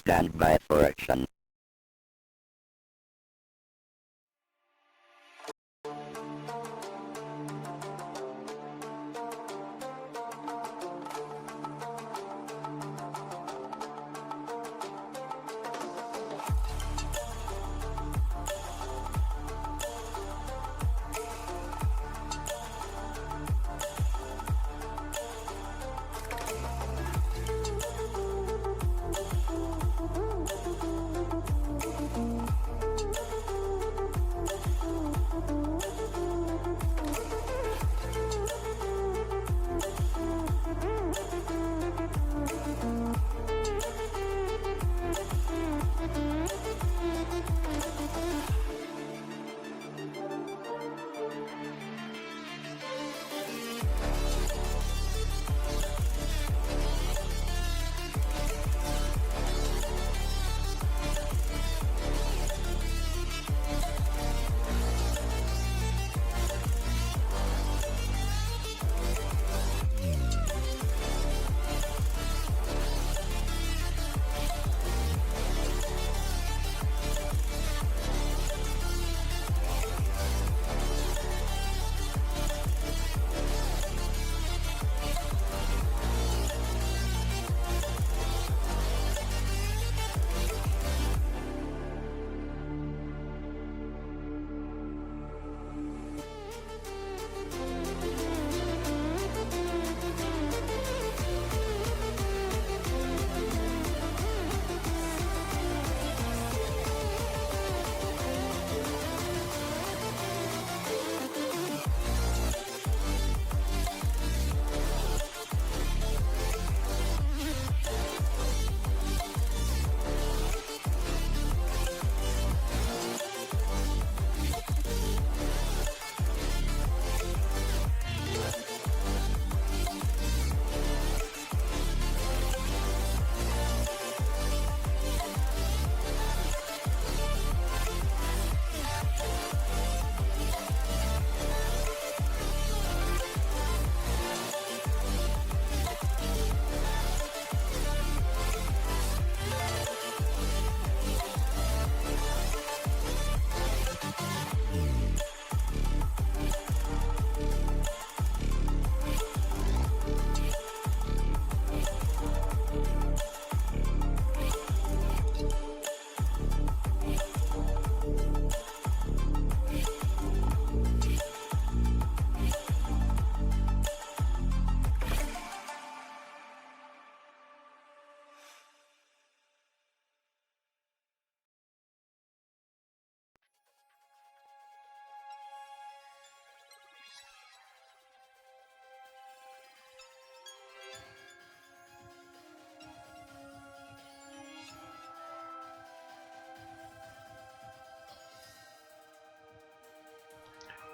Stand by for action.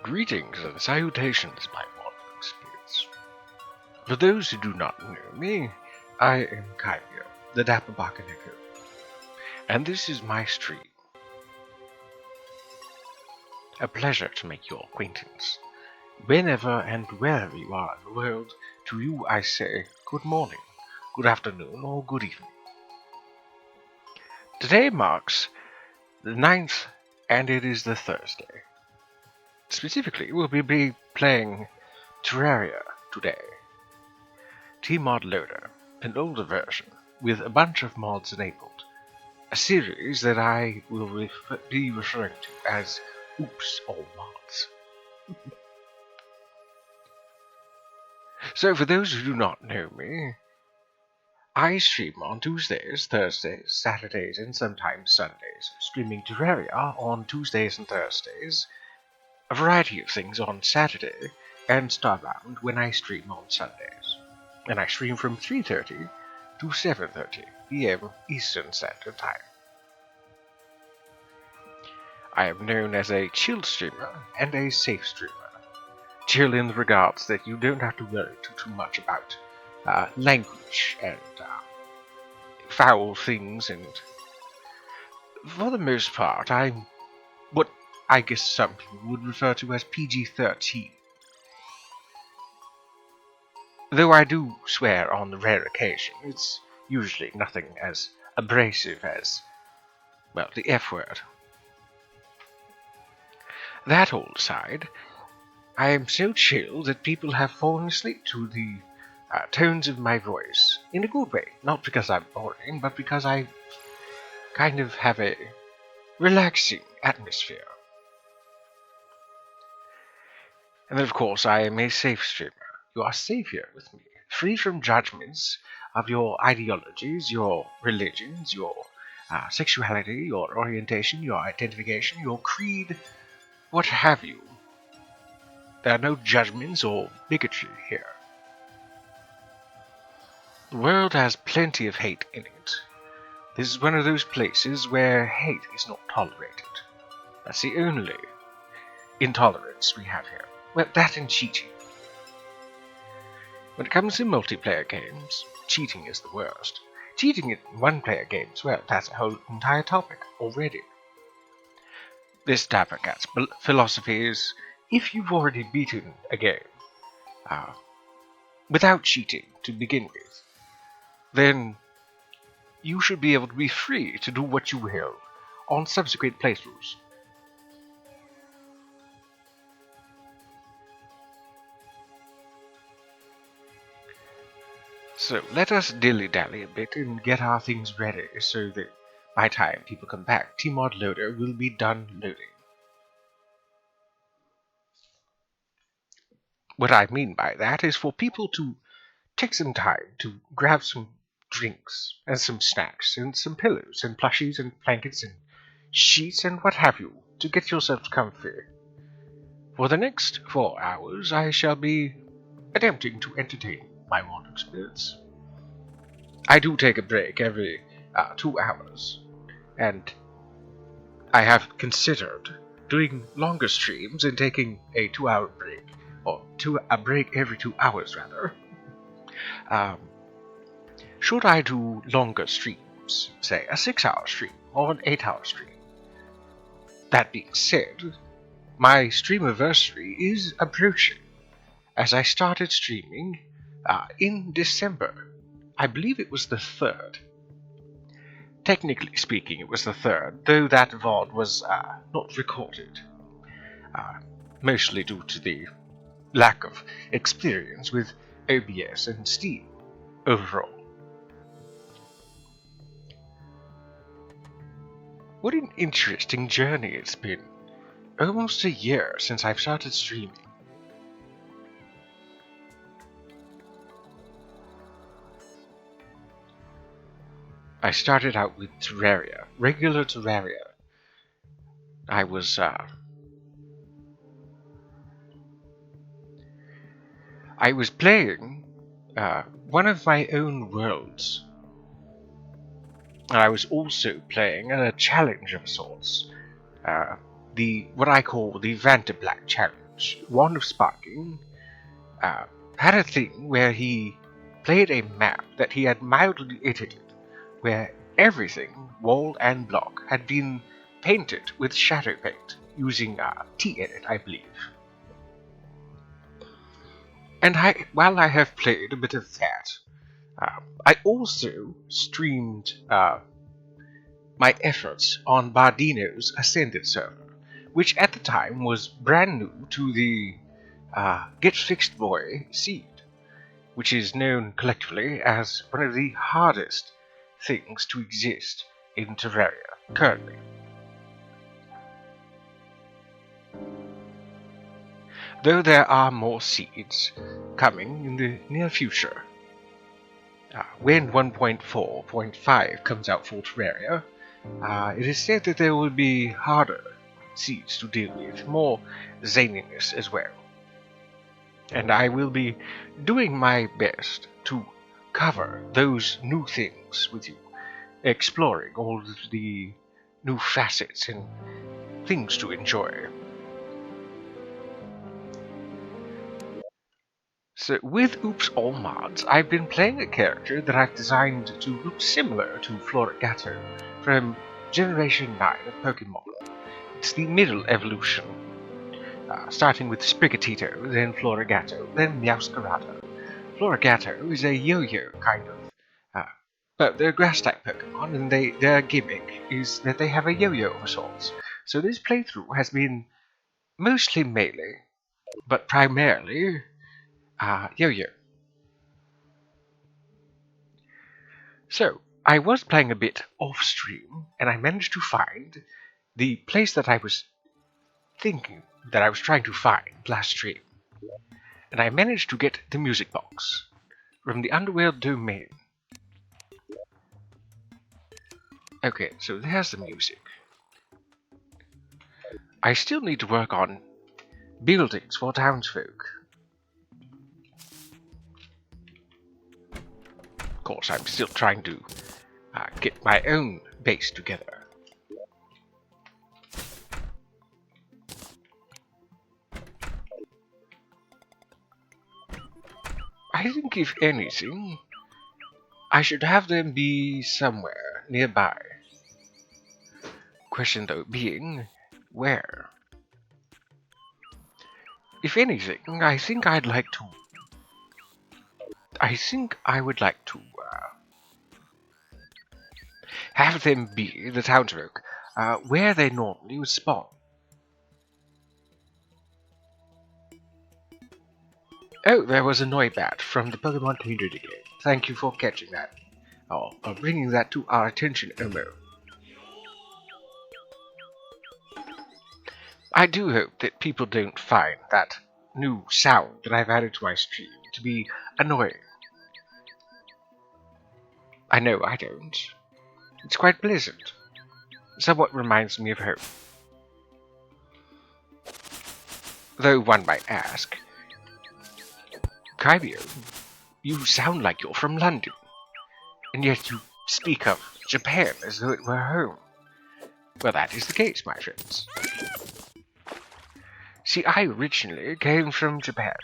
Greetings and salutations, my wandering spirits. For those who do not know me, I am Kaio, the dapper Bakaneko, and this is my stream. A pleasure to make your acquaintance. Whenever and wherever you are in the world, to you I say good morning, good afternoon, or good evening. Today marks the 9th, and it is the Thursday. Specifically, we'll be playing Terraria today. tModLoader, an older version, with a bunch of mods enabled. A series that I will be referring to as Oops All Mods. So for those who do not know me, I stream on Tuesdays, Thursdays, Saturdays, and sometimes Sundays, streaming Terraria on Tuesdays and Thursdays, a variety of things on Saturday, and Starbound when I stream on Sundays. And I stream from 3:30 to 7:30 p.m. Eastern Standard Time. I am known as a chill streamer and a safe streamer. Chill in the regards that you don't have to worry too much about language and foul things, and for the most part, I'm what I guess some people would refer to as PG-13. Though I do swear on the rare occasion, it's usually nothing as abrasive as, well, the F word. That all aside, I am so chill that people have fallen asleep to the tones of my voice, in a good way. Not because I'm boring, but because I kind of have a relaxing atmosphere. And then, of course, I am a safe streamer. You are safe here with me, free from judgments of your ideologies, your religions, your sexuality, your orientation, your identification, your creed, what have you. There are no judgments or bigotry here. The world has plenty of hate in it. This is one of those places where hate is not tolerated. That's the only intolerance we have here. Well, that and cheating. When it comes to multiplayer games, cheating is the worst. Cheating in one-player games, well, that's a whole entire topic already. This dapper cat's philosophy is, if you've already beaten a game without cheating to begin with, then you should be able to be free to do what you will on subsequent playthroughs. So let us dilly-dally a bit and get our things ready so that by the time people come back, tModLoader will be done loading. What I mean by that is for people to take some time to grab some drinks and some snacks and some pillows and plushies and blankets and sheets and what have you to get yourselves comfy. For the next 4 hours I shall be attempting to entertain my wandering spirits. I do take a break every 2 hours, and I have considered doing longer streams and taking a 2-hour break, or a break every 2 hours rather. Should I do longer streams, say a 6-hour stream or an 8-hour stream? That being said, my streamiversary is approaching, as I started streaming in December. I believe it was the 3rd. Technically speaking, it was the 3rd, though that VOD was not recorded, mostly due to the lack of experience with OBS and Steam overall. What an interesting journey it's been. Almost a year since I've started streaming. I started out with Terraria, regular Terraria. I was playing one of my own worlds. And I was also playing a challenge of sorts. What I call the Vantablack challenge. Wand of Sparking had a thing where he played a map that he had mildly edited, where everything, wall and block, had been painted with shadow paint using tEdit, I believe. And while I have played a bit of that, I also streamed my efforts on Bardino's Ascended server, which at the time was brand new to the Get Fixed Boy seed, which is known collectively as one of the hardest things to exist in Terraria currently. Though there are more seeds coming in the near future. When 1.4.5 comes out for Terraria, it is said that there will be harder seeds to deal with, more zaniness as well. And I will be doing my best to cover those new things with you, exploring all the new facets and things to enjoy. So with Oops All Mods, I've been playing a character that I've designed to look similar to Floragato from Generation 9 of Pokemon. It's the middle evolution, starting with Sprigatito, then Floragato, then Meowscarada. Floragato is a yo-yo kind of But they're grass-type Pokemon, and their gimmick is that they have a yo-yo of sorts. So this playthrough has been mostly melee, but primarily yo-yo. So, I was playing a bit off-stream, and I managed to find the place that I was thinking that I was trying to find last stream. And I managed to get the music box from the Underworld domain. Okay, so there's the music. I still need to work on buildings for townsfolk. Of course, I'm still trying to get my own base together. I think if anything, I should have them be somewhere nearby. Question though being, where? If anything, I think I would like to have them be the townsfolk where they normally would spawn. Oh, there was a Noibat from the Pokemon community game. Thank you for catching that. Or bringing that to our attention, Omo. I do hope that people don't find that new sound that I've added to my stream to be annoying. I know I don't. It's quite pleasant. Somewhat reminds me of home. Though one might ask, Kaibio, you sound like you're from London, and yet you speak of Japan as though it were home. Well, that is the case, my friends. See, I originally came from Japan,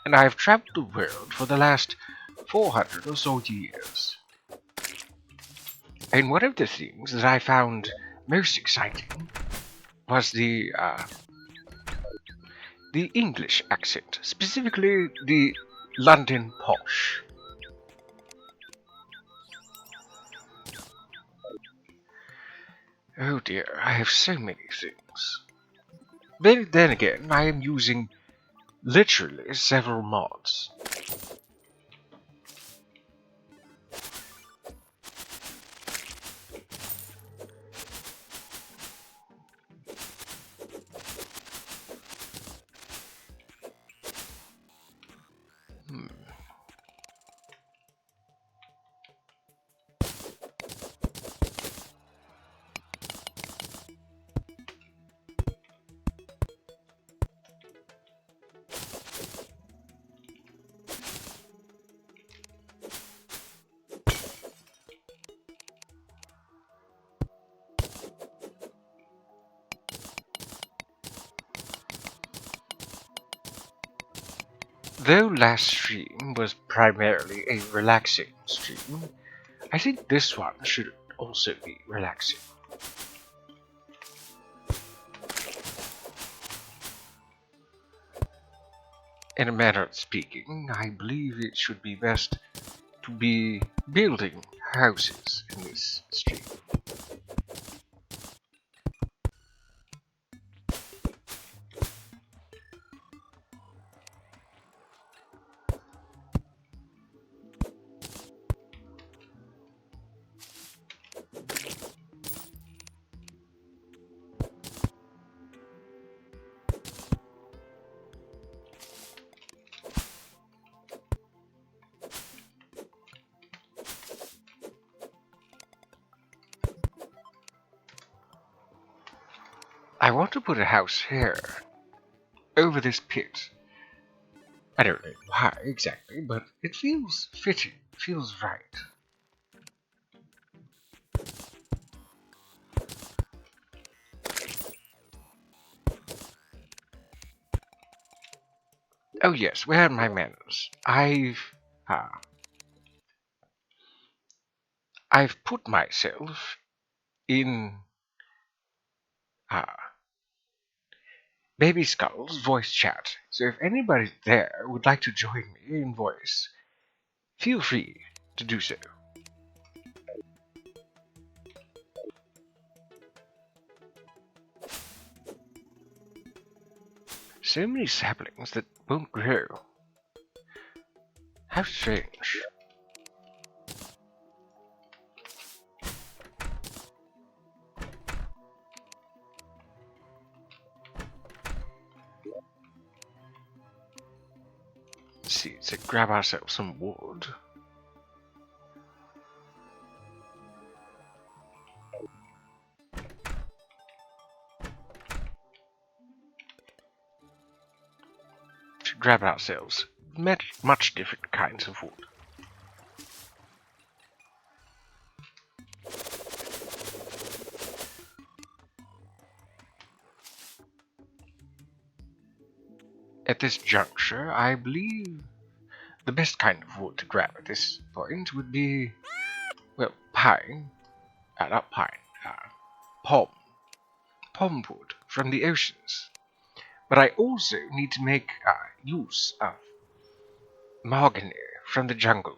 and I have traveled the world for the last 400 or so years. And one of the things that I found most exciting was the English accent, specifically the London posh. Oh dear, I have so many things. But then again, I am using literally several mods. Though last stream was primarily a relaxing stream, I think this one should also be relaxing. In a manner of speaking, I believe it should be best to be building houses in this stream. I want to put a house here, over this pit. I don't know why exactly, but it feels fitting, feels right. Oh yes, where are my manners? I've put myself in Baby Skull's voice chat, so if anybody there would like to join me in voice, feel free to do so. So many saplings that won't grow. How strange. Let's see, to grab ourselves some wood. To grab ourselves much different kinds of wood. At this juncture, I believe the best kind of wood to grab at this point would be, well, pine, not pine, palm wood from the oceans. But I also need to make use of mahogany from the jungle.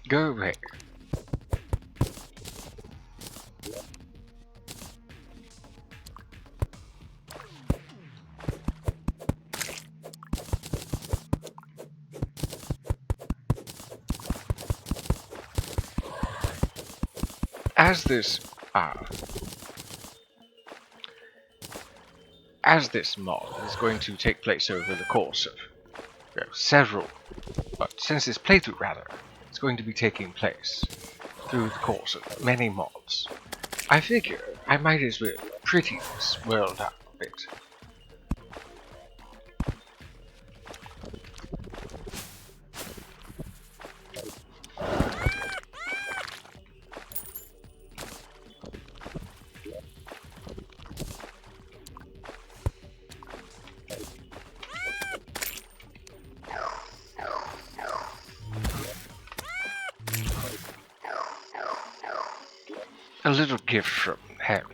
Go away. As this mod is going to take place over the course of since this playthrough rather, it's going to be taking place through the course of many mods, I figure I might as well pretty this world up a bit. A little gift from heaven.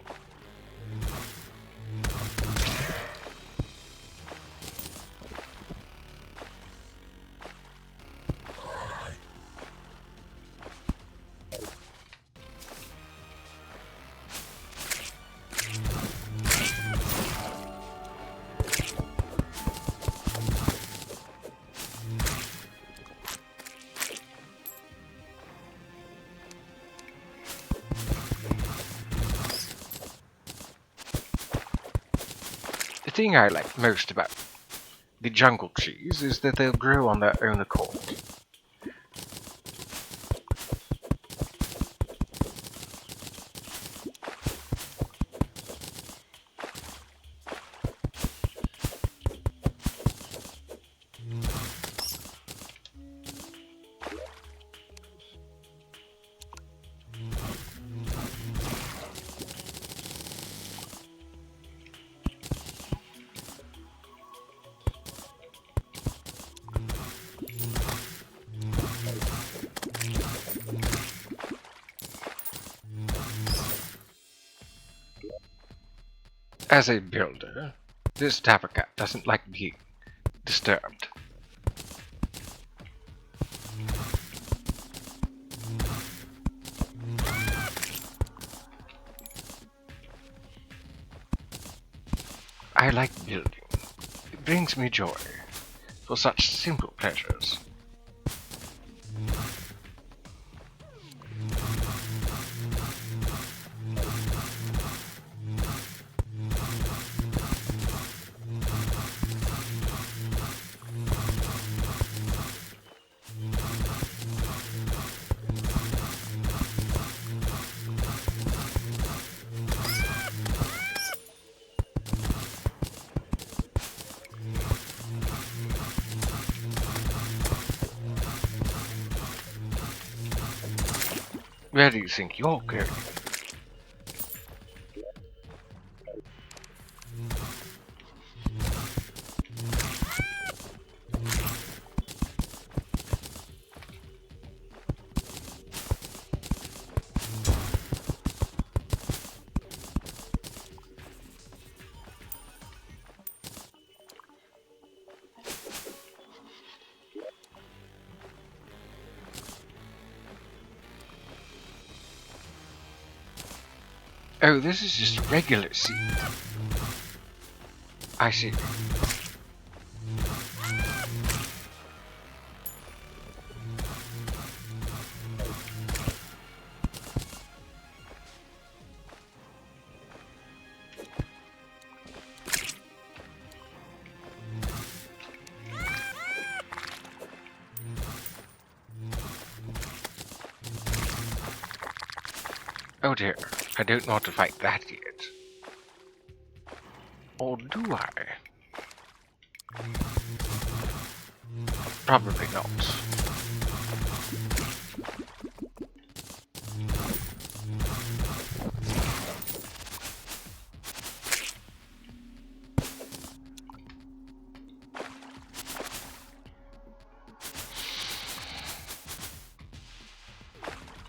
The thing I like most about the jungle trees is that they'll grow on their own accord. As a builder, this dapper cat doesn't like being disturbed. I like building. It brings me joy for such simple pleasures. Where do you think you're going? Oh, this is just a regular seed. I see. Oh dear, I don't know how to fight that yet. Or do I? Probably not.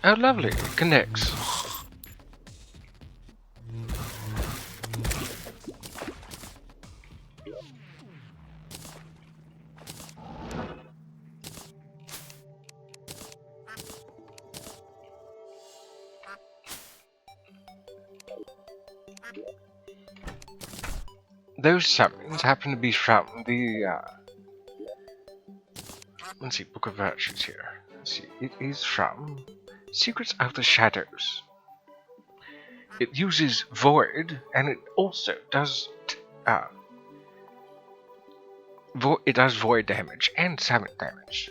Oh lovely, it connects. Those summons happen to be from the, let's see, Book of Virtues here. Let's see, it is from Secrets of the Shadows. It uses Void, and it also does, it does Void damage and summon damage.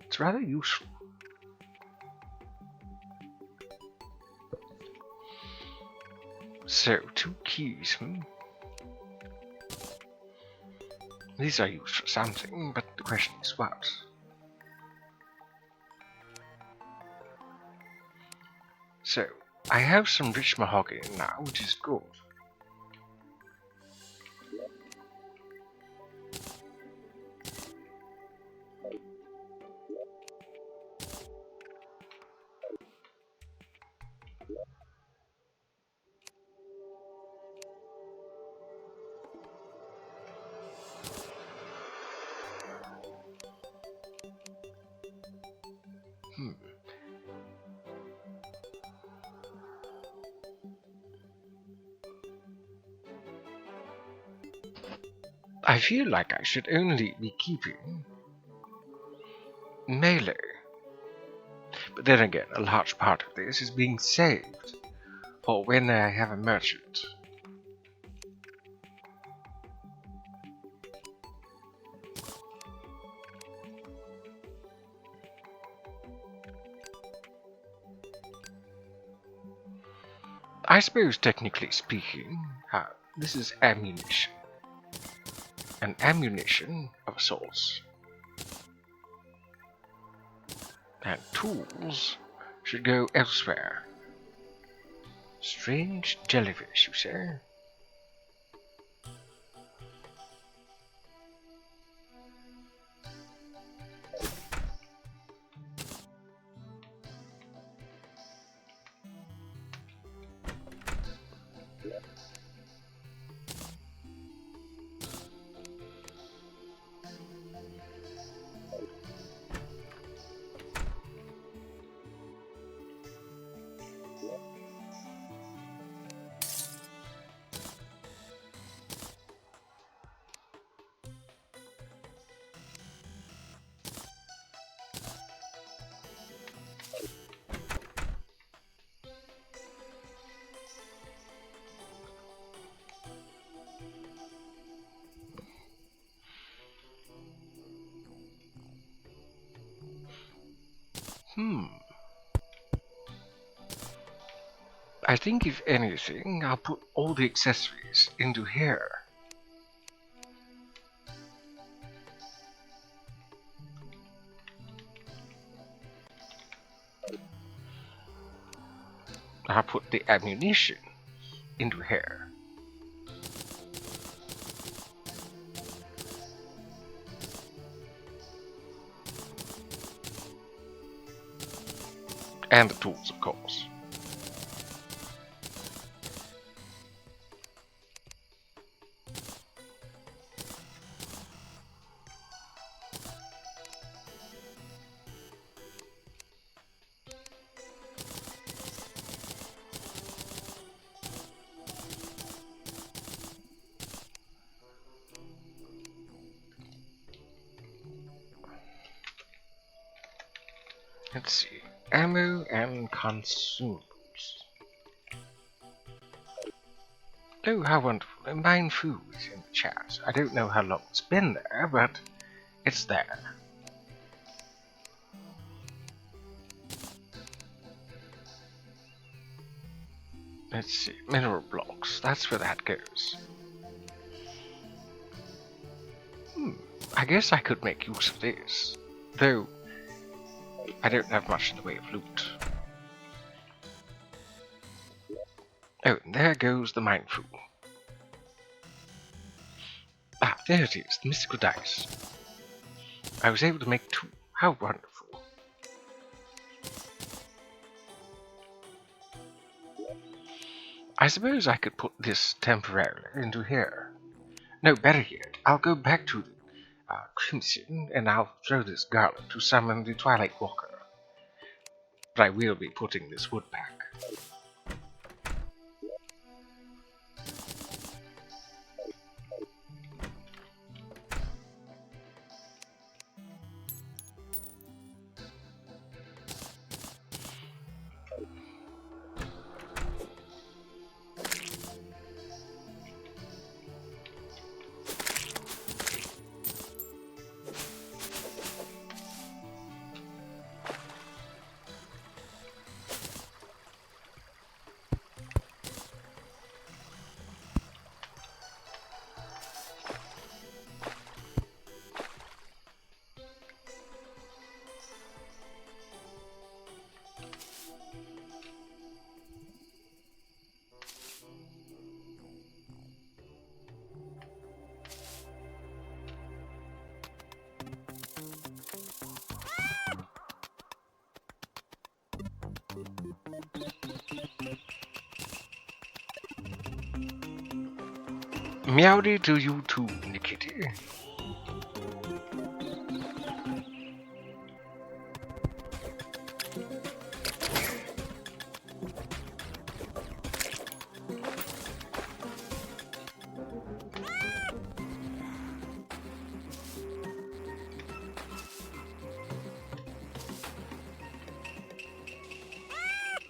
It's rather useful. So, 2 keys, These are used for something, but the question is what? So, I have some rich mahogany now, which is good. I feel like I should only be keeping melee. But then again, a large part of this is being saved for when I have a merchant. I suppose, technically speaking, this is ammunition. An ammunition of sorts. And tools should go elsewhere. Strange jellyfish, you say? I think if anything, I'll put all the accessories into here. I'll put the ammunition into here. And the tools, of course. Let's see. Ammo and consumables. Oh, how wonderful. Mine food is in the chat. I don't know how long it's been there, but it's there. Let's see. Mineral blocks. That's where that goes. I guess I could make use of this. Though, I don't have much in the way of loot. Oh, and there goes the mine food. Ah, there it is, the mystical dice. I was able to make 2. How wonderful. I suppose I could put this temporarily into here. No, better yet, I'll go back to the Crimson and I'll throw this garland to summon the Twilight Walker. But I will be putting this wood back. Meowdy to you too, Nikiti.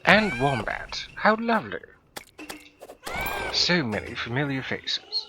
And Wombat. How lovely. So many familiar faces.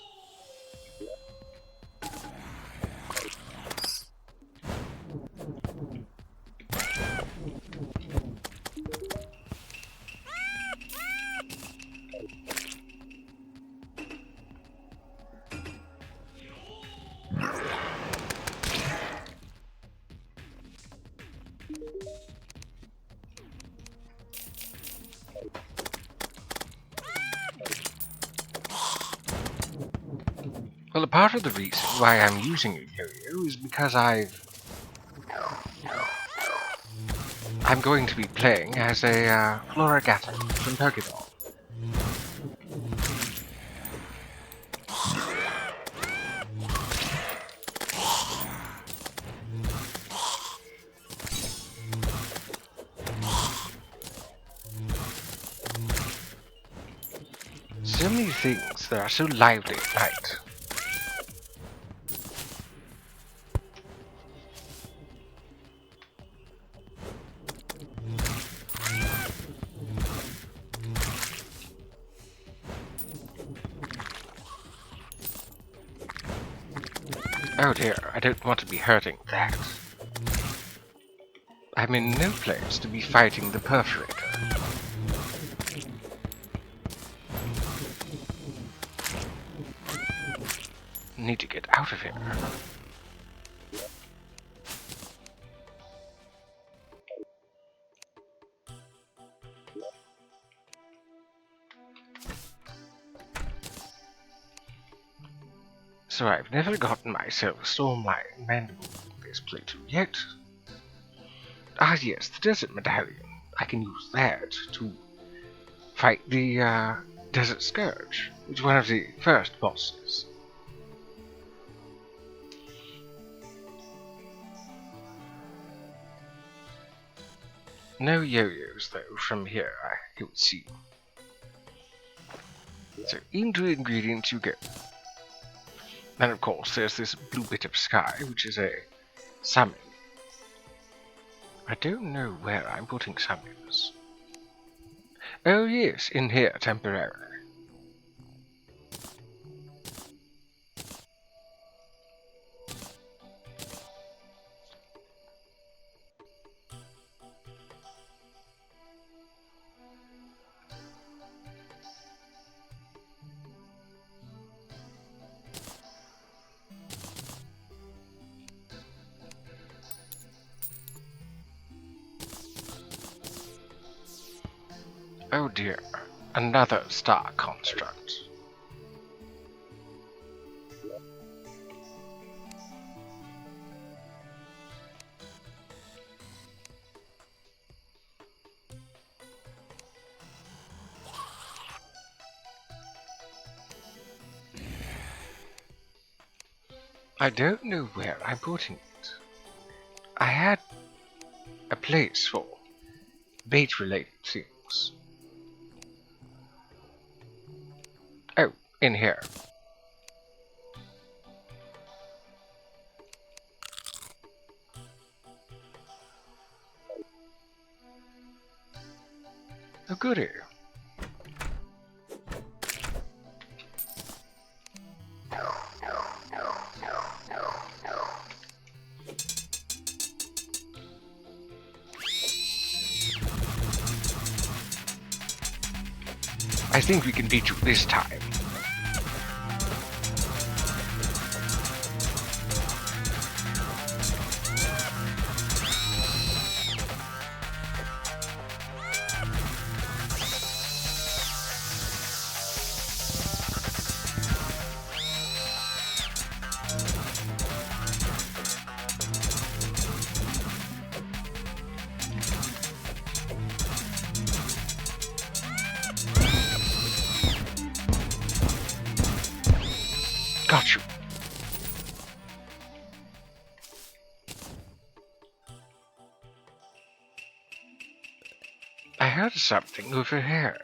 Well, a part of the reason why I'm using a yo-yo is because I'm going to be playing as a Floragato from Pokemon. So many things that are so lively at night. Oh dear, I don't want to be hurting that. I'm in no place to be fighting the perforator. Need to get out of here. So I've never gotten myself a Stormlion mandible in this playthrough yet. Ah yes, the Desert Medallion. I can use that to fight the Desert Scourge, which is one of the first bosses. No yo-yos though from here, it would seem. So into ingredients you go. Then of course there's this blue bit of sky, which is a summon. I don't know where I'm putting summons. Oh yes, in here temporarily. Oh dear, another star construct. I don't know where I'm putting it. I had a place for bait-related things. Oh, in here. Oh goody. I think we can beat you this time. Got you. I heard something over here.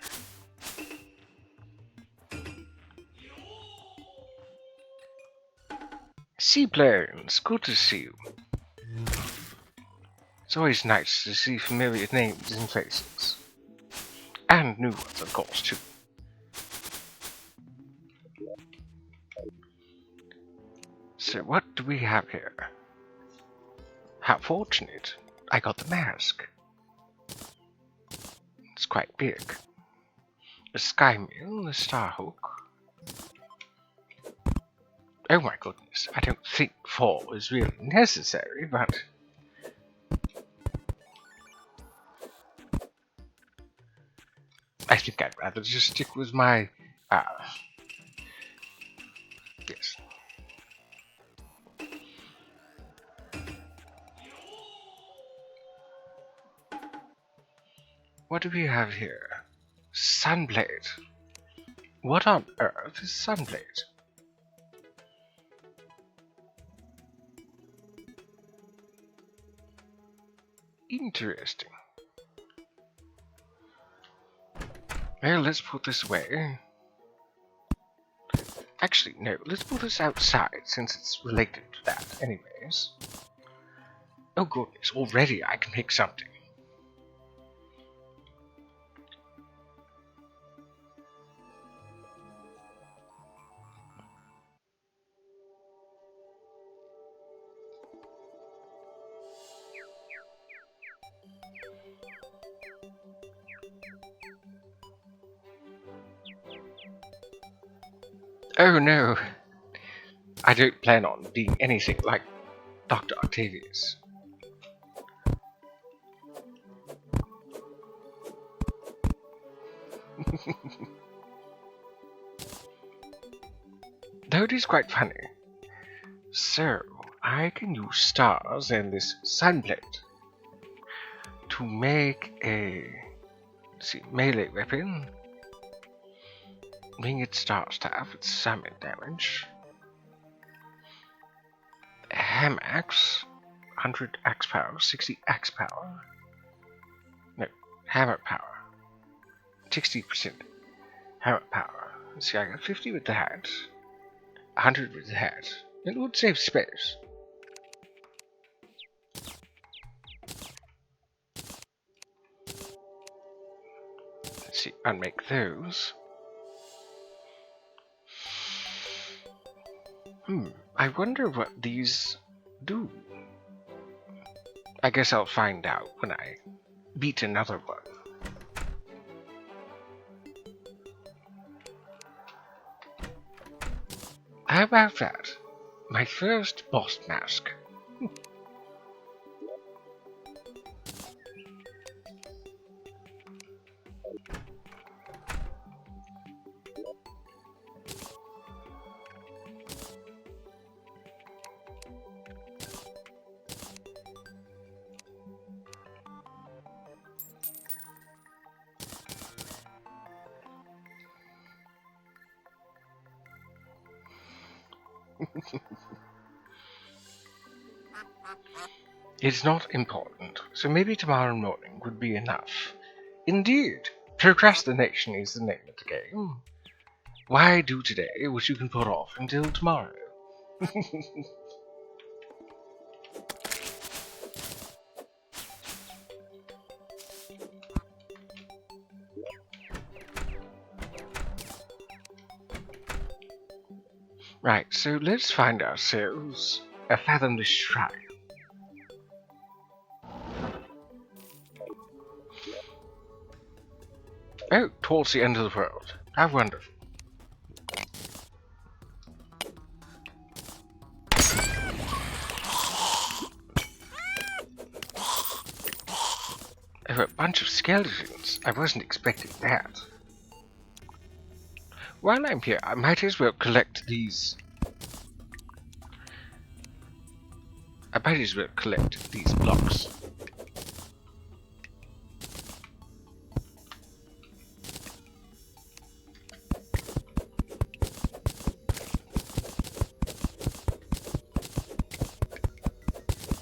Seaplanes, good to see you. It's always nice to see familiar names and faces. And new ones, of course, too. So what do we have here? How fortunate. I got the mask. It's quite big. A sky mill, a star hook. Oh my goodness, I don't think 4 is really necessary, but... I think I'd rather just stick with my... yes. What do we have here? Sunblade. What on earth is Sunblade? Interesting. Well, let's put this away. Actually, no, let's put this outside, since it's related to that anyways. Oh goodness, already I can make something. Oh no, I don't plan on being anything like Dr. Octavius. Though it is quite funny. So, I can use stars and this sunblade to make a melee weapon. Winged star staff with summon damage. Ham axe, 100 axe power, 60 axe power. No, hammer power. 60% hammer power. Let's see, I got 50 with that, 100 with that. It would save space. see, unmake those. I wonder what these do. I guess I'll find out when I beat another one. How about that? My first boss mask. It's not important, so maybe tomorrow morning would be enough. Indeed, procrastination is the name of the game. Why do today what you can put off until tomorrow? Right, so let's find ourselves a fathomless shrine. Oh, towards the end of the world. How wonderful. Oh, a bunch of skeletons. I wasn't expecting that. While I'm here, I might as well collect these. Blocks.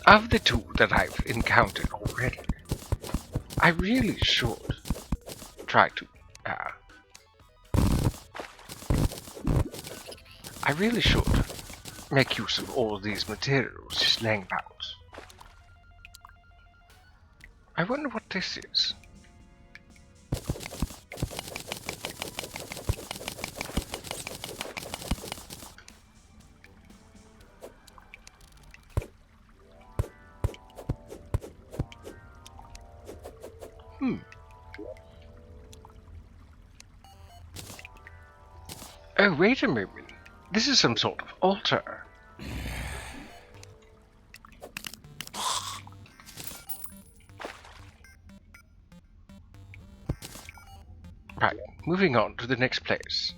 Of the two that I've encountered already, I really should try to, I really should make use of all these materials just laying about. I wonder what this is. Oh, wait a moment. This is some sort of altar. Right, moving on to the next place.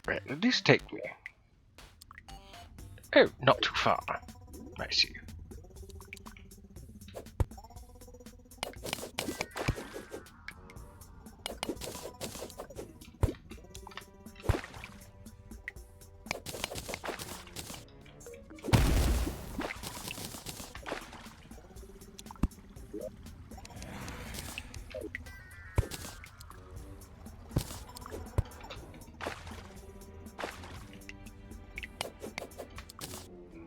Where did this take me? Oh, not too far. I see.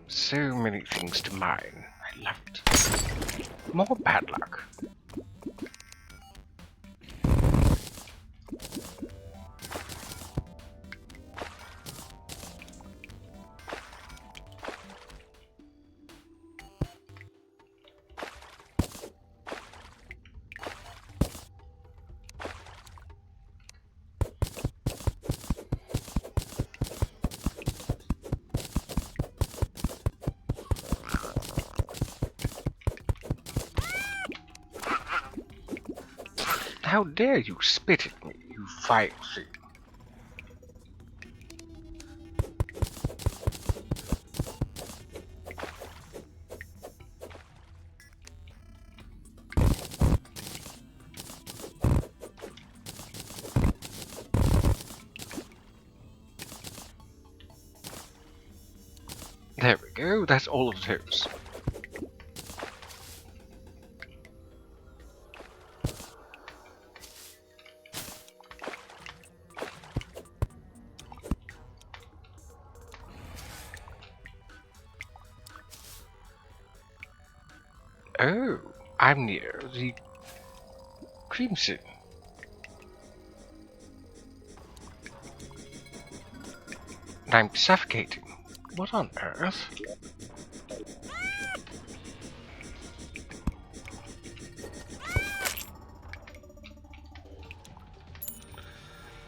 So many things to mine. I love it. More bad luck. How dare you spit at me, you vile thing! There we go, that's all of those. Oh, I'm near the crimson. And I'm suffocating. What on earth?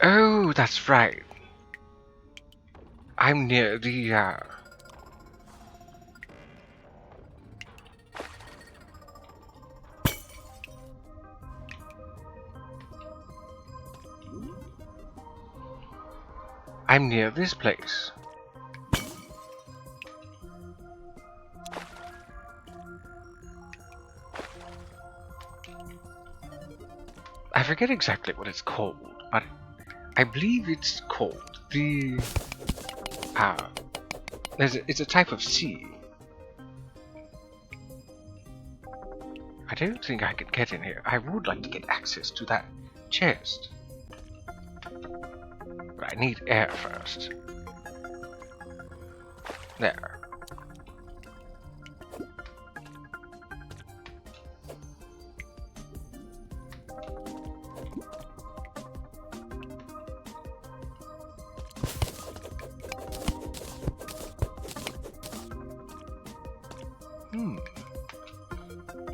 Oh, that's right. I'm near the, I'm near this place. I forget exactly what it's called, but I believe it's called the, it's a type of sea. I don't think I can get in here. I would like to get access to that chest. But I need air first. There.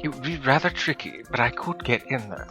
It would be rather tricky, but I could get in there.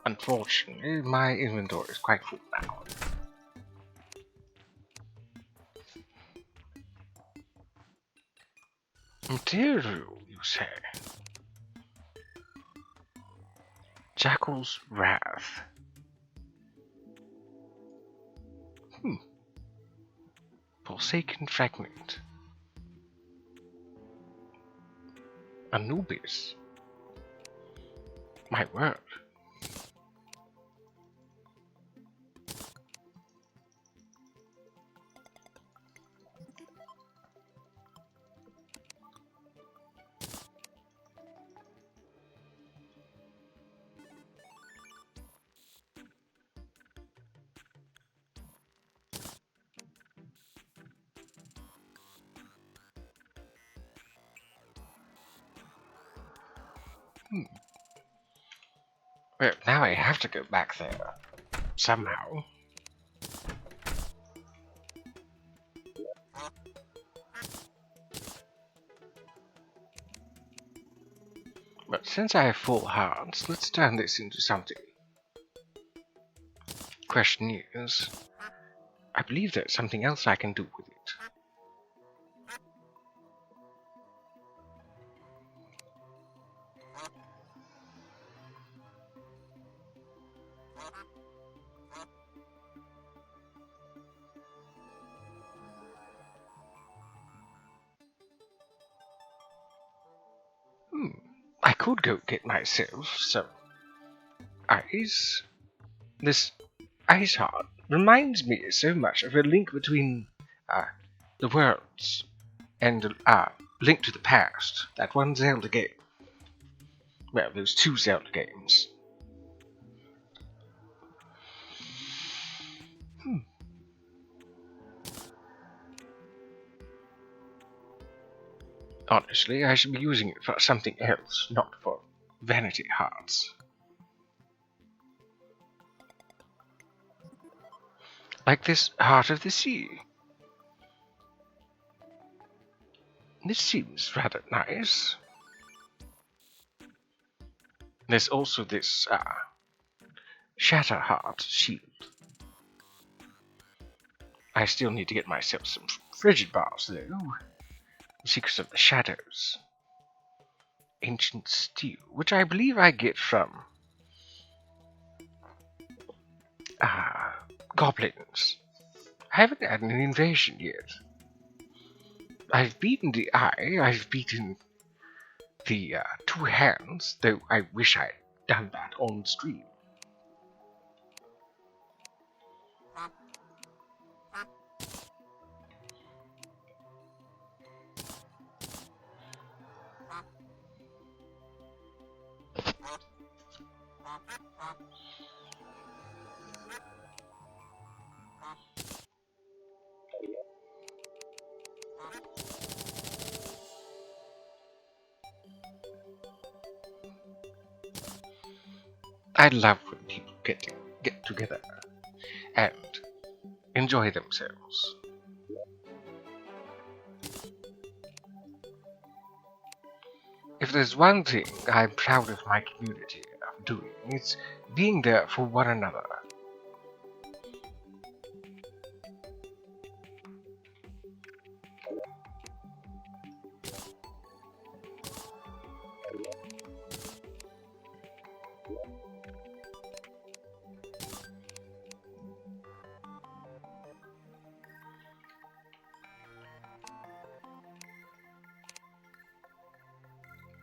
Unfortunately, my inventory is quite full now. Material, you say? Jackal's Wrath. Forsaken Fragment. Anubis. My word. Well, now I have to go back there. Somehow. But since I have full hearts, let's turn this into something. Question is, I believe there's something else I can do with it. I could go get myself some ice. This ice heart reminds me so much of a link between the worlds and Link to the Past, that one Zelda game. Well, those two Zelda games. Honestly, I should be using it for something else, not for vanity hearts. Like this Heart of the Sea. This seems rather nice. There's also this Shatter Heart shield. I still need to get myself some frigid bars, though. Secrets of the Shadows. Ancient Steel, which I believe I get from goblins. I haven't had an invasion yet. I've beaten the eye, I've beaten the two hands, though I wish I'd done that on stream. I love when people get together and enjoy themselves. If there's one thing I'm proud of my community of doing, it's being there for one another.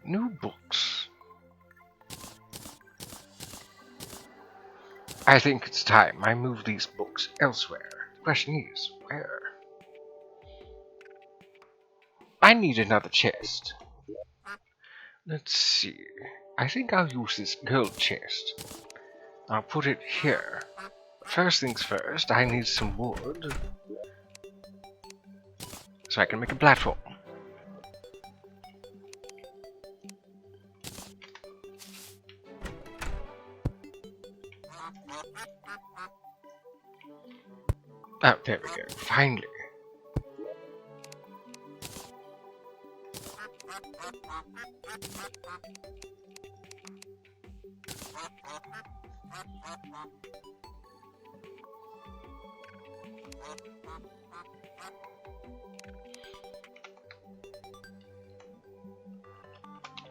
New books. I think it's time I move these books elsewhere. The question is, where? I need another chest. Let's see. I think I'll use this gold chest. I'll put it here. First things first, I need some wood so I can make a platform. Oh, there we go. Finally.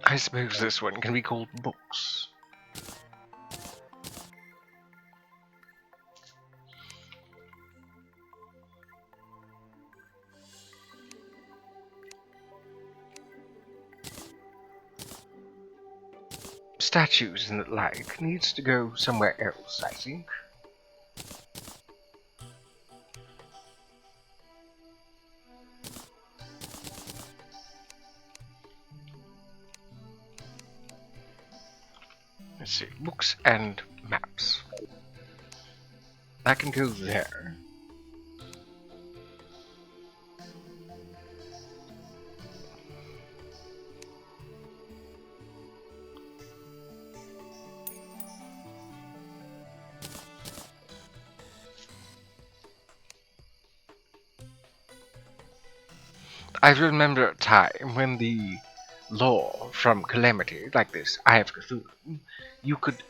I suppose this one can be called books. Statues and the like needs to go somewhere else, I think. Let's see, books and maps. I can go there. I remember a time when the lore from Calamity, like this Eye of Cthulhu, you could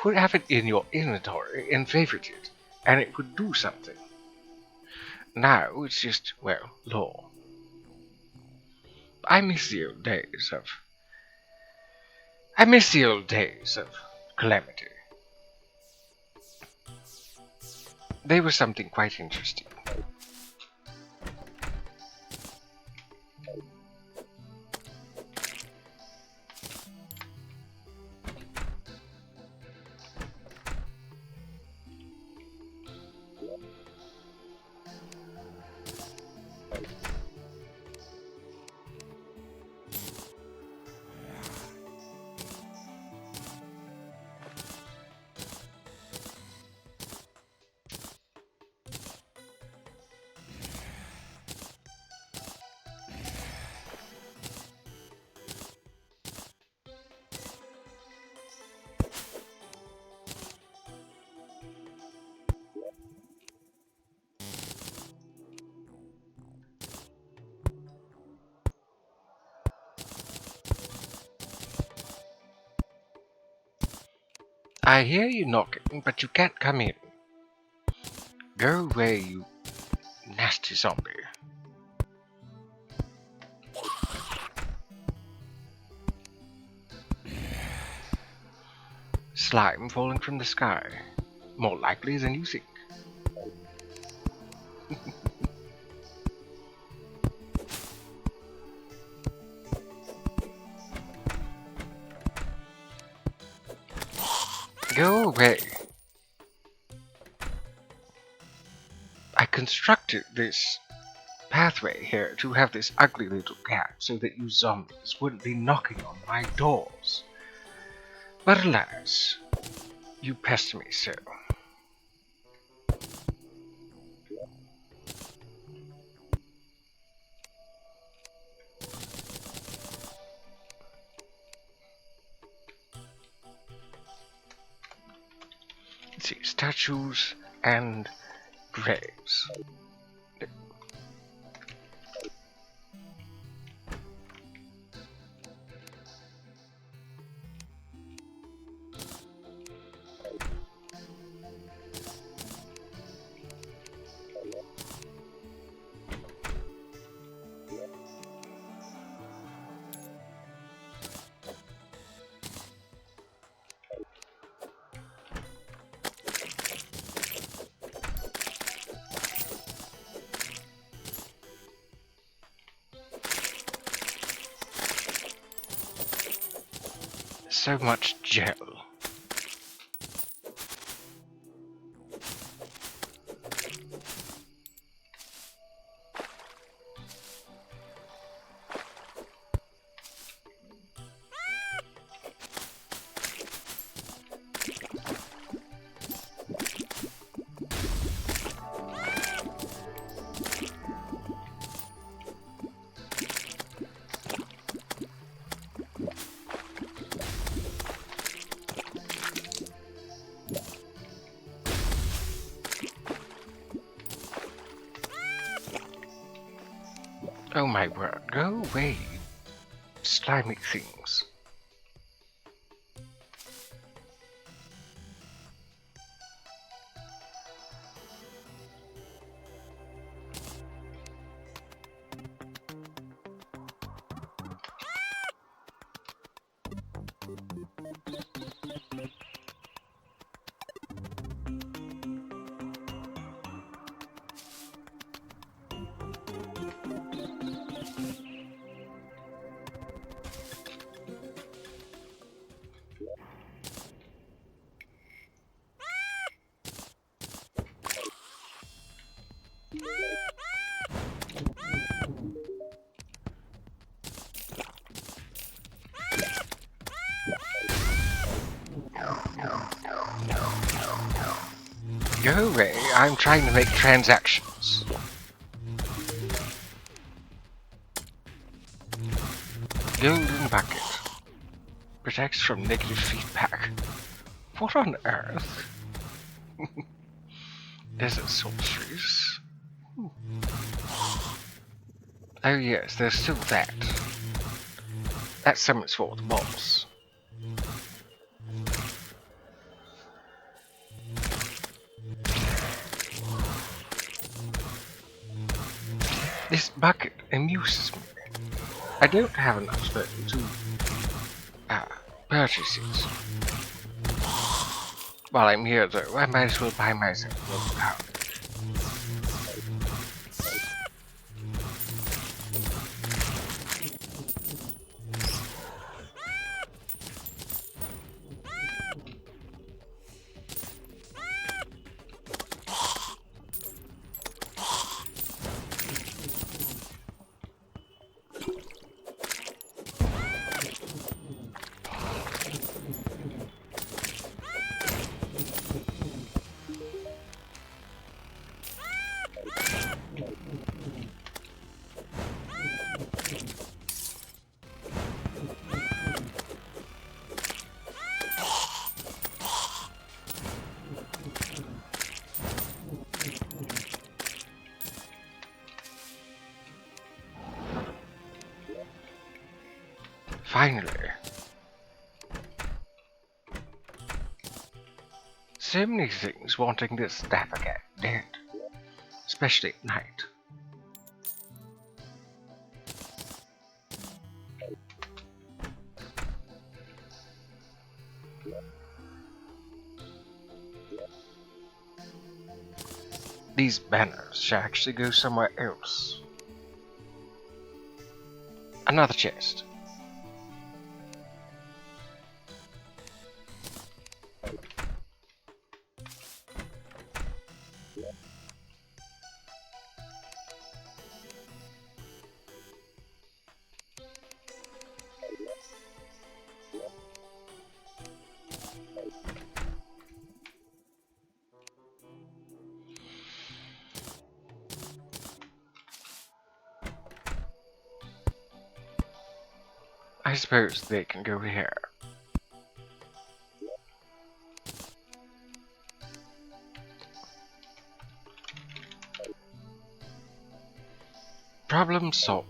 have it in your inventory and favorite it, and it would do something. Now it's just, well, lore. I miss the old days of Calamity. They were something quite interesting. I hear you knocking, but you can't come in. Go away, you nasty zombie. Slime falling from the sky. More likely than you think. Go away. I constructed this pathway here to have this ugly little gap so that you zombies wouldn't be knocking on my doors. But alas, you pester me so. Let's see, statues and graves. So much gel. Oh my word, go away, you slimy things. Go away, I'm trying to make transactions. Golden bucket. Protects from negative feedback. What on earth? Desert sorceries. Oh yes, there's still that. That summons for the boss. This bucket amuses me. I don't have enough though to purchase it. While I'm here though, I might as well buy myself a power. Finally. So many things wanting this dapper cat dead. Especially at night. These banners should actually go somewhere else. Another chest. I suppose they can go here. Problem solved.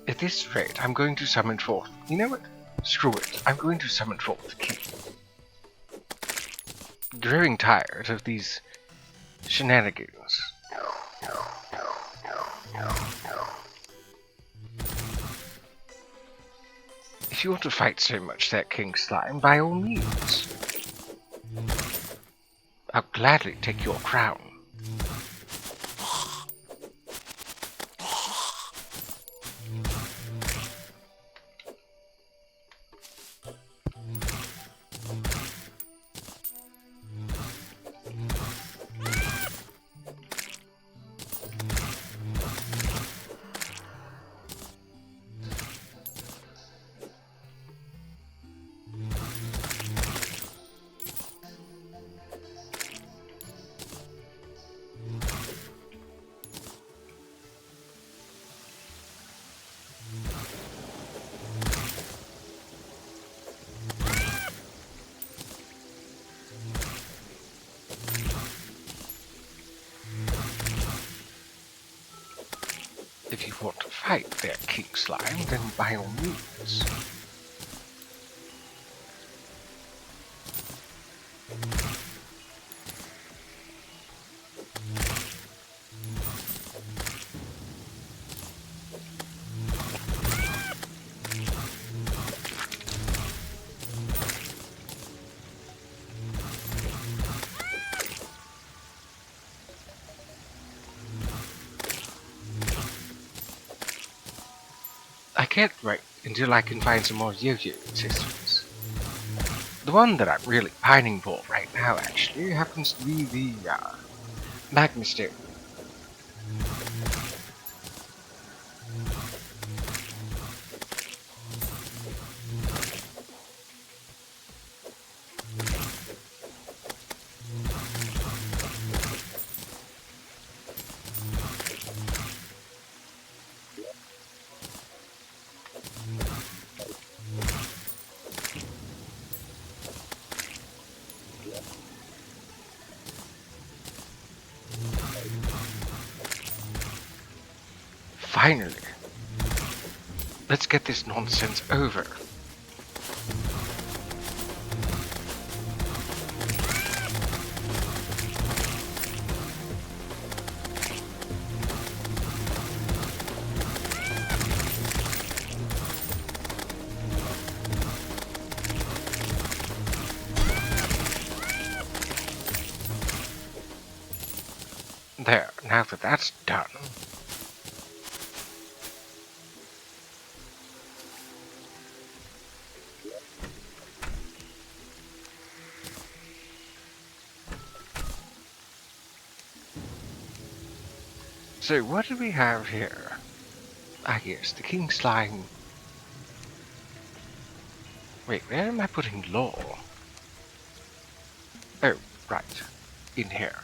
At this rate, I'm going to summon forth. You know what? Screw it. I'm going to summon forth the king. Growing tired of these shenanigans. If you want to fight so much that King Slime, by all means. I'll gladly take your crown. If you want to fight their King Slime, then by all means. I can't write until I can find some more yo-yo systems. The one that I'm really pining for right now, actually, happens to be the Magnistone. Finally! Let's get this nonsense over. There, now that that's done. So what do we have here? Ah yes, the King Slime. Wait, where am I putting law? Oh, right. In here.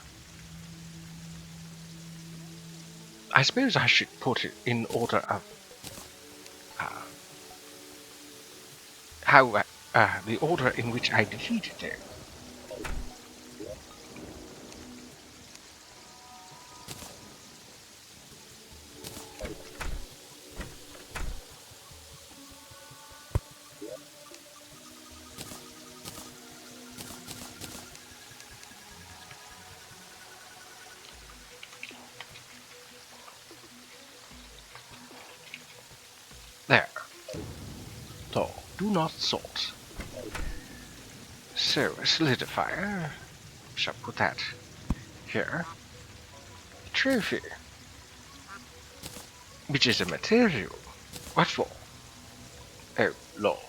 I suppose I should put it in order of how the order in which I defeated it. There. So, do not sort. So, a solidifier. Shall put that here. Trophy. Which is a material. What for? Oh, law.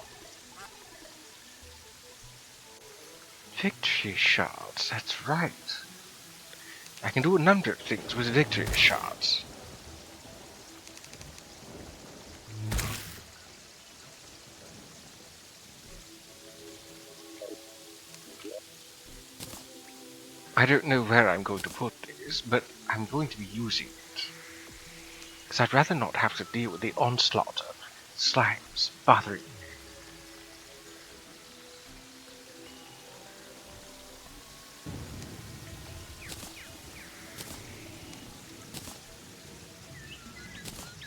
Victory shards, that's right. I can do a number of things with victory shards. I don't know where I'm going to put this, but I'm going to be using it. Because I'd rather not have to deal with the onslaught of slimes bothering me.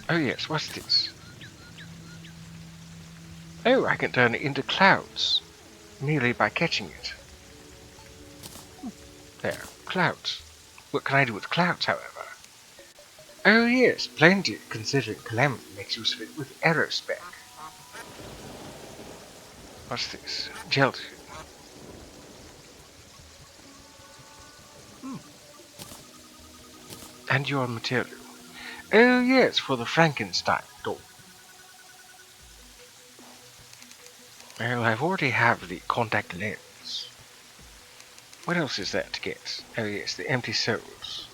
Oh yes, what's this? Oh, I can turn it into clouds, merely by catching it. There, clouds. What can I do with clouds, however? Oh yes, plenty, considering Calamity makes use of it with aerospec. What's this? Gelatin. Hmm. And your material. Oh yes, for the Frankenstein doll. Well, I've already have the contact lens. What else is there to get? Oh yes, the empty souls.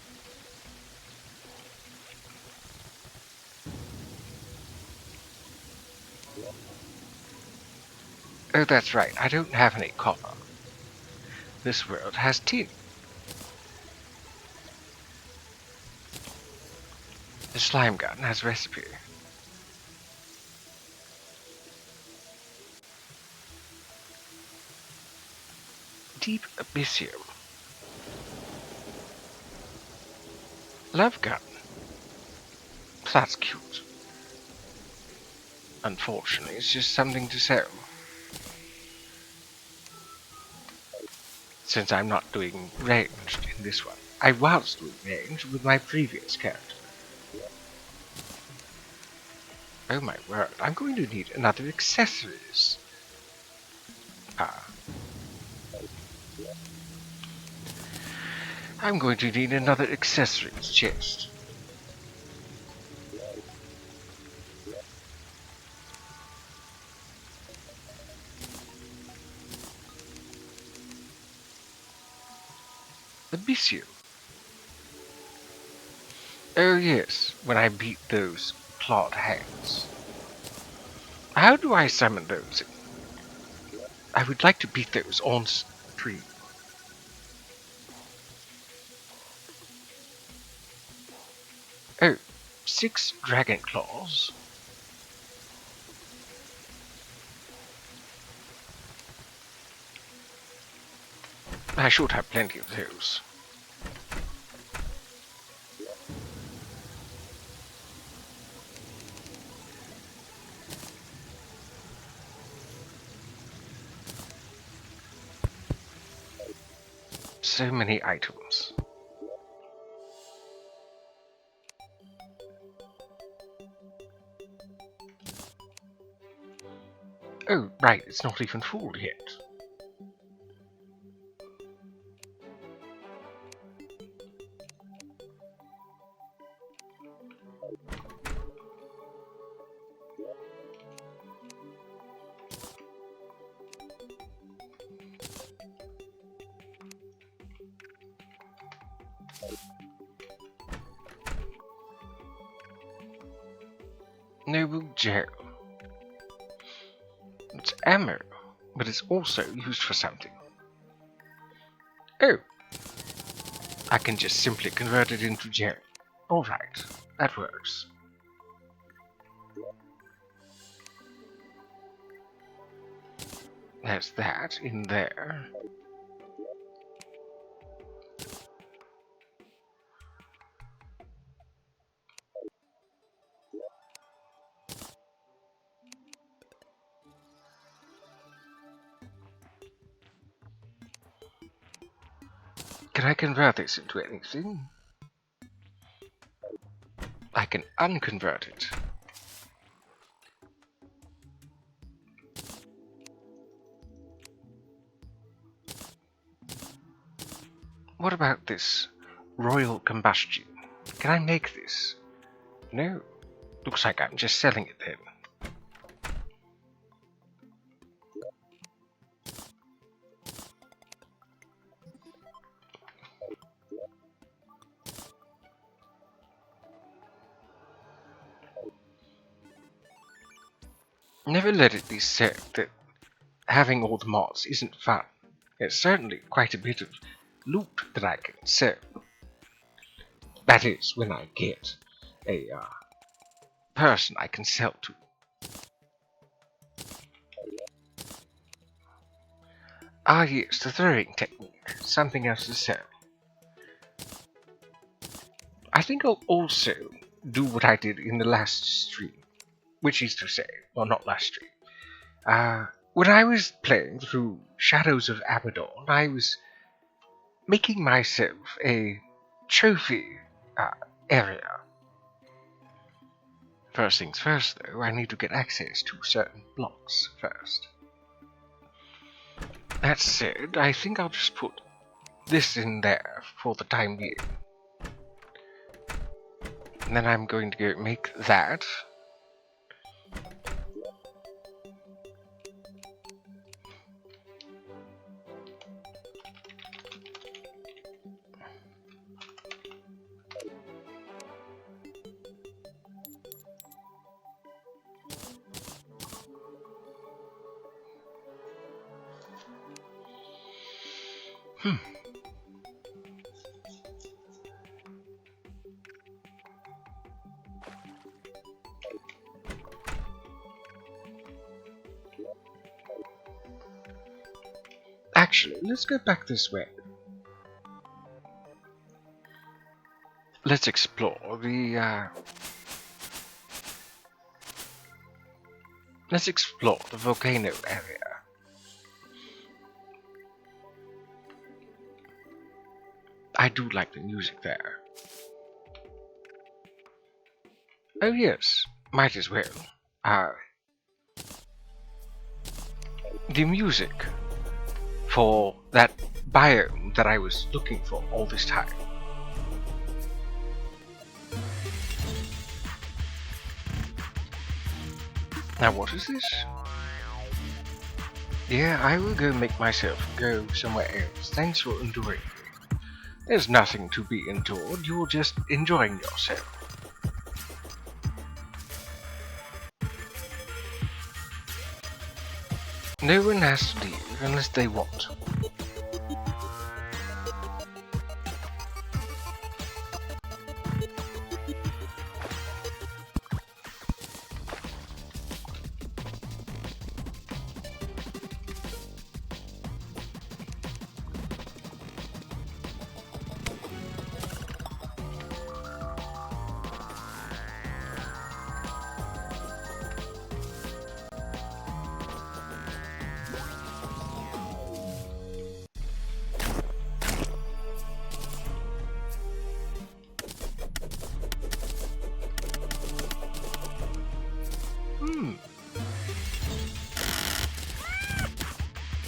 Oh, that's right, I don't have any copper. This world has tin. The slime gun has recipe. Deep Abyssium. Love gun. That's cute. Unfortunately, it's just something to sell. Since I'm not doing ranged in this one. I was doing ranged with my previous character. Oh my word, I'm going to need another accessories. Ah. I'm going to need another accessories chest. Abyssium. Oh yes, when I beat those clawed hands. How do I summon those? I would like to beat those on stream. Oh, 6 dragon claws. I should have plenty of those. So many items. Oh, right, it's not even full yet. Noble gel. It's ammo, but it's also used for something. Oh, I can just simply convert it into gel. Alright, that works. There's that in there. Can I convert this into anything? I can unconvert it. What about this royal combustion? Can I make this? No. Looks like I'm just selling it then. Never let it be said that having all the mods isn't fun. It's certainly quite a bit of loot that I can sell. That is, when I get a person I can sell to. Ah yes, the throwing technique. Something else to sell. I think I'll also do what I did in the last stream. Which is to say, well, not last stream. When I was playing through Shadows of Abaddon, I was making myself a trophy area. First things first, though, I need to get access to certain blocks first. That said, I think I'll just put this in there for the time being. And then I'm going to go make that. Actually, let's go back this way. Let's explore the let's explore the volcano area. I do like the music there. Oh yes, might as well. The music for that biome that I was looking for all this time. Now what is this? Yeah, I will go make myself go somewhere else. Thanks for enduring me. There's nothing to be endured, you're just enjoying yourself. No one has to leave unless they want.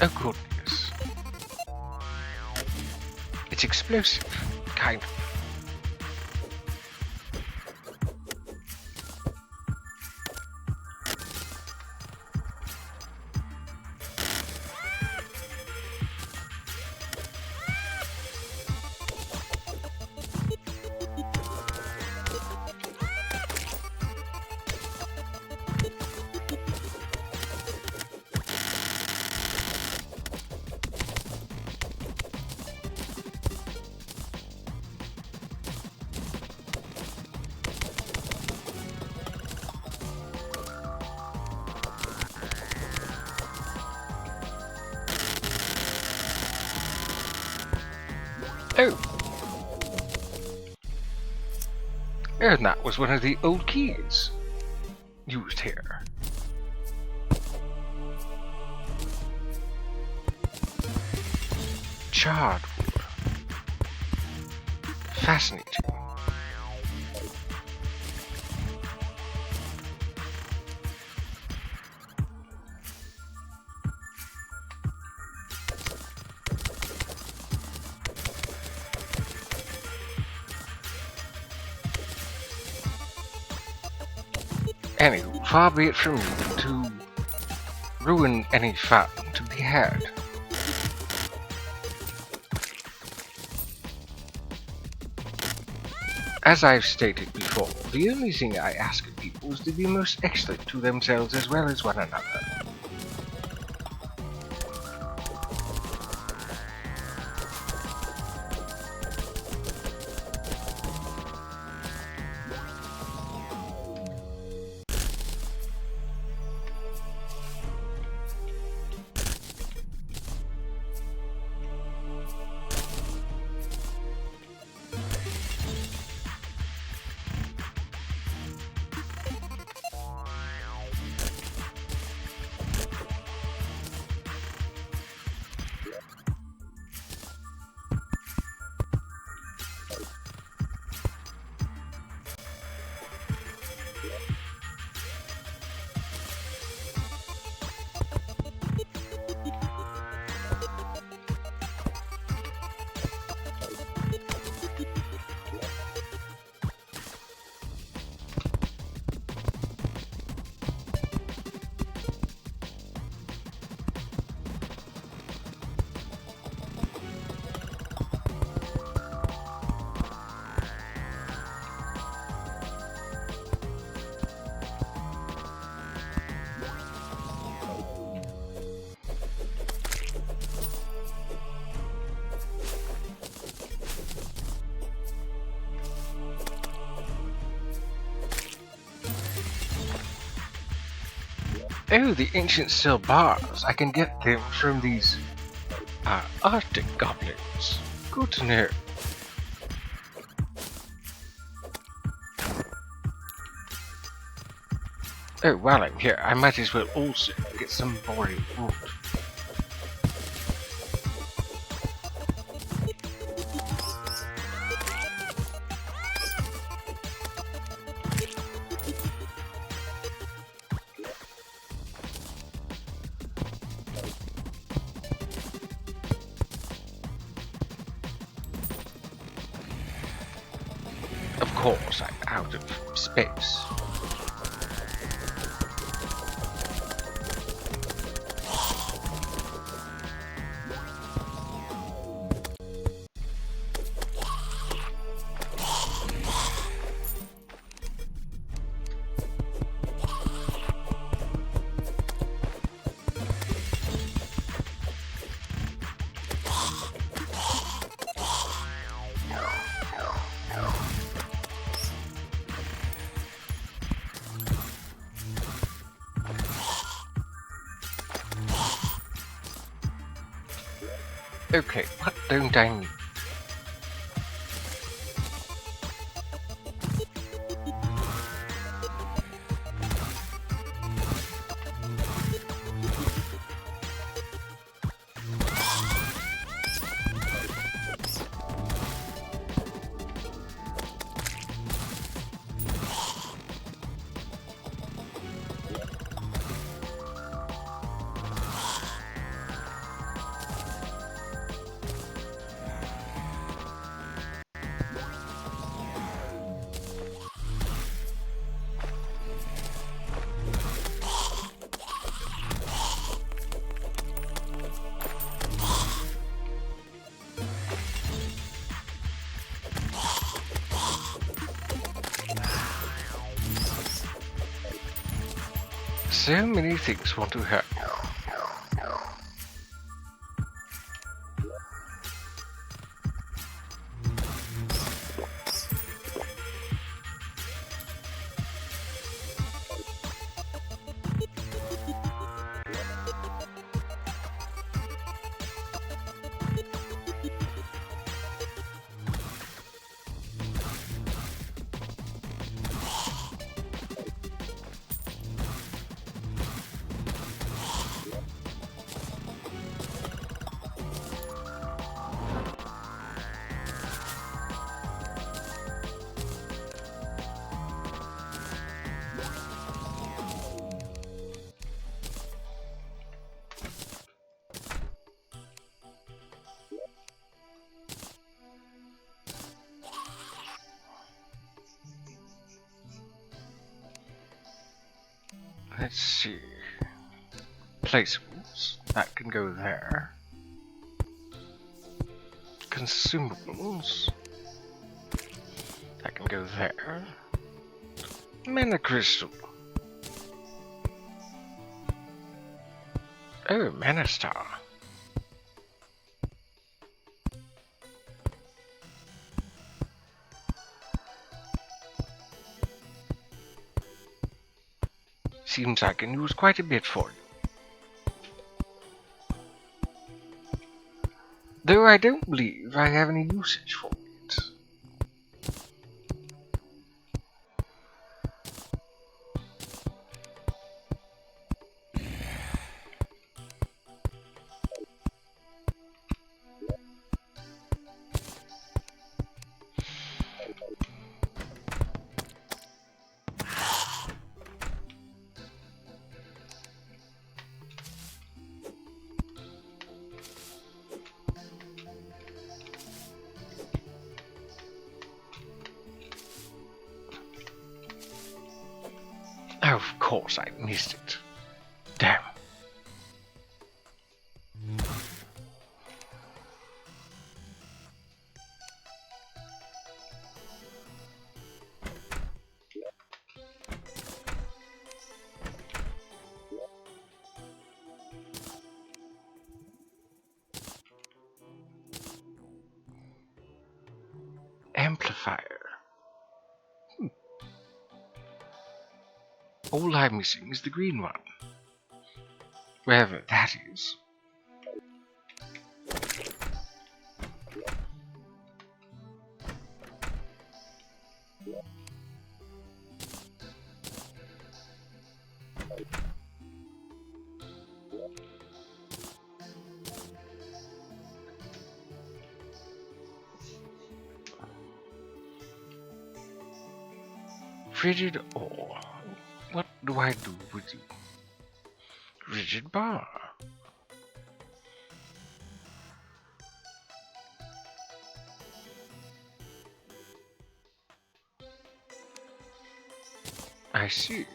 Oh goodness. It's explosive, kind of. Oh! And that was one of the old keys used here. Charred wood. Fascinating. Anywho, far be it from me to ruin any fun to be had. As I've stated before, the only thing I ask of people is to be most excellent to themselves as well as one another. Oh, the ancient steel bars. I can get them from these Arctic goblins. Good to know. Oh, while I'm here, I might as well also get some boring wood. Of course, I'm out of space. Okay, what don't I need? So many things want to hurt. Let's see. Placeables. That can go there. Consumables. That can go there. Mana crystal. Oh, mana star. Seems I can use quite a bit for you. Though I don't believe I have any usage for it. Of course I missed it. Damn. Amplifier. All I'm missing is the green one. Wherever that is. Rigid ore. What do I do with you? Rigid bar. I see.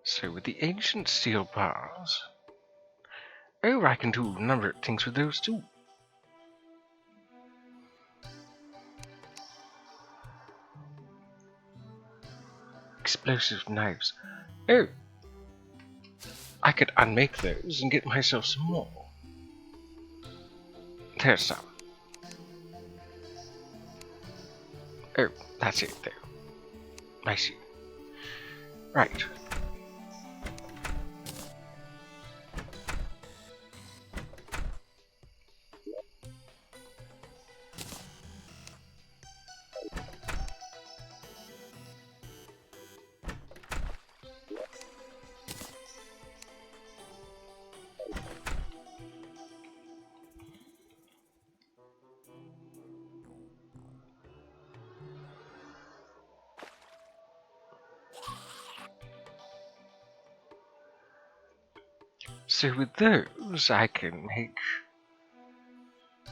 So with the ancient steel bars... Oh, I can do a number of things with those too. Explosive knives. Oh! I could unmake those and get myself some more. There's some. Oh, that's it there. I see. Right. So with those, I can make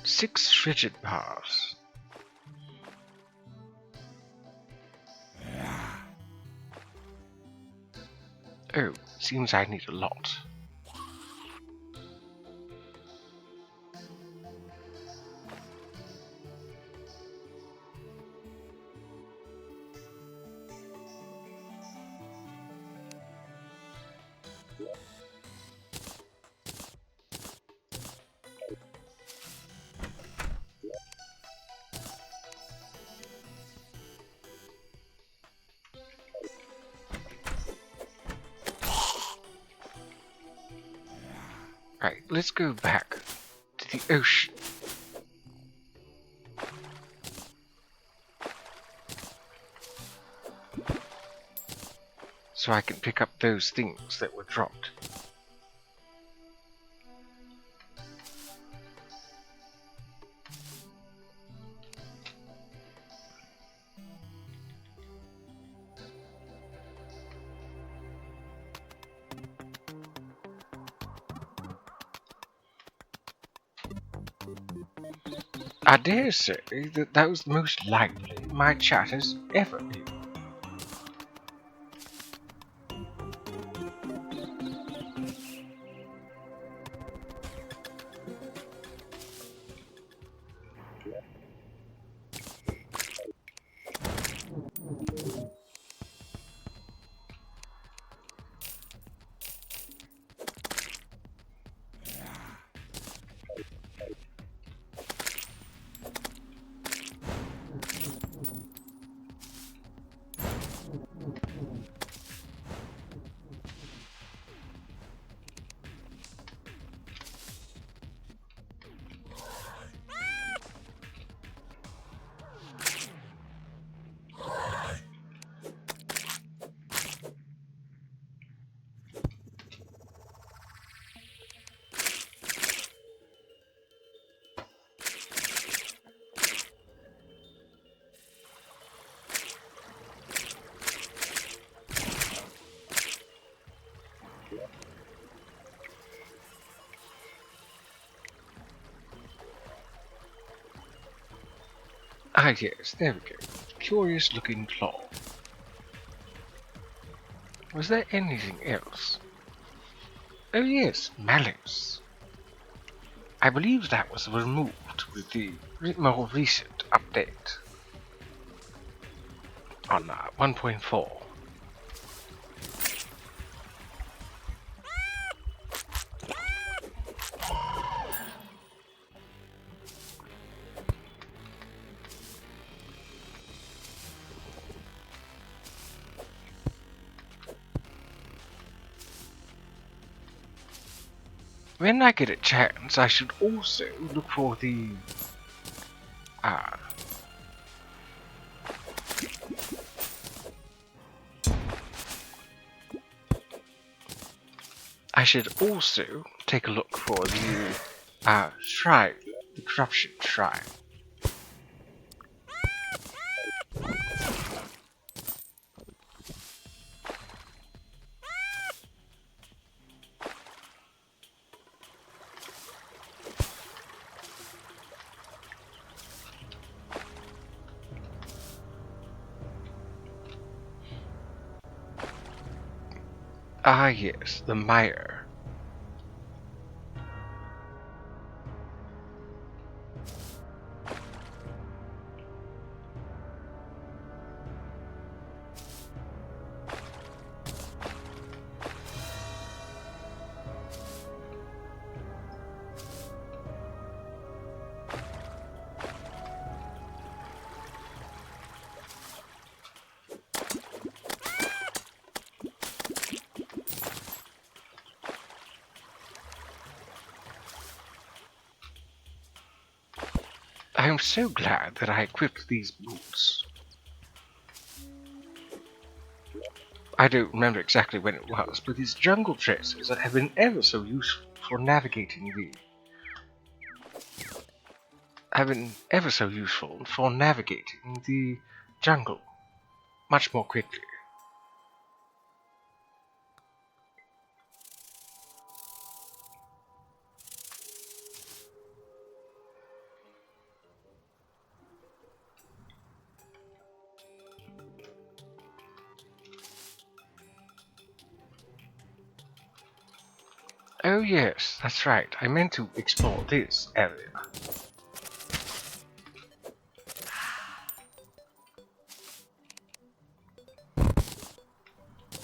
6 rigid bars. Oh, seems I need a lot. Right, let's go back to the ocean. So I can pick up those things that were dropped. I dare say that that was the most lively my chat has ever been. Ah yes, there we go. Curious looking claw. Was there anything else? Oh yes, malice. I believe that was removed with the more recent update on 1.4. When I get a chance, I should also look for the... I should also take a look for the shrine, the corruption shrine. Ah yes, the mire. I am so glad that I equipped these boots. I don't remember exactly when it was, but these jungle traces have been ever so useful for navigating the jungle much more quickly. Oh yes, that's right. I meant to explore this area.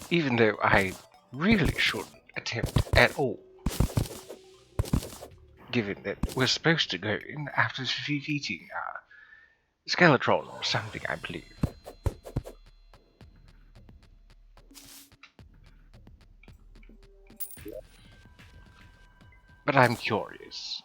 Even though I really shouldn't attempt at all. Given that we're supposed to go in after defeating Skeletron or something, I believe. But I'm curious.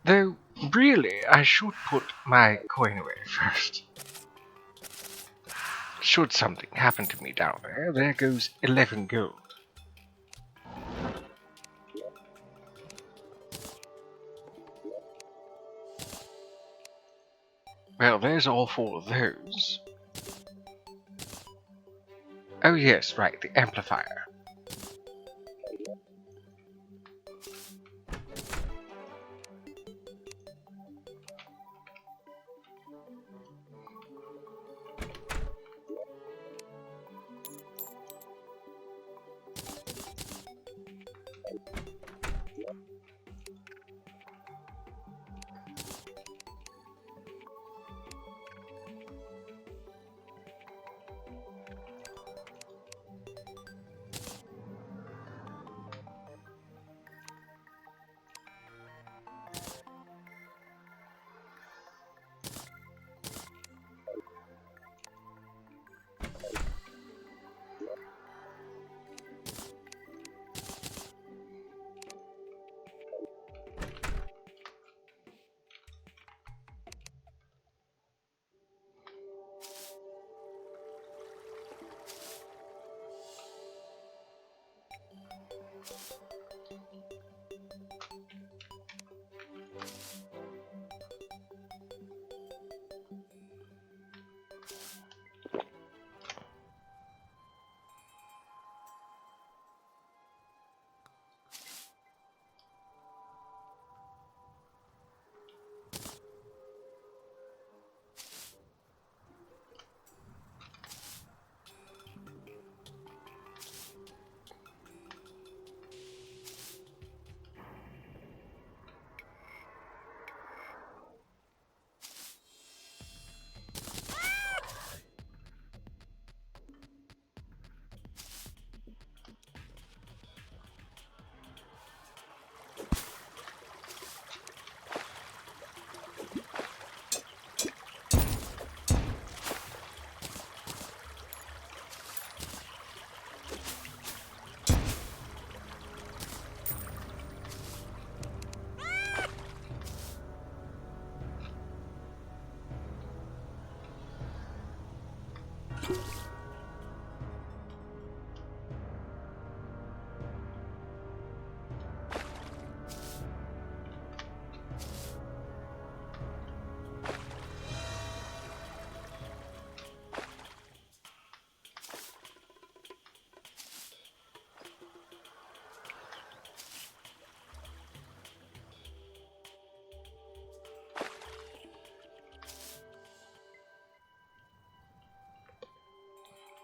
Though, really, I should put my coin away first. Should something happen to me down there, there goes 11 gold. Well, there's all 4 of those. Oh yes, right, the amplifier.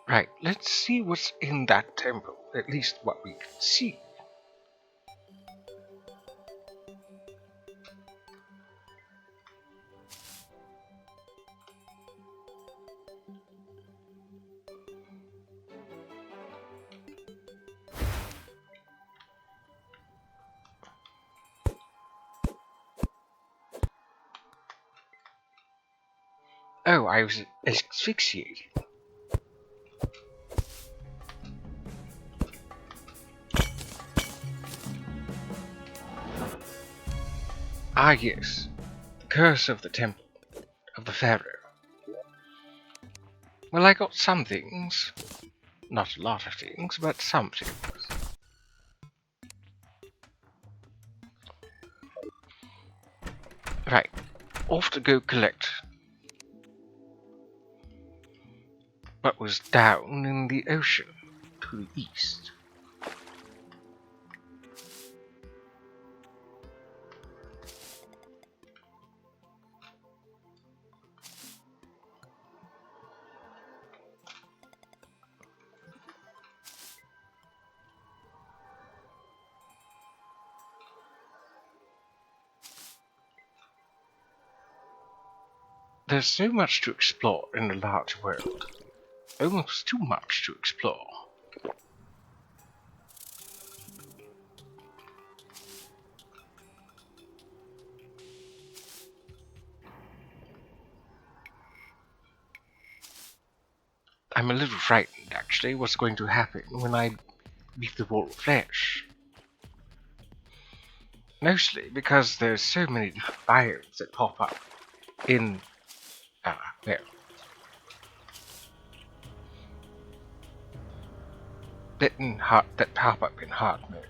Right, let's see what's in that temple, at least what we can see. Oh, I was asphyxiated. Ah yes, the curse of the temple, of the pharaoh. Well, I got some things. Not a lot of things, but some things. Right, off to go collect what was down in the ocean to the east. There's so much to explore in the large world. Almost too much to explore. I'm a little frightened, actually, what's going to happen when I beat the wall of flesh. Mostly because there's so many different biomes that pop up in, well, that pop up in hard mode.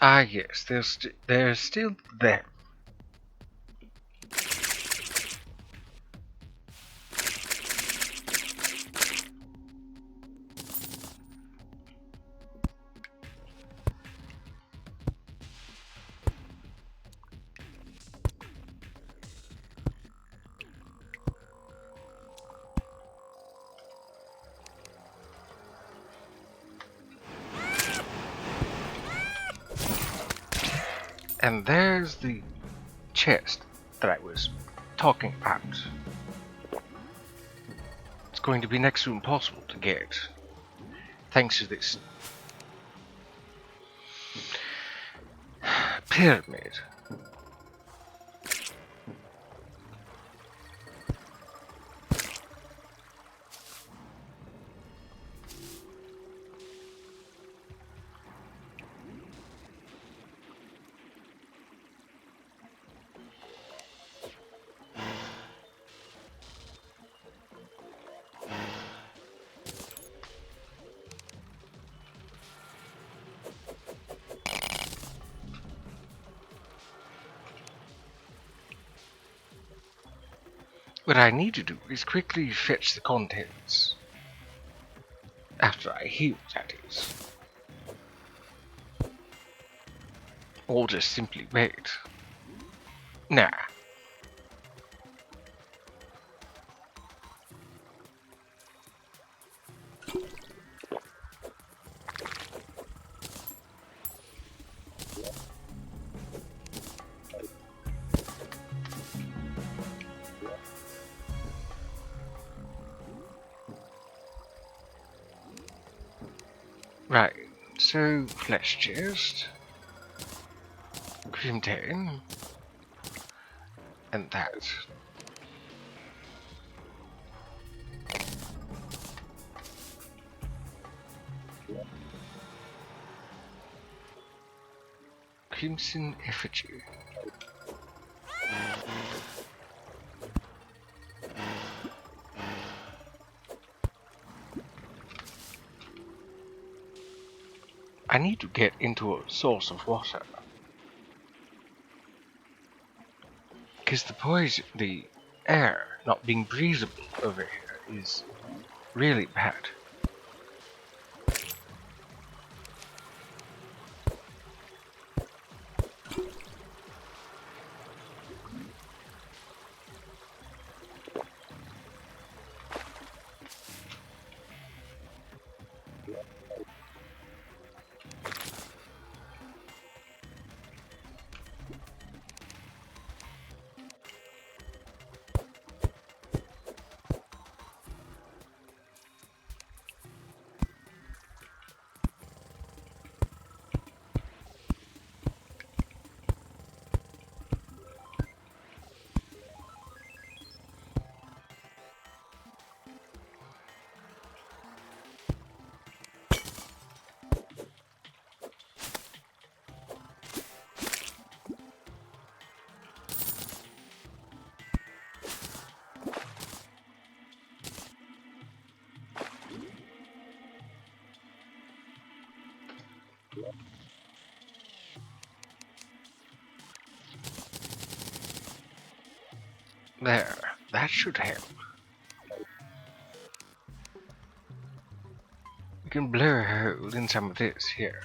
Ah yes, they're still there. And there's the chest that I was talking about. It's going to be next to impossible to get, thanks to this pyramid. What I need to do is quickly fetch the contents. After I heal, that is. Or just simply wait. Nah. So, flesh chest, Grimtain, and that. Crimson effigy. I need to get into a source of water. Because the air not being breathable over here is really bad. There, that should help. We can blow a hole in some of this here.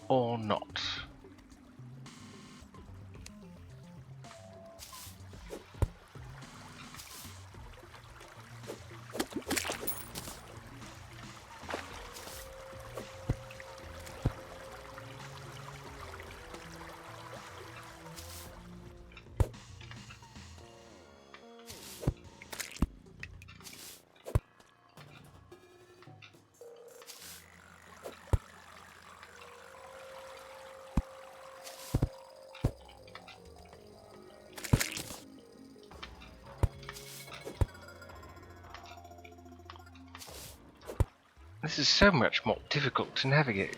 Or not. This is so much more difficult to navigate.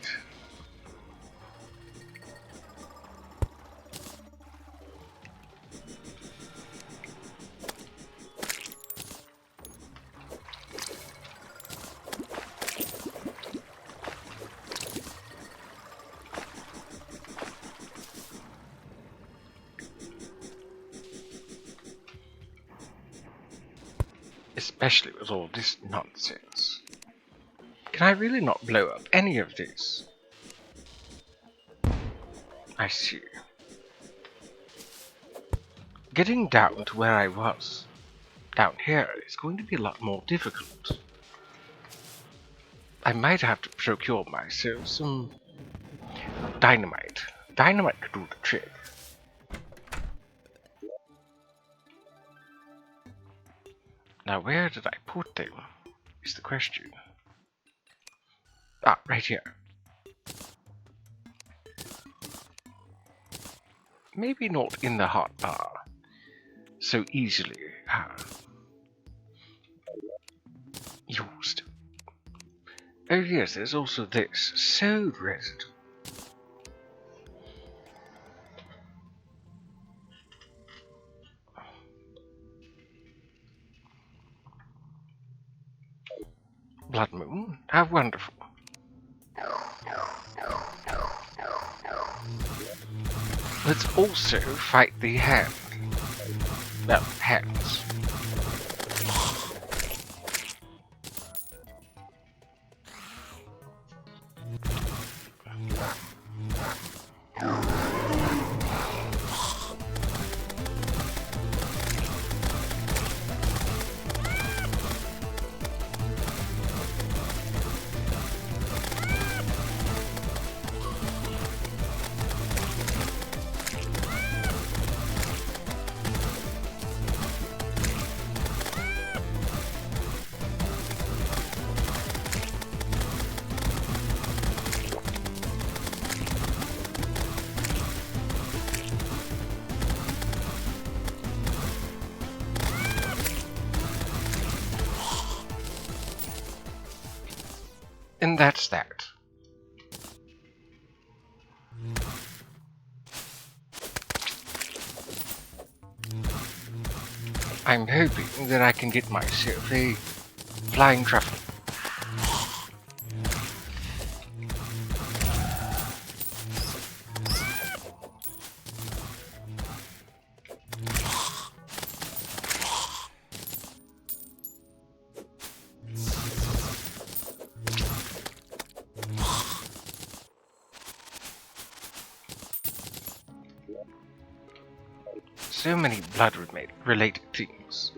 Especially with all this nonsense. Can I really not blow up any of this? I see. Getting down to where I was, down here, is going to be a lot more difficult. I might have to procure myself some dynamite. Dynamite could do the trick. Now where did I put them, is the question. Ah, right here. Maybe not in the hotbar so easily used. Oh yes, there's also this. So resident. Blood Moon, how wonderful. Let's also fight the hand. No, hands. And that's that. I'm hoping that I can get myself a flying truffle. So many blood-related things.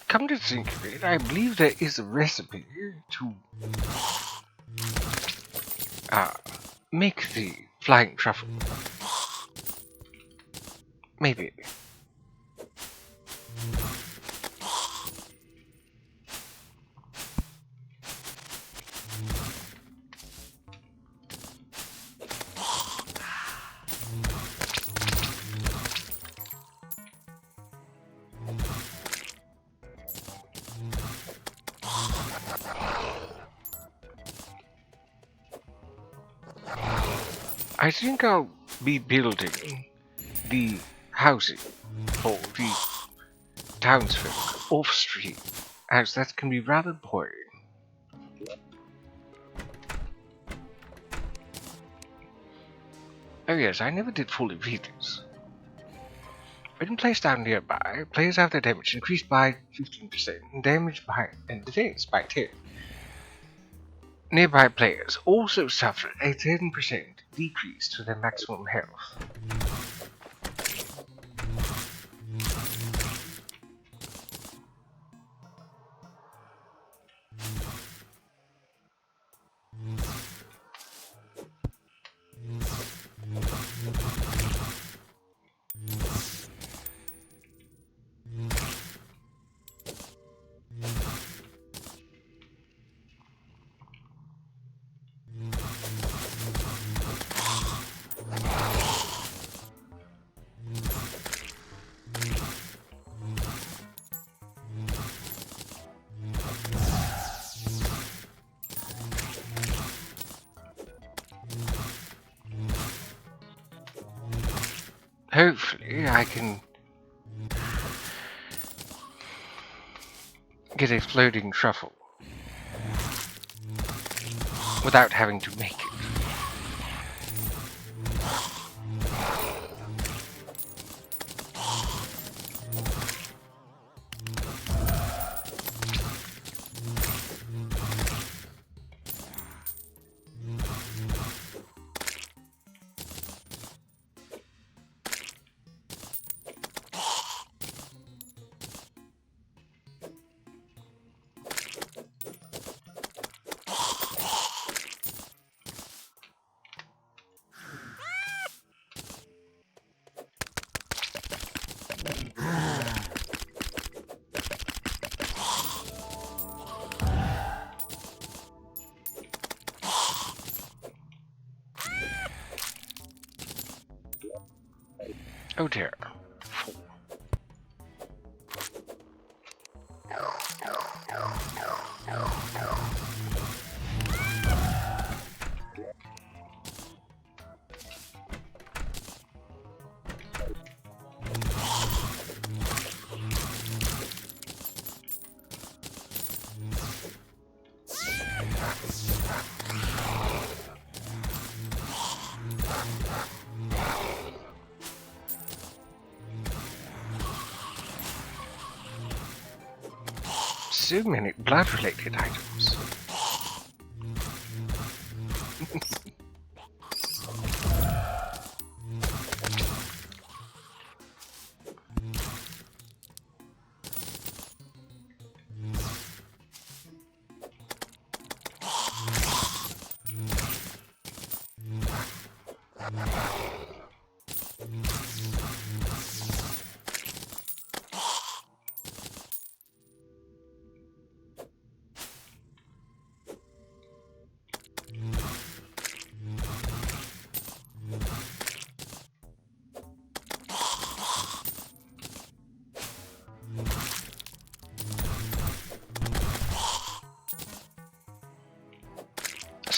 Come to think of it, I believe there is a recipe to make the flying truffle. Maybe. I think I'll be building the housing for the townsfolk off-stream, as that can be rather boring. Oh yes, I never did fully read this. When placed down nearby, players have their damage increased by 15% and damage and defense by 10. Nearby players also suffer a 10% decrease to their maximum health. Hopefully, I can get a floating truffle without having to make it. Oh dear. So many blood-related items.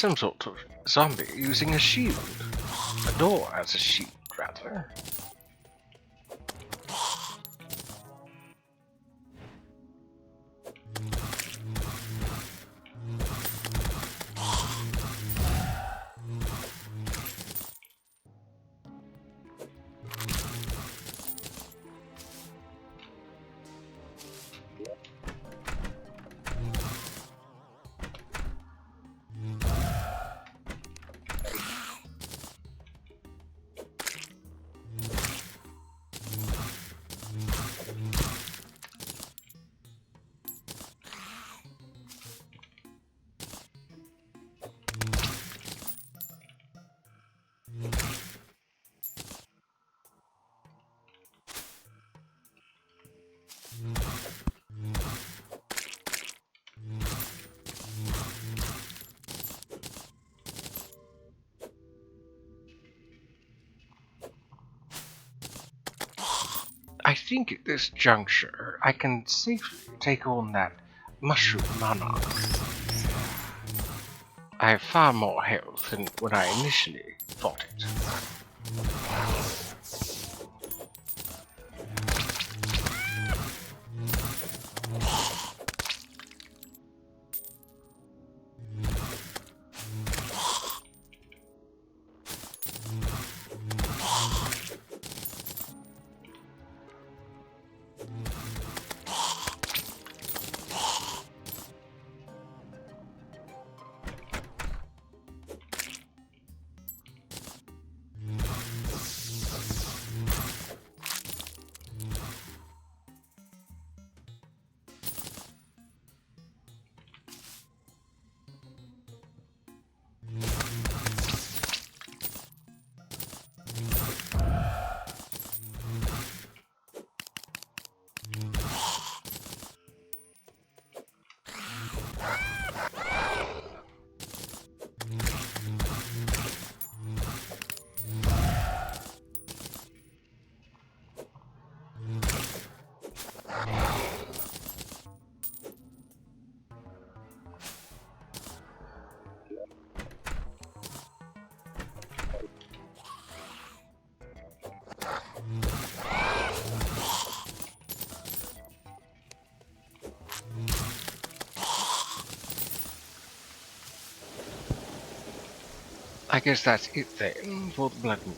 some sort of zombie using a shield. A door as a shield, rather. I think at this juncture I can safely take on that mushroom monarch. I have far more health than when I initially fought it. I guess that's it then for the blood moon.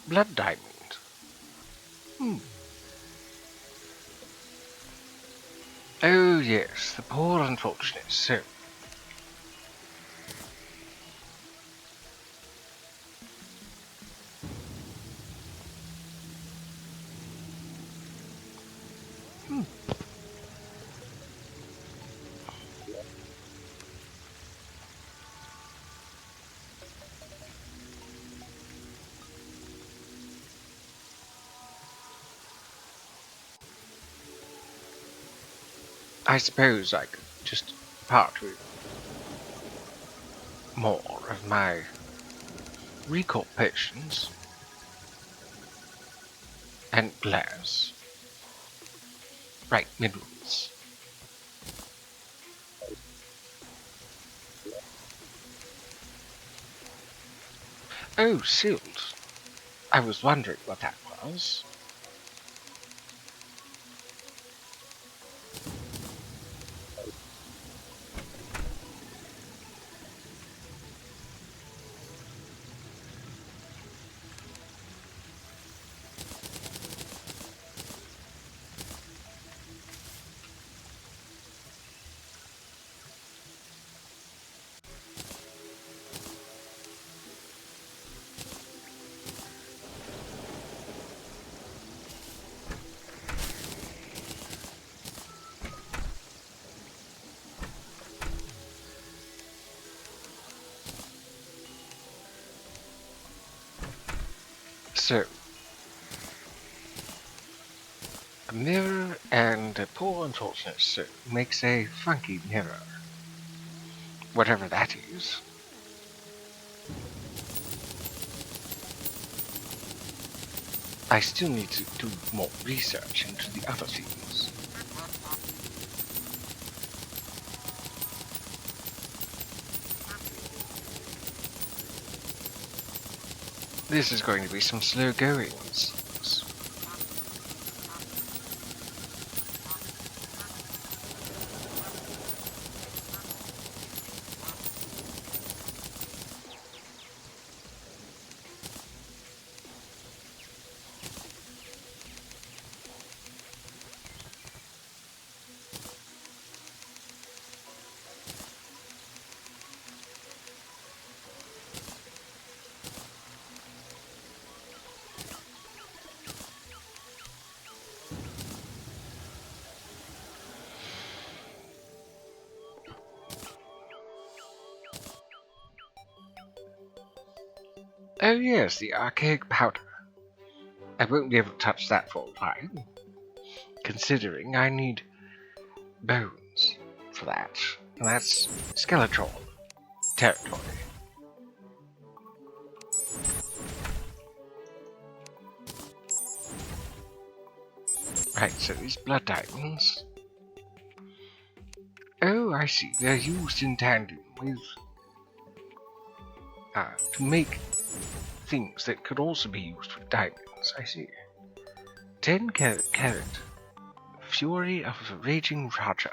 Blood diamond. Oh yes, the poor unfortunate soul. I suppose I could just part with more of my recall potions and glass. Right, minerals. Oh, silt. I was wondering what that was. So, a mirror and a poor unfortunate soul makes a funky mirror. Whatever that is. I still need to do more research into the other things. This is going to be some slow going. Oh yes, the archaic powder. I won't be able to touch that for a while, considering I need bones for that. And that's skeleton territory. Right, so these blood diamonds. Oh, I see. They're used in tandem with to make things that could also be used with diamonds. I see. 10 carat. Fury of the Raging Raja.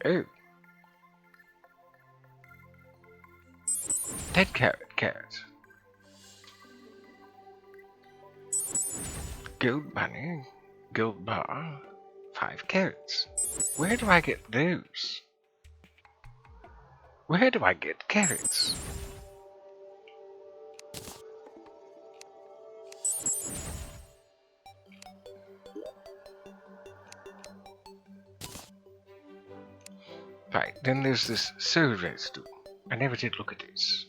Oh. 10 carat. Gold bunny. Gold bar. 5 carats. Where do I get those? Where do I get carrots? Right, then there's this soul residue. I never did look at this.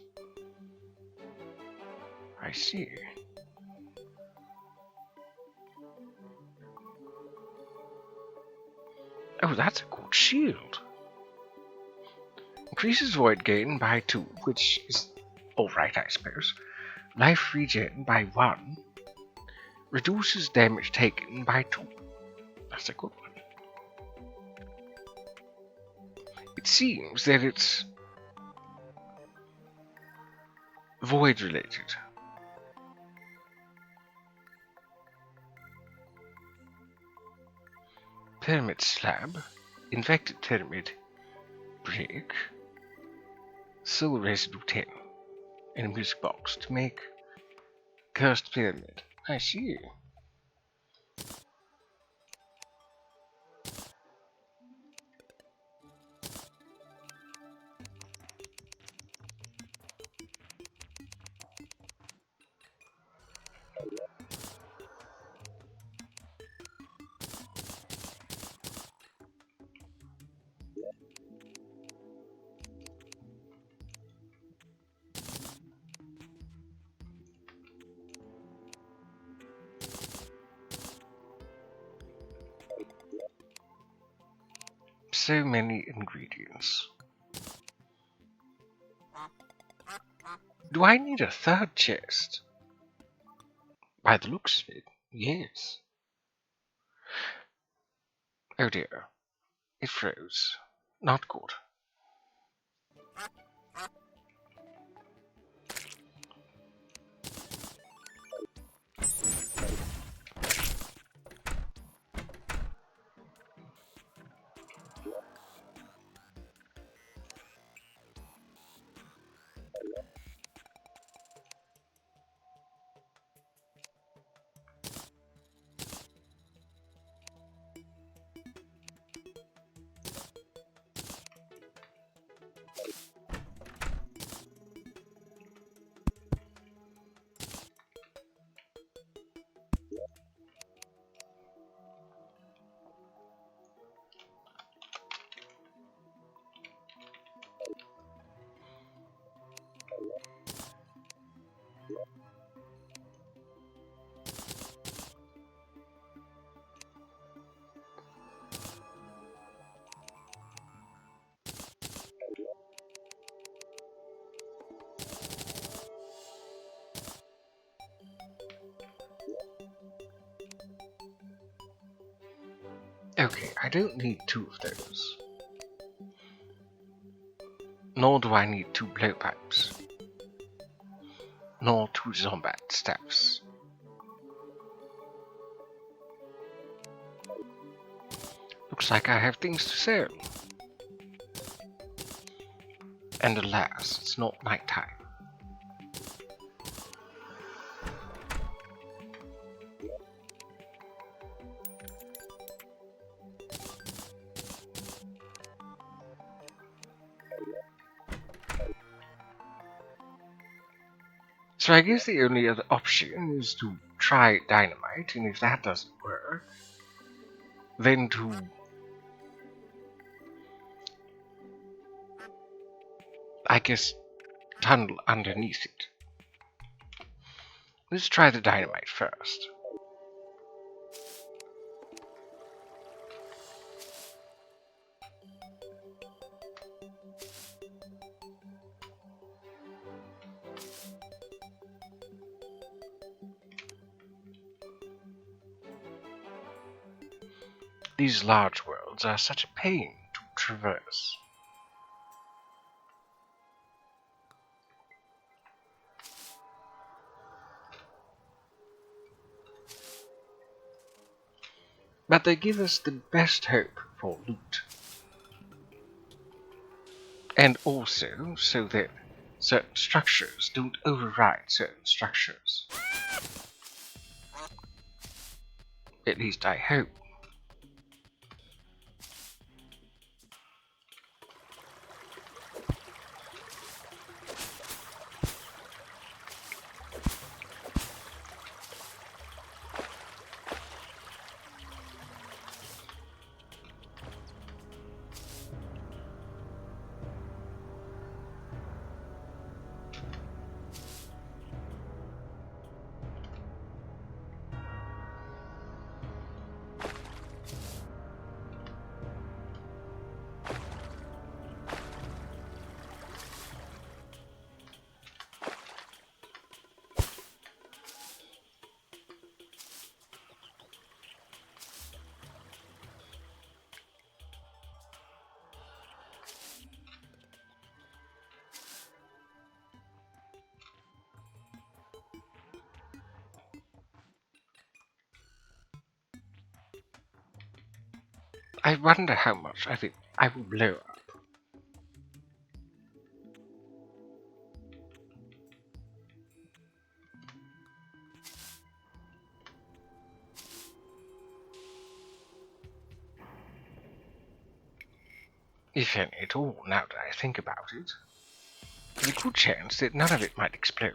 I see. Oh, that's a good shield. Increases void gain by 2, which is alright, I suppose. Life regen by 1. Reduces damage taken by 2. That's a good one. It seems that it's void related. Pyramid slab. Infected pyramid break. Soul residue 10. In a music box to make cursed pyramid. I see. So many ingredients. Do I need a third chest? By the looks of it, yes. Oh dear. It froze. Not good. Okay, I don't need 2 of those. Nor do I need 2 blowpipes. Nor 2 zombat staffs. Looks like I have things to sell. And alas, it's not night time. So I guess the only other option is to try dynamite, and if that doesn't work, then to I guess tunnel underneath it. Let's try the dynamite first. These large worlds are such a pain to traverse. But they give us the best hope for loot. And also so that certain structures don't override certain structures. At least I hope. I wonder how much I think I will blow up. If any at all, now that I think about it. There's a good chance that none of it might explode.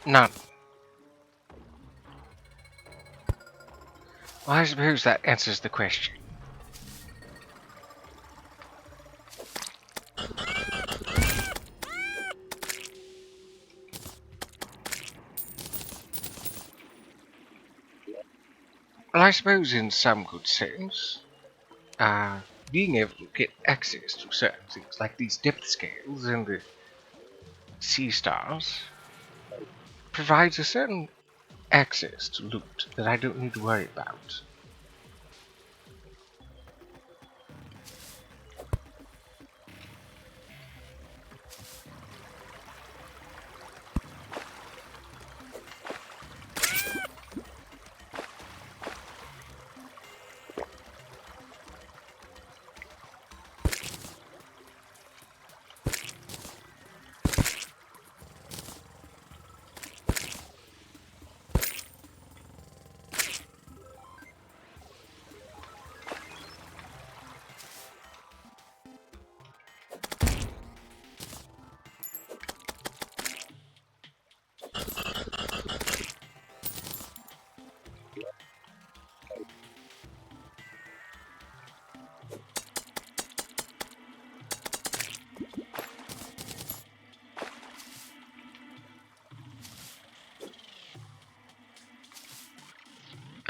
None. Well, I suppose that answers the question. Well, I suppose in some good sense, being able to get access to certain things like these depth scales and the sea stars provides a certain access to loot that I don't need to worry about.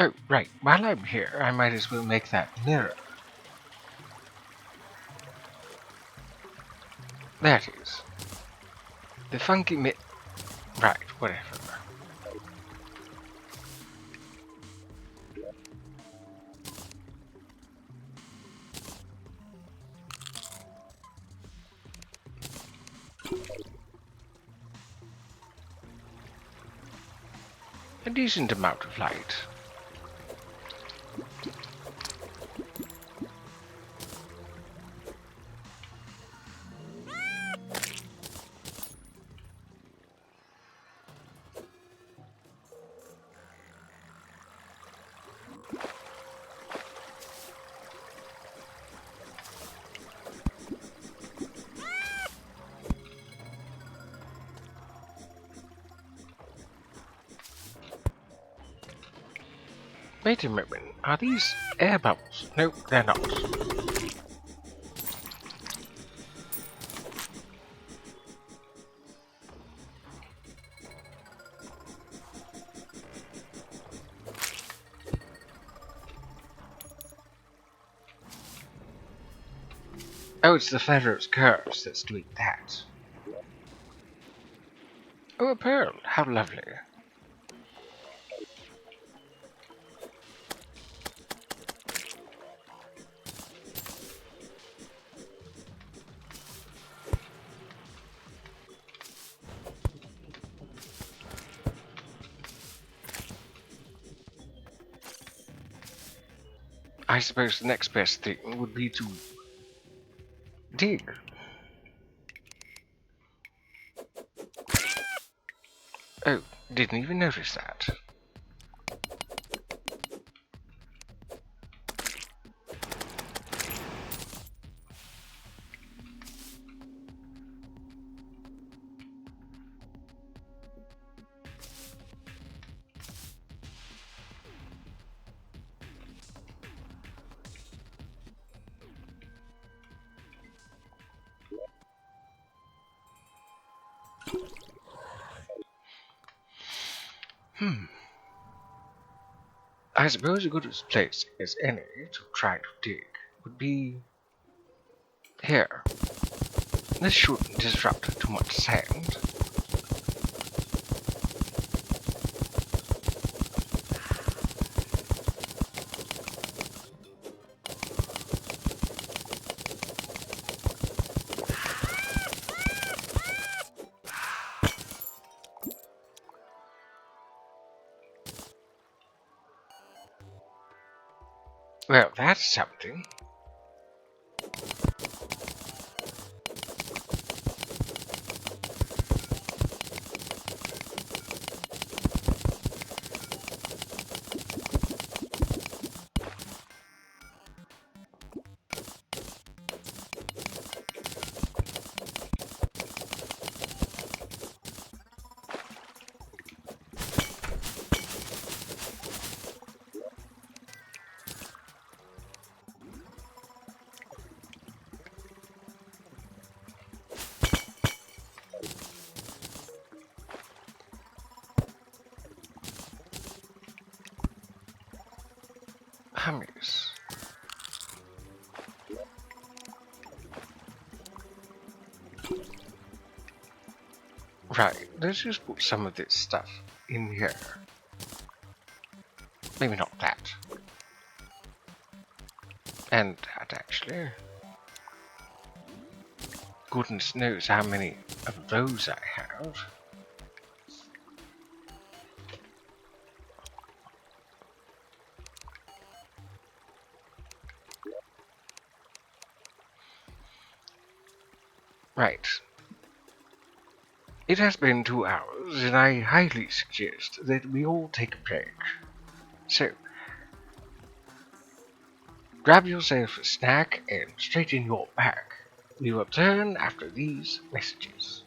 Oh, right. While I'm here, I might as well make that mirror. That is. The funky right, whatever. A decent amount of light. Wait a moment, are these air bubbles? No, they're not. Oh, it's the Pharaoh's curse that's doing that. Oh, a pearl, how lovely. I suppose the next best thing would be to dig. Oh, didn't even notice that. I suppose a good place as any to try to dig would be here. This shouldn't disrupt too much sand. Well, that's something. Hummies. Right, let's just put some of this stuff in here. Maybe not that. And that, actually. Goodness knows how many of those I have. Right. It has been 2 hours, and I highly suggest that we all take a break. So, grab yourself a snack and straighten your back. We will return after these messages.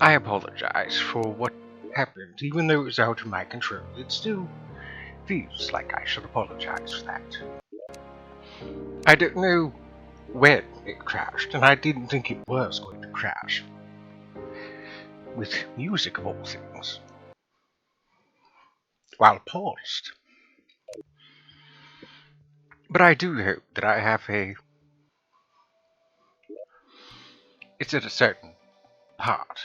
I apologize for what happened. Even though it was out of my control, it still feels like I should apologize for that. I don't know when it crashed, and I didn't think it was going to crash. With music of all things. While paused. But I do hope that I have a... It's at a certain part.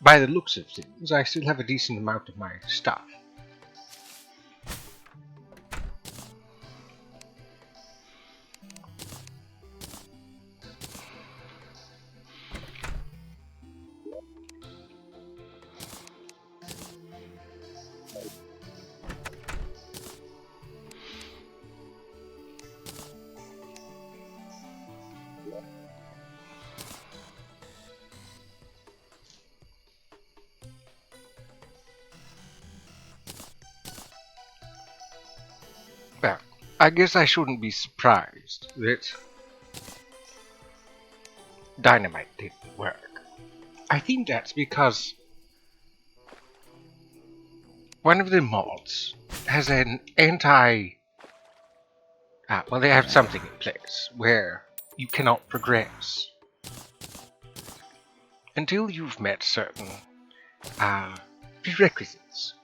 By the looks of things, I still have a decent amount of my stuff. Well, I guess I shouldn't be surprised that dynamite didn't work. I think that's because one of the mods has an well, they have something in place where you cannot progress until you've met certain prerequisites.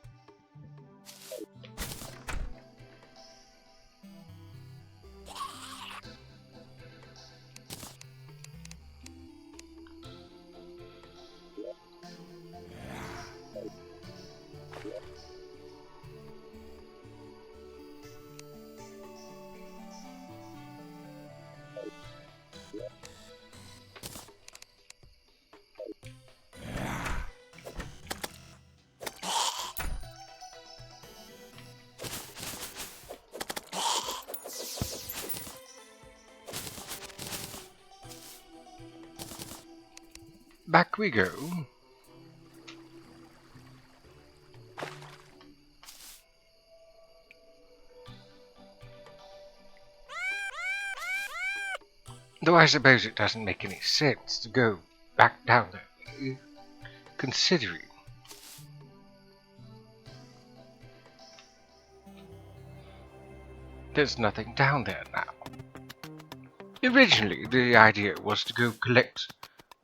Back we go. Though I suppose it doesn't make any sense to go back down that way, considering there's nothing down there now. Originally, the idea was to go collect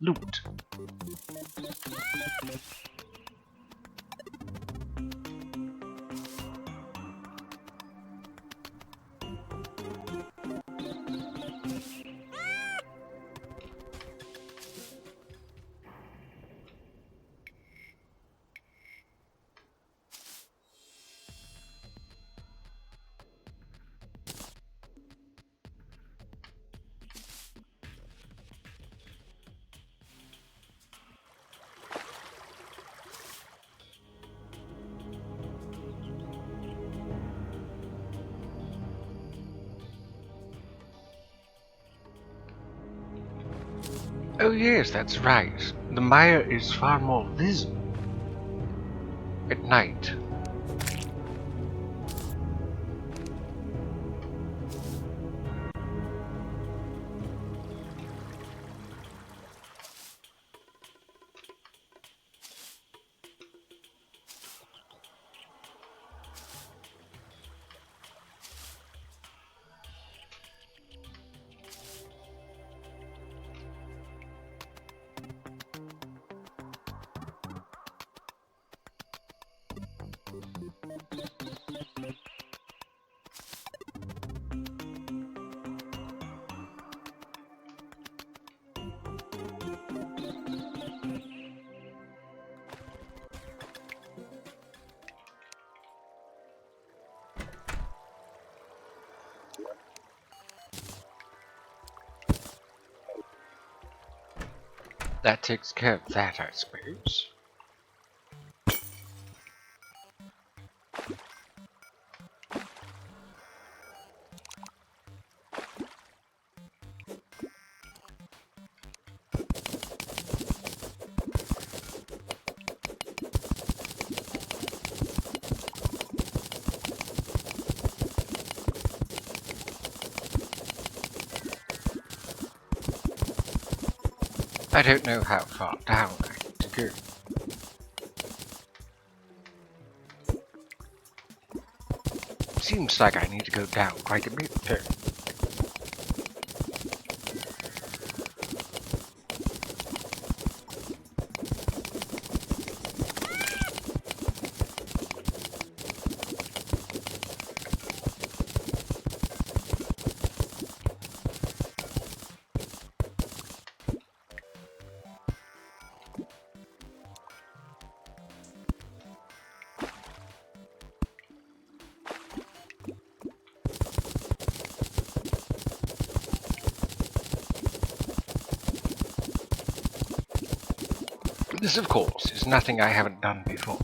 loot. Oh yes, that's right. The mire is far more visible at night. That takes care of that, I suppose. I don't know how far down I need to go. Seems like I need to go down quite a bit though. This, of course, is nothing I haven't done before.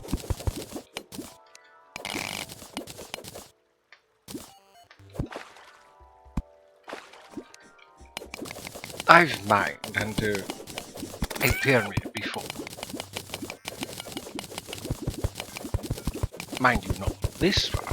I've mined under a pyramid before. Mind you, not this one.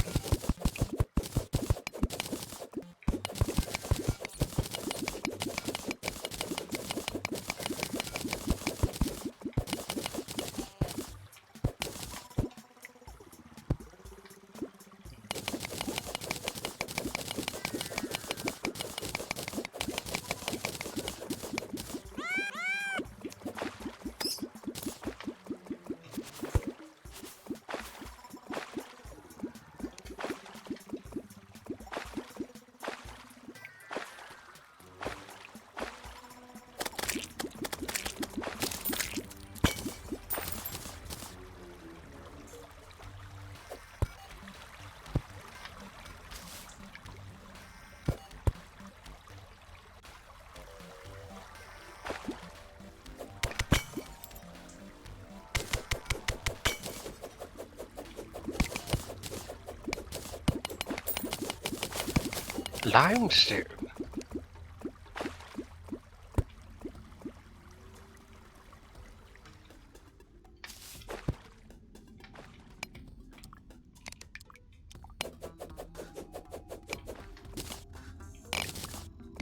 Limestone.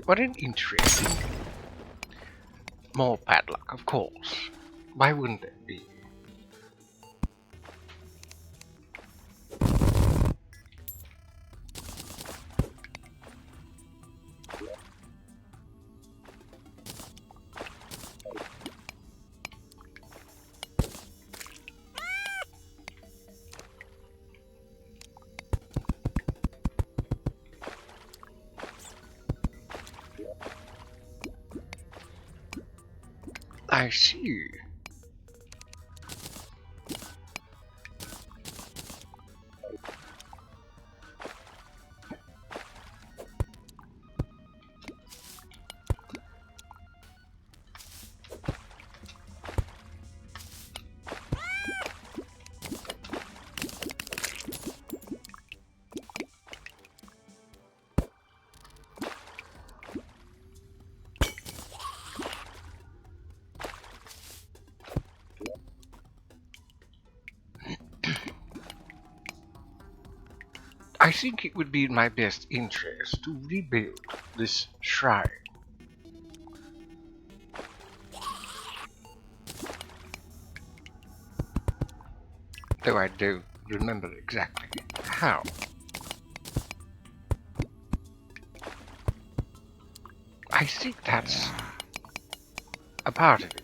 What an interesting... More padlock, of course. Why wouldn't there be? I see. I think it would be in my best interest to rebuild this shrine. Though I don't remember exactly how. I think that's a part of it.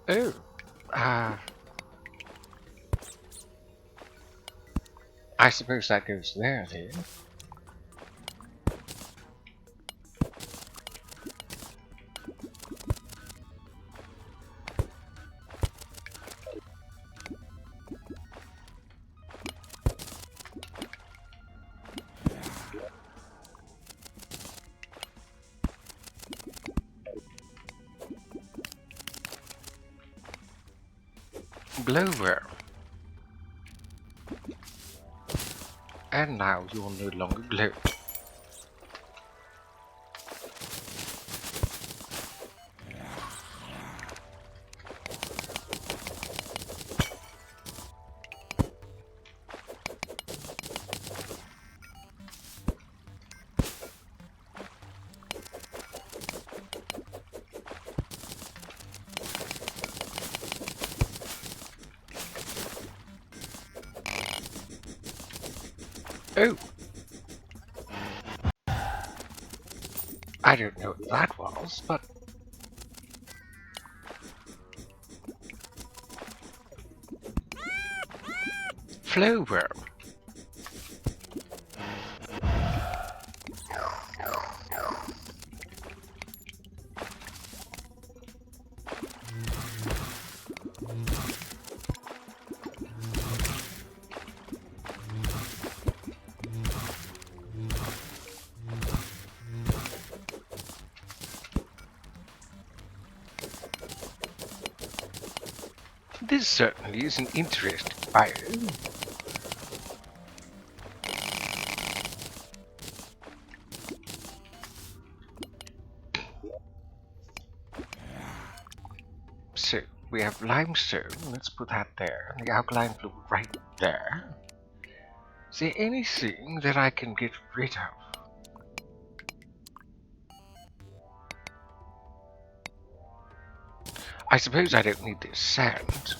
Oh, uh, I suppose that goes there then. Glowworm. And now you're no longer glow. Oh, I don't know what that was, but Flowworm. This certainly is an interesting biome. So, we have limestone, let's put that there, and the alkaline fluid right there. Is there anything that I can get rid of? I suppose I don't need this sand.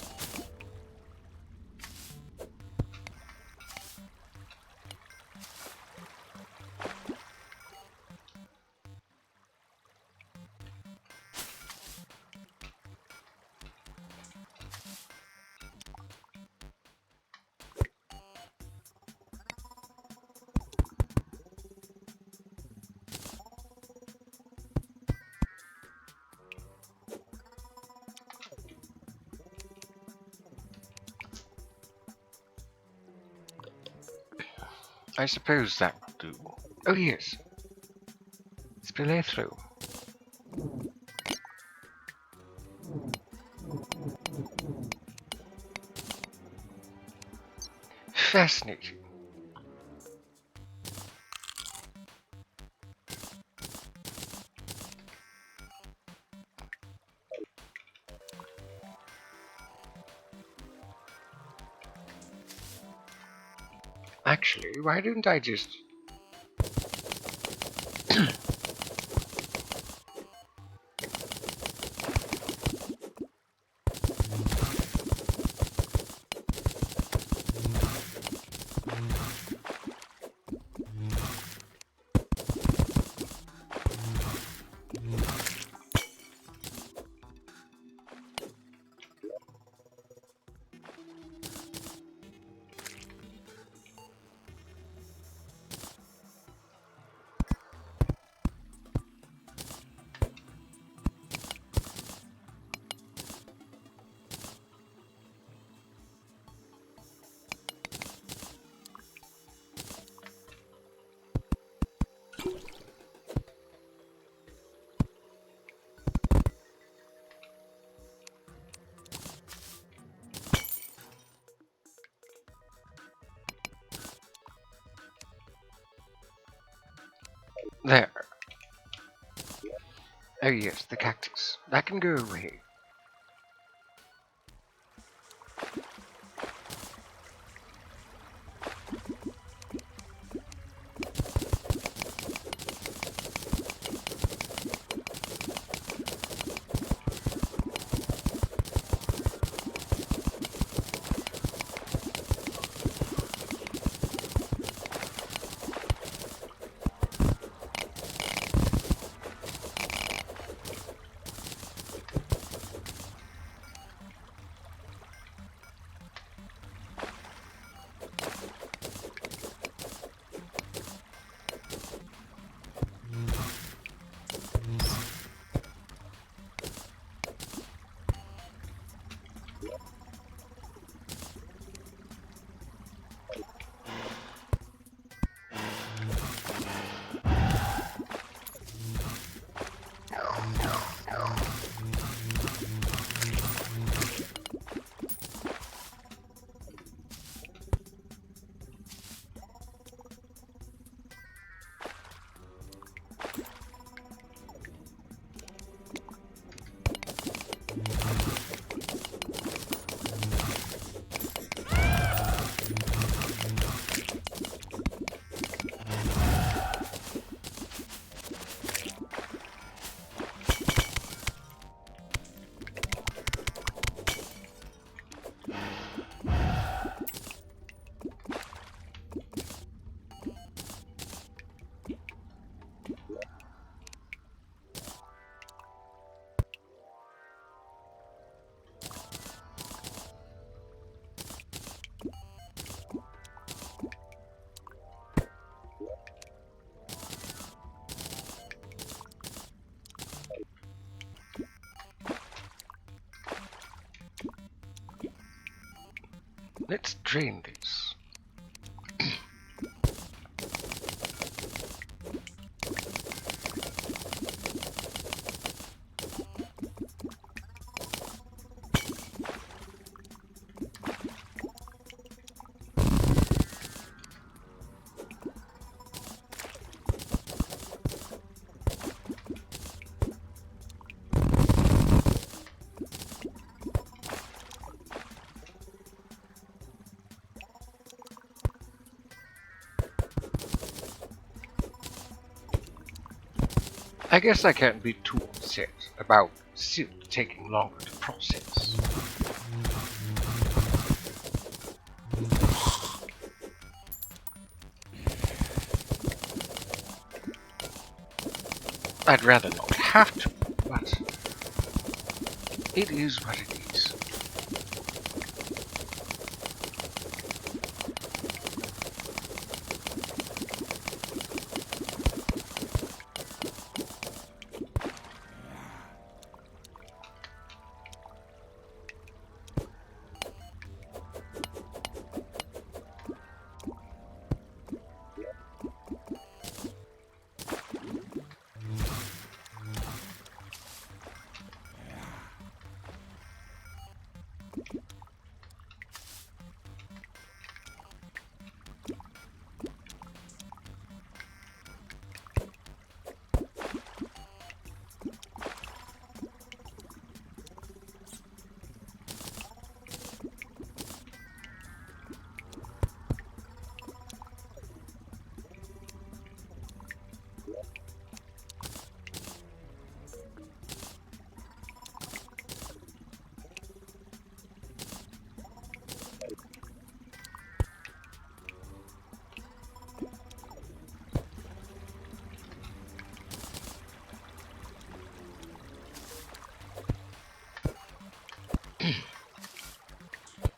I suppose that will do. Oh yes, spill through. Fascinating. Actually, why don't I just... There. Oh yes, the cactus. That can go away. Let's drain this. I guess I can't be too upset about silt taking longer to process. I'd rather not have to, but it is what it is.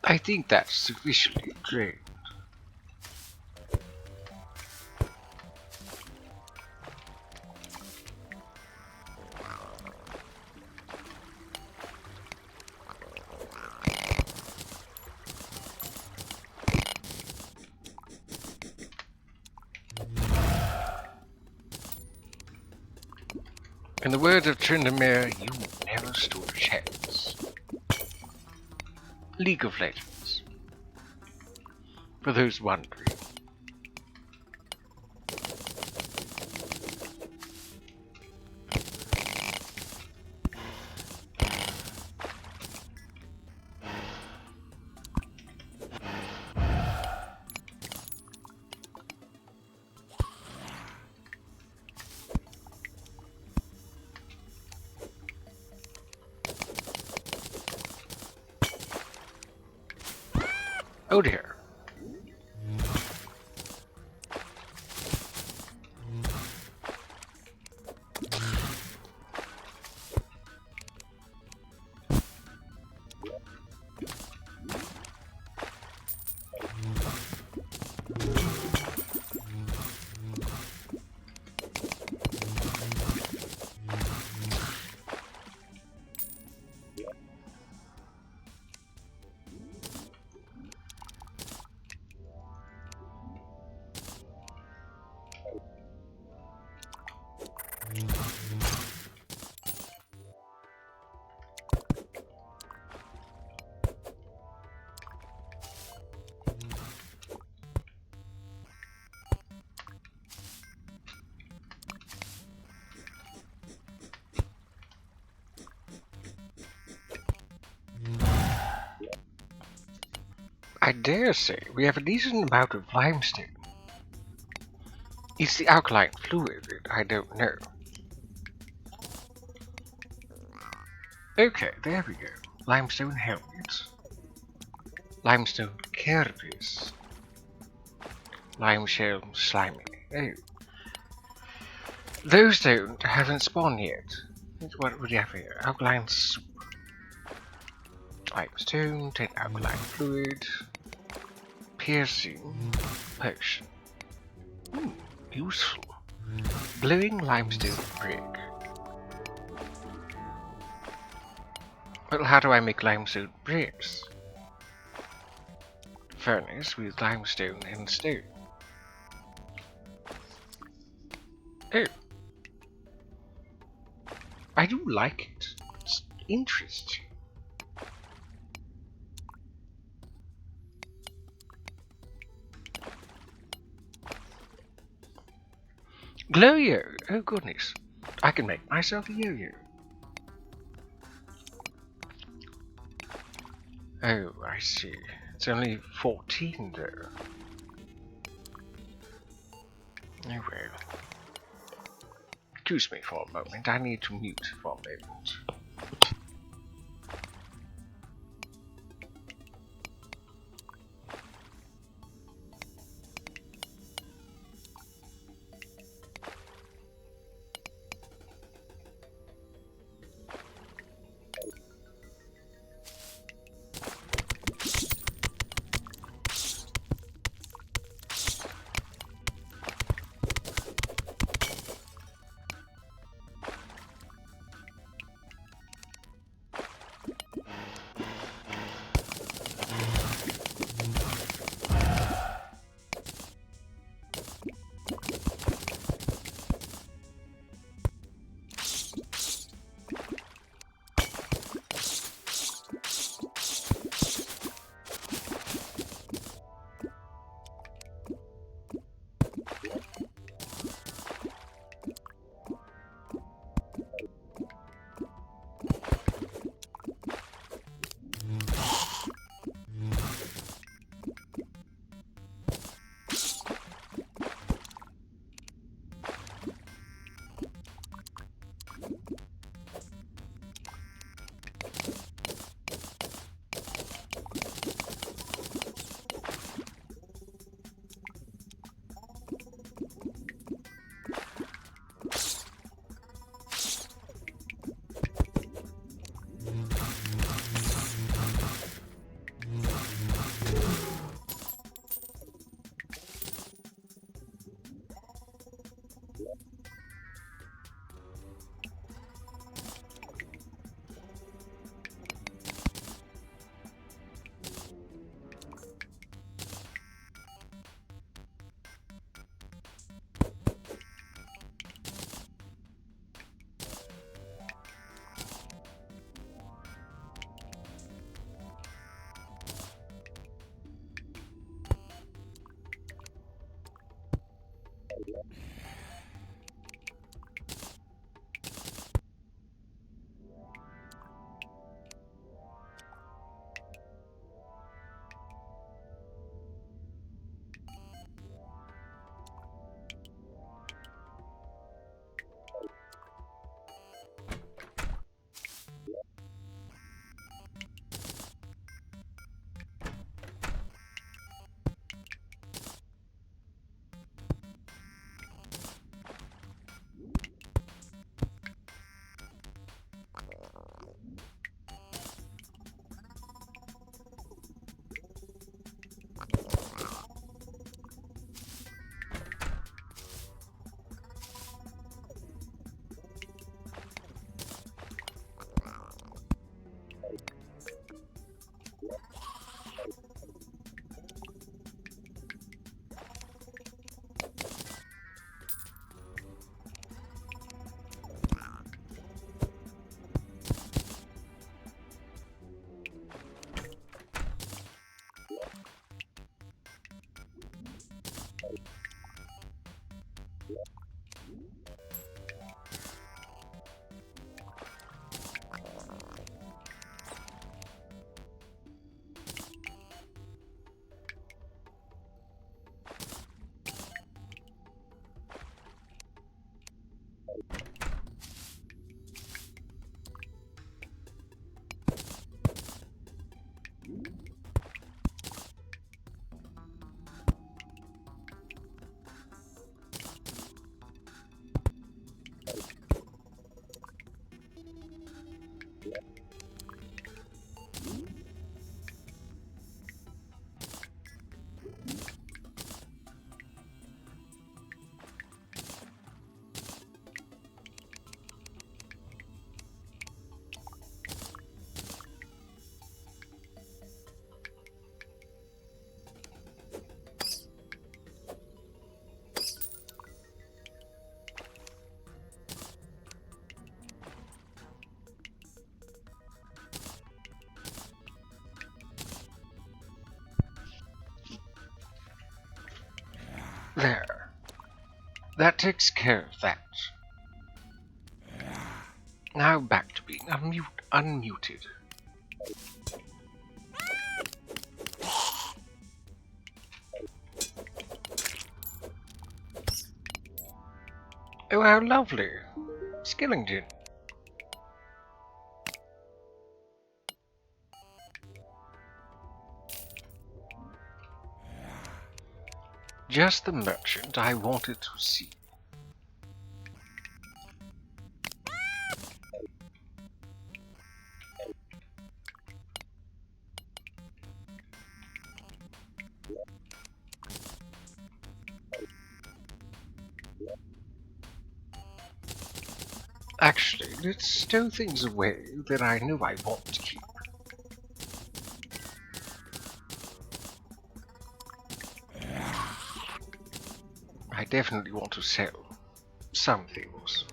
I think that's sufficiently drained. In the words of Tryndamere, you never stood a chance. League of Legends. For those wondering. Oh dear. I dare say we have a decent amount of limestone. It's the alkaline fluid that I don't know. Okay, there we go. Limestone helmet. Limestone carapace. Limestone slimy. Oh. Those haven't spawned yet. What would you have here? Alkaline soup. Limestone, 10 alkaline fluid. Piercing potion. Useful. Glowing limestone brick. Well, how do I make limestone bricks? furnace with limestone and stone. Oh. I do like it. It's interesting. Glow-yo! Oh goodness. I can make myself a yo-yo. Oh, I see. It's only 14 though. Oh well. Excuse me for a moment. I need to mute for a moment. There. That takes care of that. Now back to being unmuted. Oh, how lovely. Skillington. Just the merchant I wanted to see. Actually, let's stow things away that I know I want to keep. I definitely want to sell some things.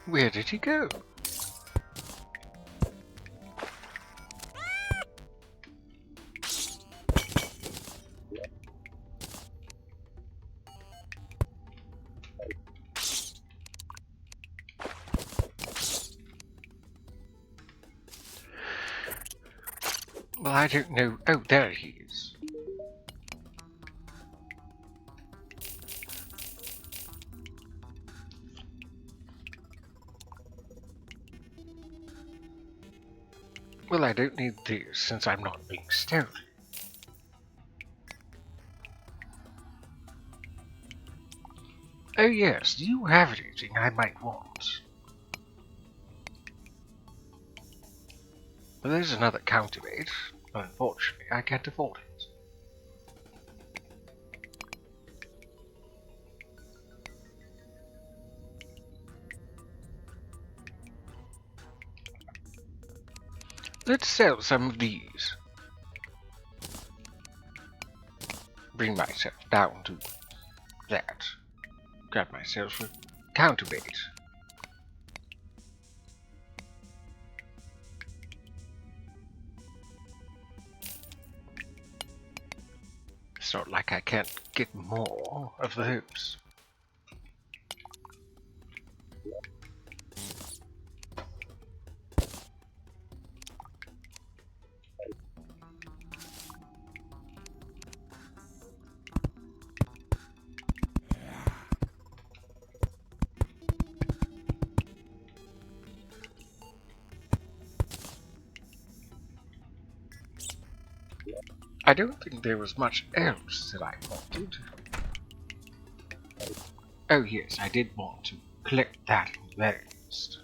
Where did he go? Well, I don't know. Oh, there he is. Well, I don't need this since I'm not being stealthy. Oh yes, do you have anything I might want? Well, there's another counterweight. Unfortunately, I can't afford it. Let's sell some of these. Bring myself down to that. Grab myself a counterweight. It's not like I can't get more of those. I don't think there was much else that I wanted. Oh yes, I did want to collect that in the very least.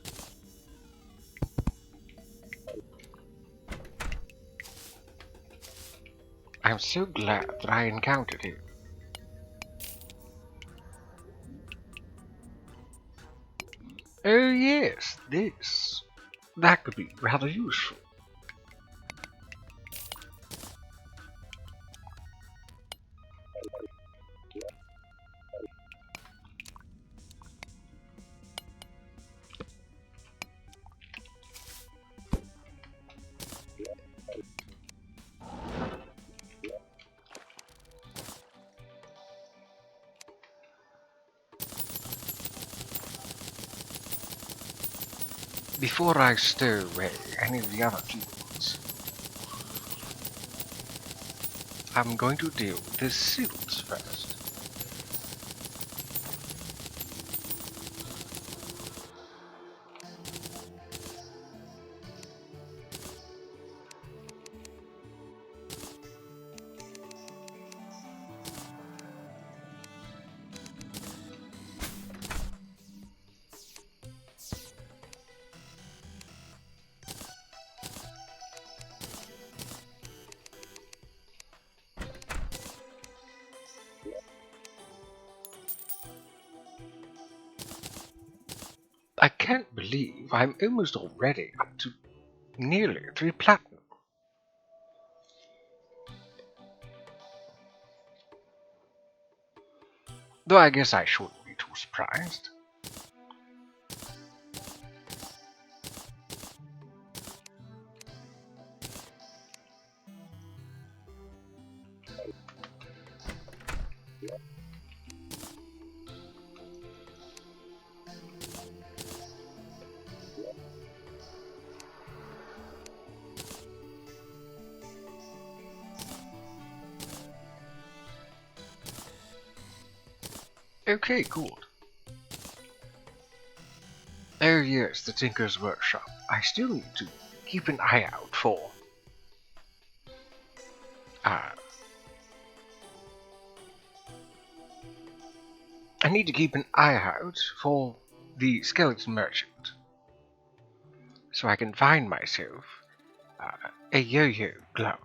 I'm so glad that I encountered him. Oh yes, this. That could be rather useful. Before I stow away any of the other tools, I'm going to deal with the silts first. I can't believe I'm almost already up to nearly 3 platinum. Though I guess I shouldn't be too surprised. Okay, good. Oh yes, the Tinker's Workshop. I still need to keep an eye out for... I need to keep an eye out for the Skeleton Merchant. So I can find myself a yo-yo glove.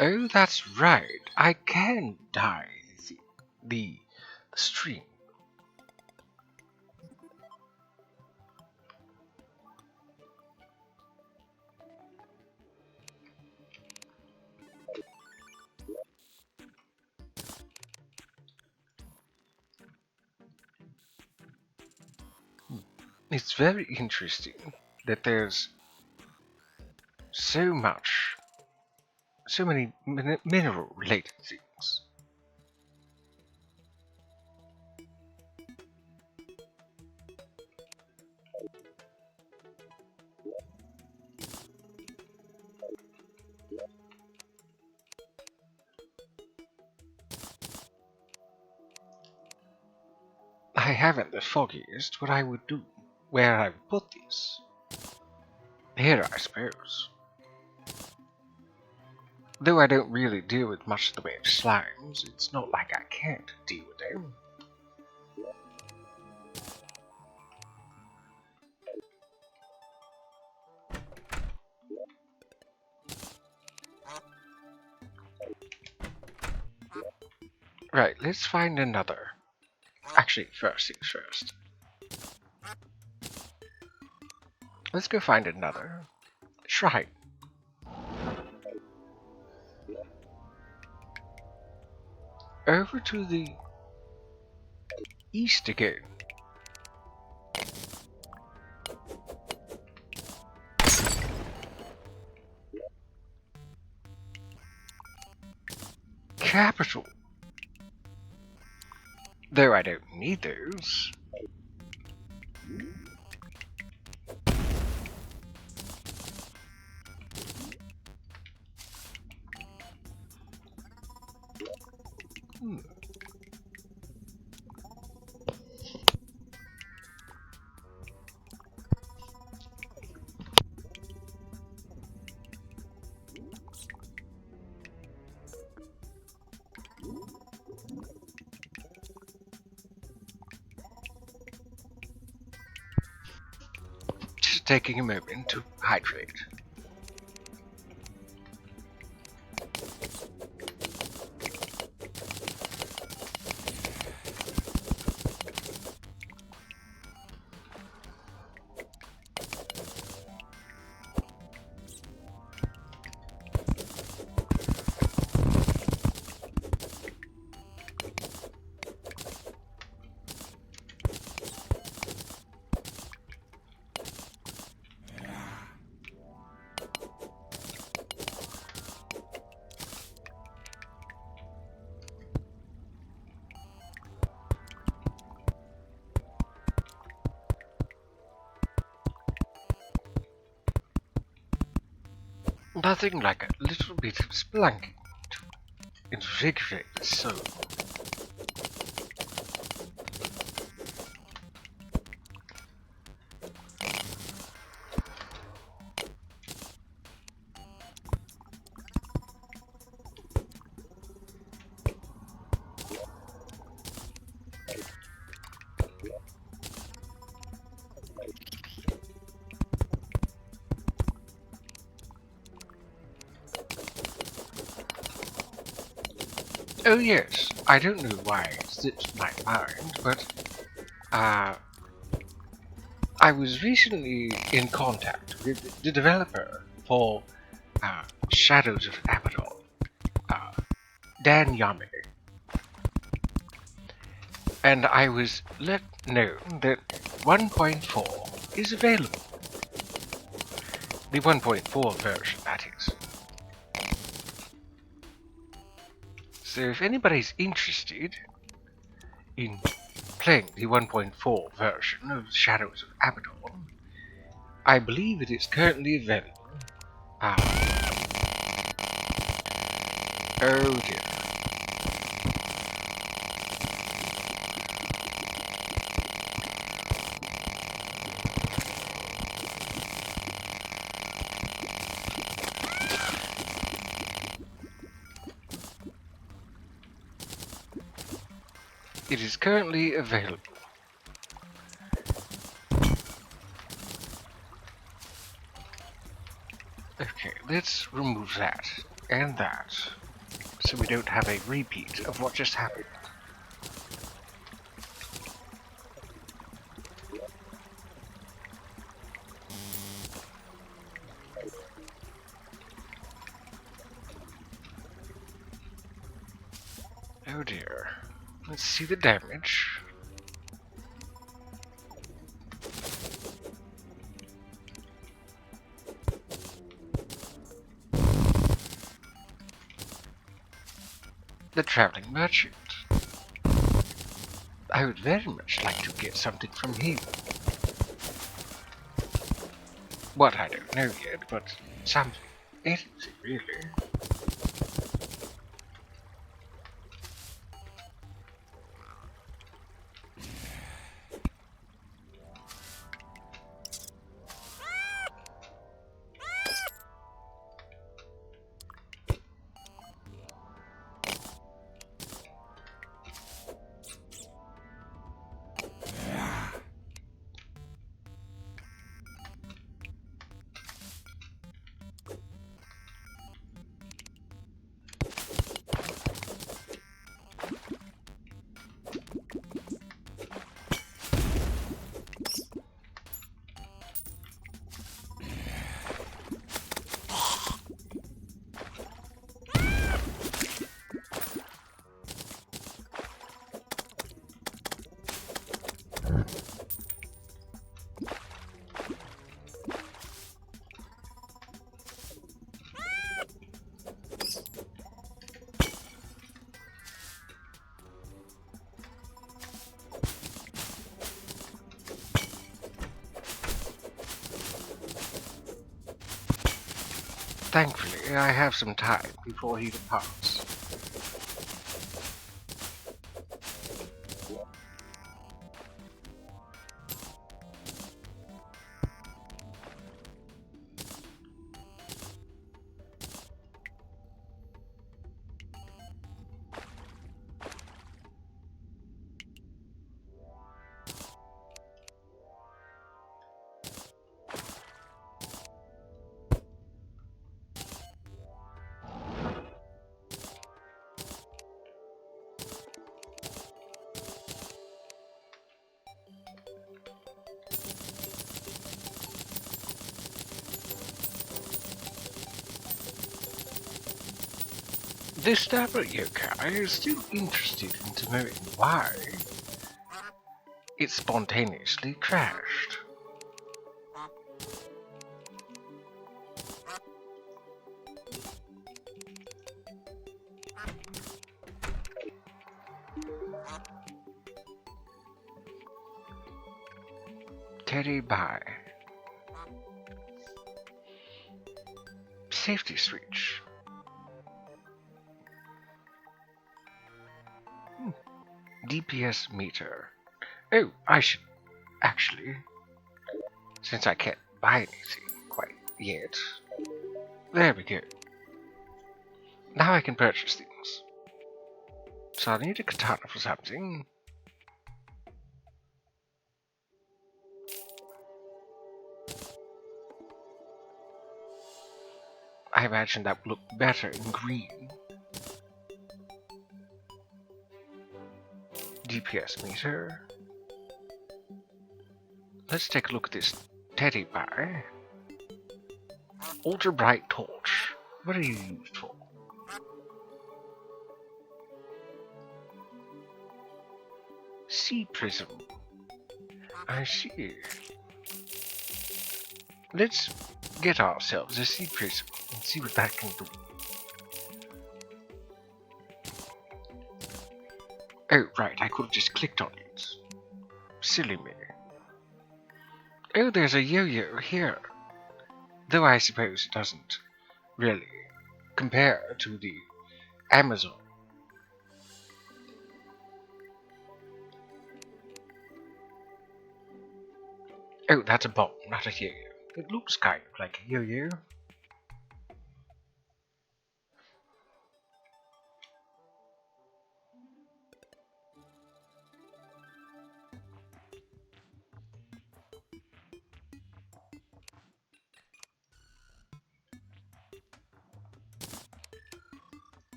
Oh, that's right. I can dye the stream. It's very interesting that there's so many mineral-related things. I haven't the foggiest what I would do, where I would put this. Here, I suppose. Though I don't really deal with much in the way of slimes, it's not like I can't deal with them. Right, let's find another. Actually, first things first. Let's go find another shrine. Over to the east again. Capital. Though I don't need those. Just taking a moment to hydrate. Nothing like a little bit of splunking to invigorate the soul. Oh yes, I don't know why it slipped my mind, but I was recently in contact with the developer for Shadows of Abaddon, uh, Dan Yame, and I was let know that 1.4 is available. The 1.4 version, that is. So if anybody's interested in playing the 1.4 version of Shadows of Abaddon, I believe it is currently available. Oh dear. It is currently available. Okay, let's remove that and that, so we don't have a repeat of what just happened. Oh dear. Let's see the damage. The traveling merchant. I would very much like to get something from him. What, I don't know yet, but something. Anything, really. Thankfully, I have some time before he departs. This dapper yokai is still interested in knowing why it spontaneously crashed. Teddy bye. Safety switch. DPS meter. Oh, I should actually, since I can't buy anything quite yet. There we go. Now I can purchase things. So I need a katana for something. I imagine that would look better in green. DPS meter. Let's take a look at this teddy bear. Ultra bright torch. What are you used for? Sea prism. I see. Let's get ourselves a sea prism and see what that can do. Oh, right, I could have just clicked on it. Silly me. Oh, there's a yo-yo here. Though I suppose it doesn't really compare to the Amazon. Oh, that's a bomb, not a yo-yo. It looks kind of like a yo-yo.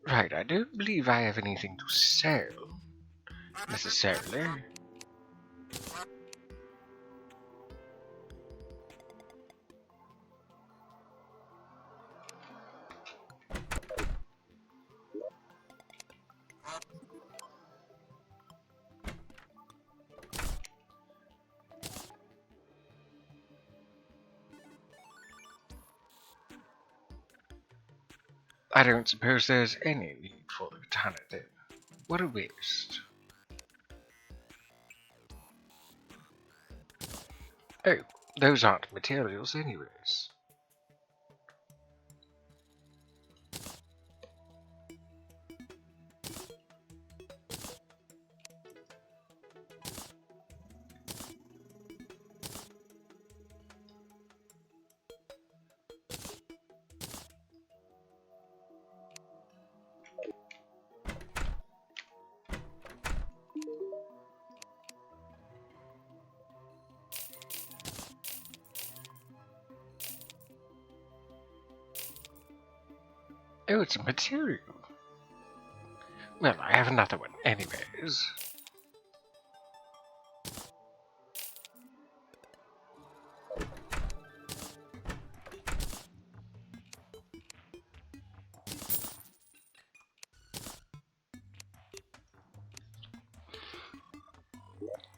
Right, I don't believe I have anything to sell, necessarily. I don't suppose there's any need for the katana then. What a waste. Oh, those aren't materials anyways. Oh, it's a material. Well, I have another one anyways.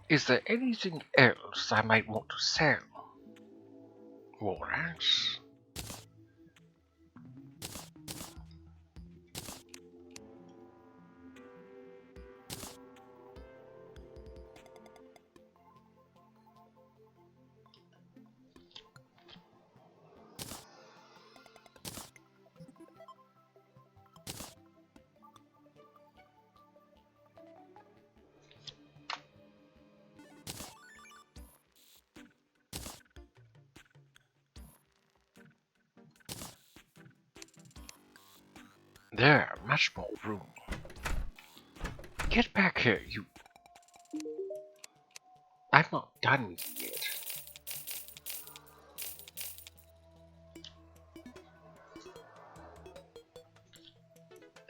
Is there anything else I might want to sell? Warrants? There, much more room. Get back here, you. I'm not done with you yet.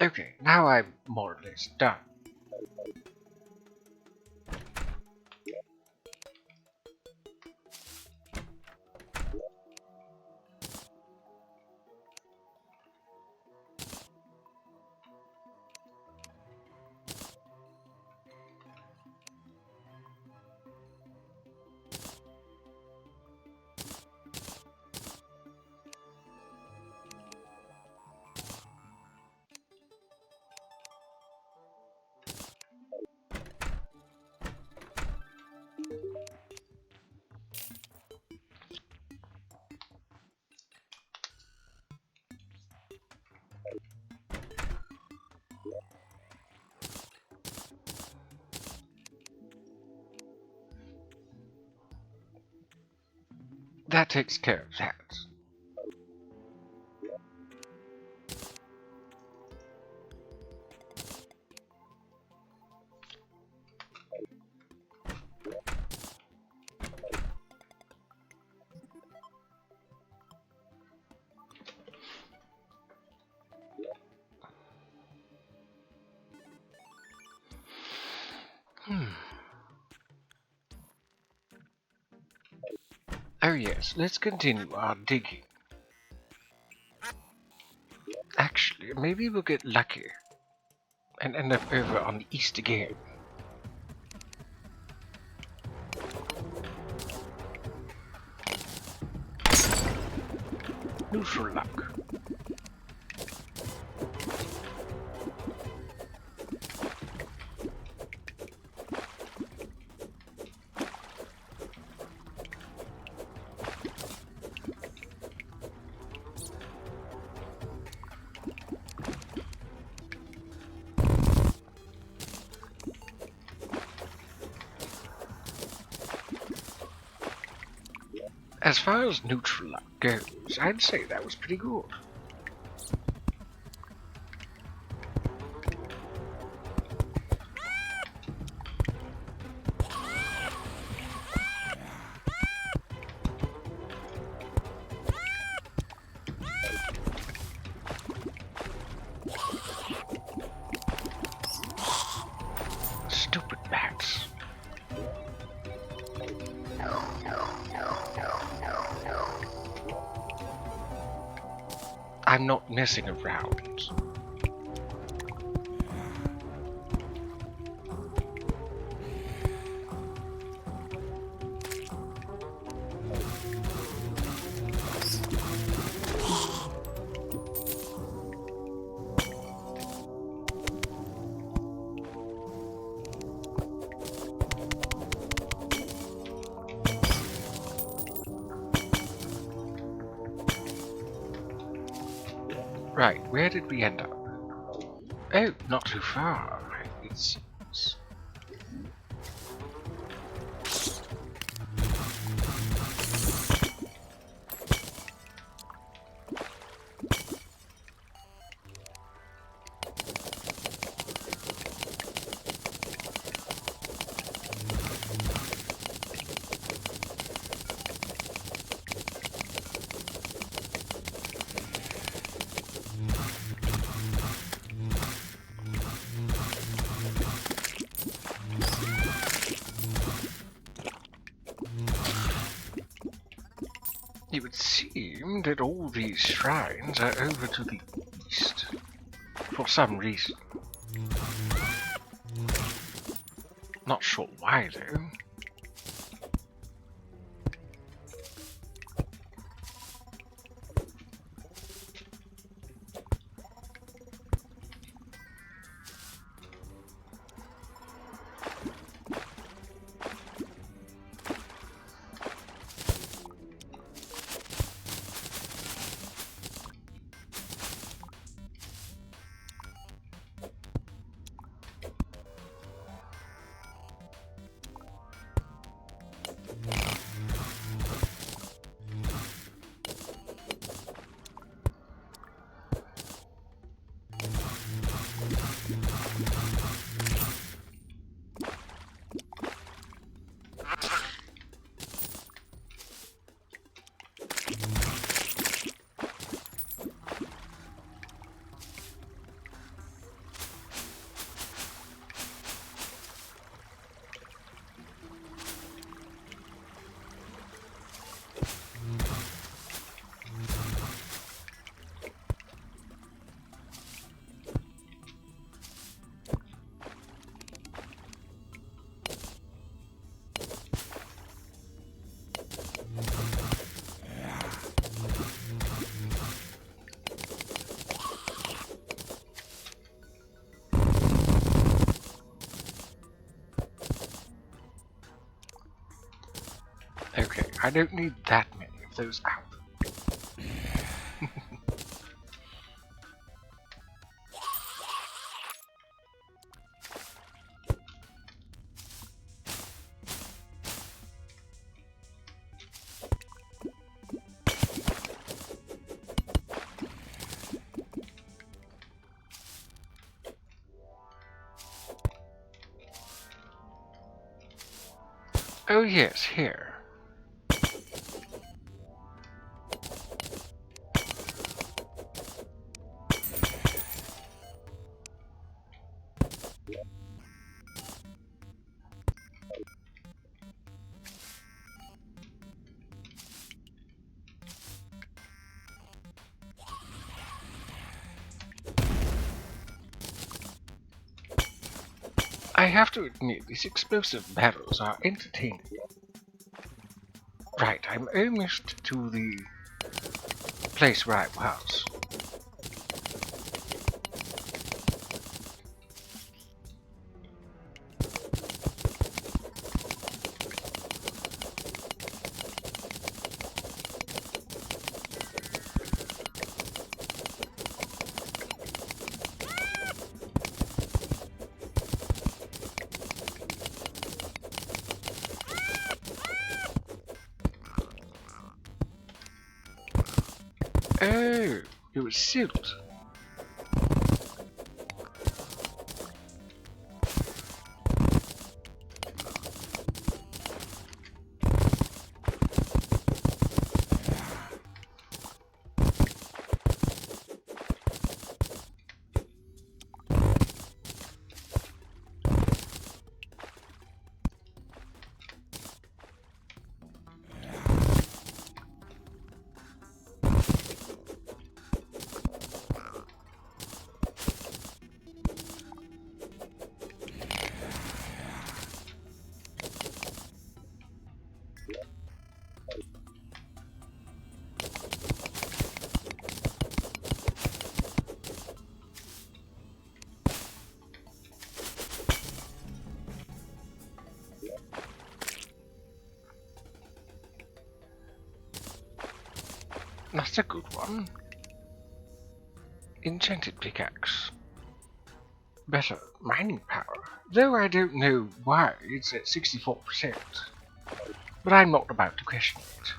Okay, now I'm more or less done. That takes care of that. Oh yes, let's continue our digging. Actually, maybe we'll get lucky and end up over on the east again. Neutral luck. As far as neutral luck goes, I'd say that was pretty good. Stupid bats. I'm not messing around. Right, where did we end up? Oh, not too far, it seems. It would seem that all these shrines are over to the east, for some reason. Not sure why, though. Okay, I don't need that many of those out. Oh yes, here. have to admit, these explosive barrels are entertaining. Right, I'm almost to the place where I was. Oh, it was silt. That's a good one. Enchanted pickaxe. Better mining power, though I don't know why it's at 64%. But I'm not about to question it.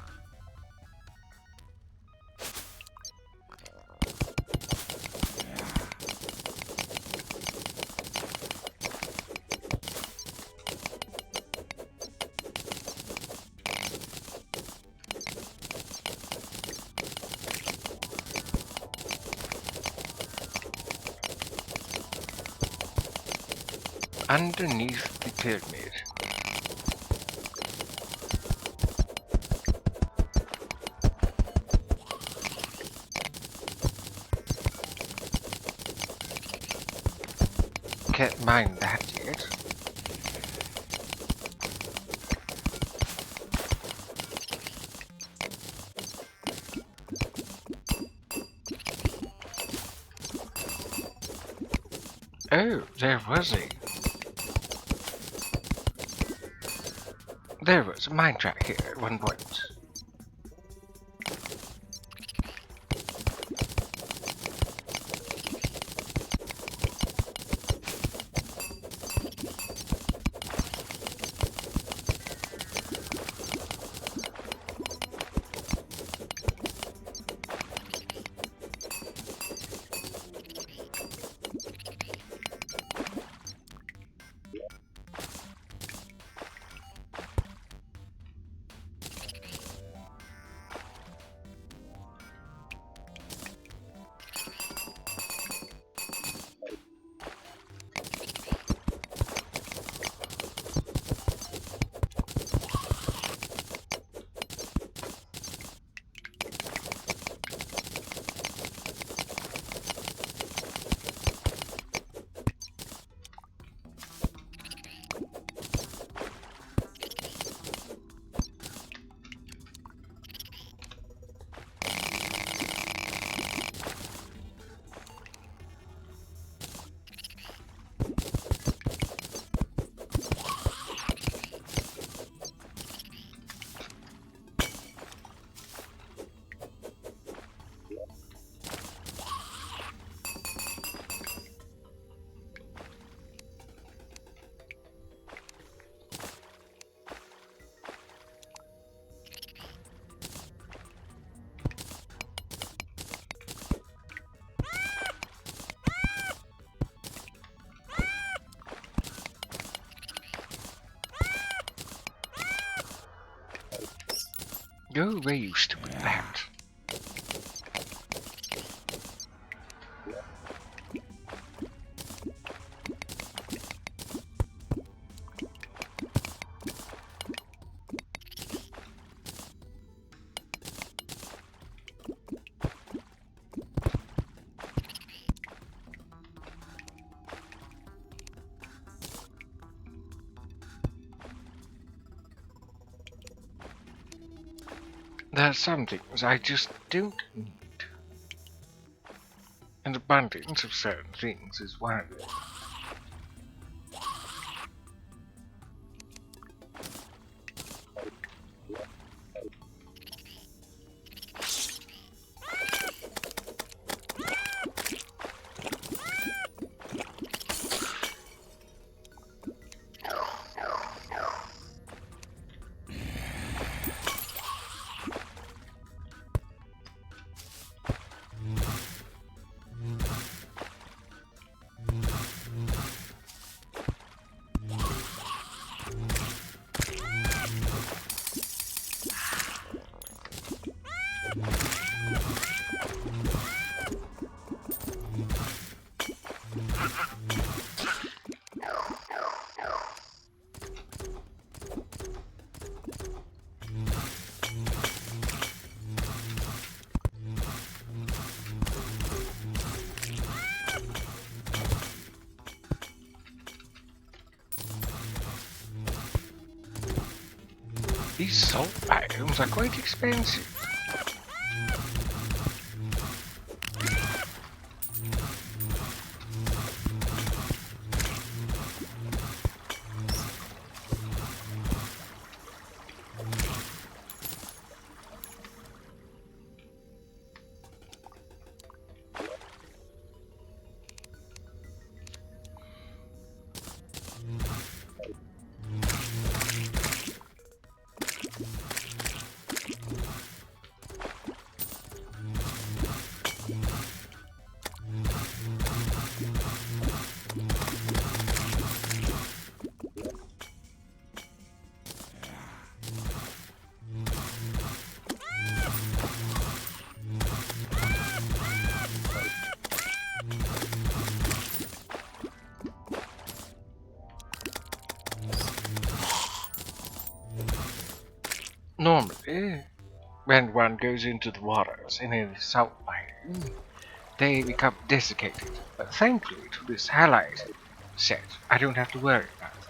Underneath the pyramid. Can't mine that yet. Oh, there was a mine track here at one point. Go away, you stupid bat. There are some things I just don't need. An abundance of certain things is one of them. These salt items are quite expensive. Normally, when one goes into the waters in a salt mine, they become desiccated. But thankfully to this halide set, I don't have to worry about that.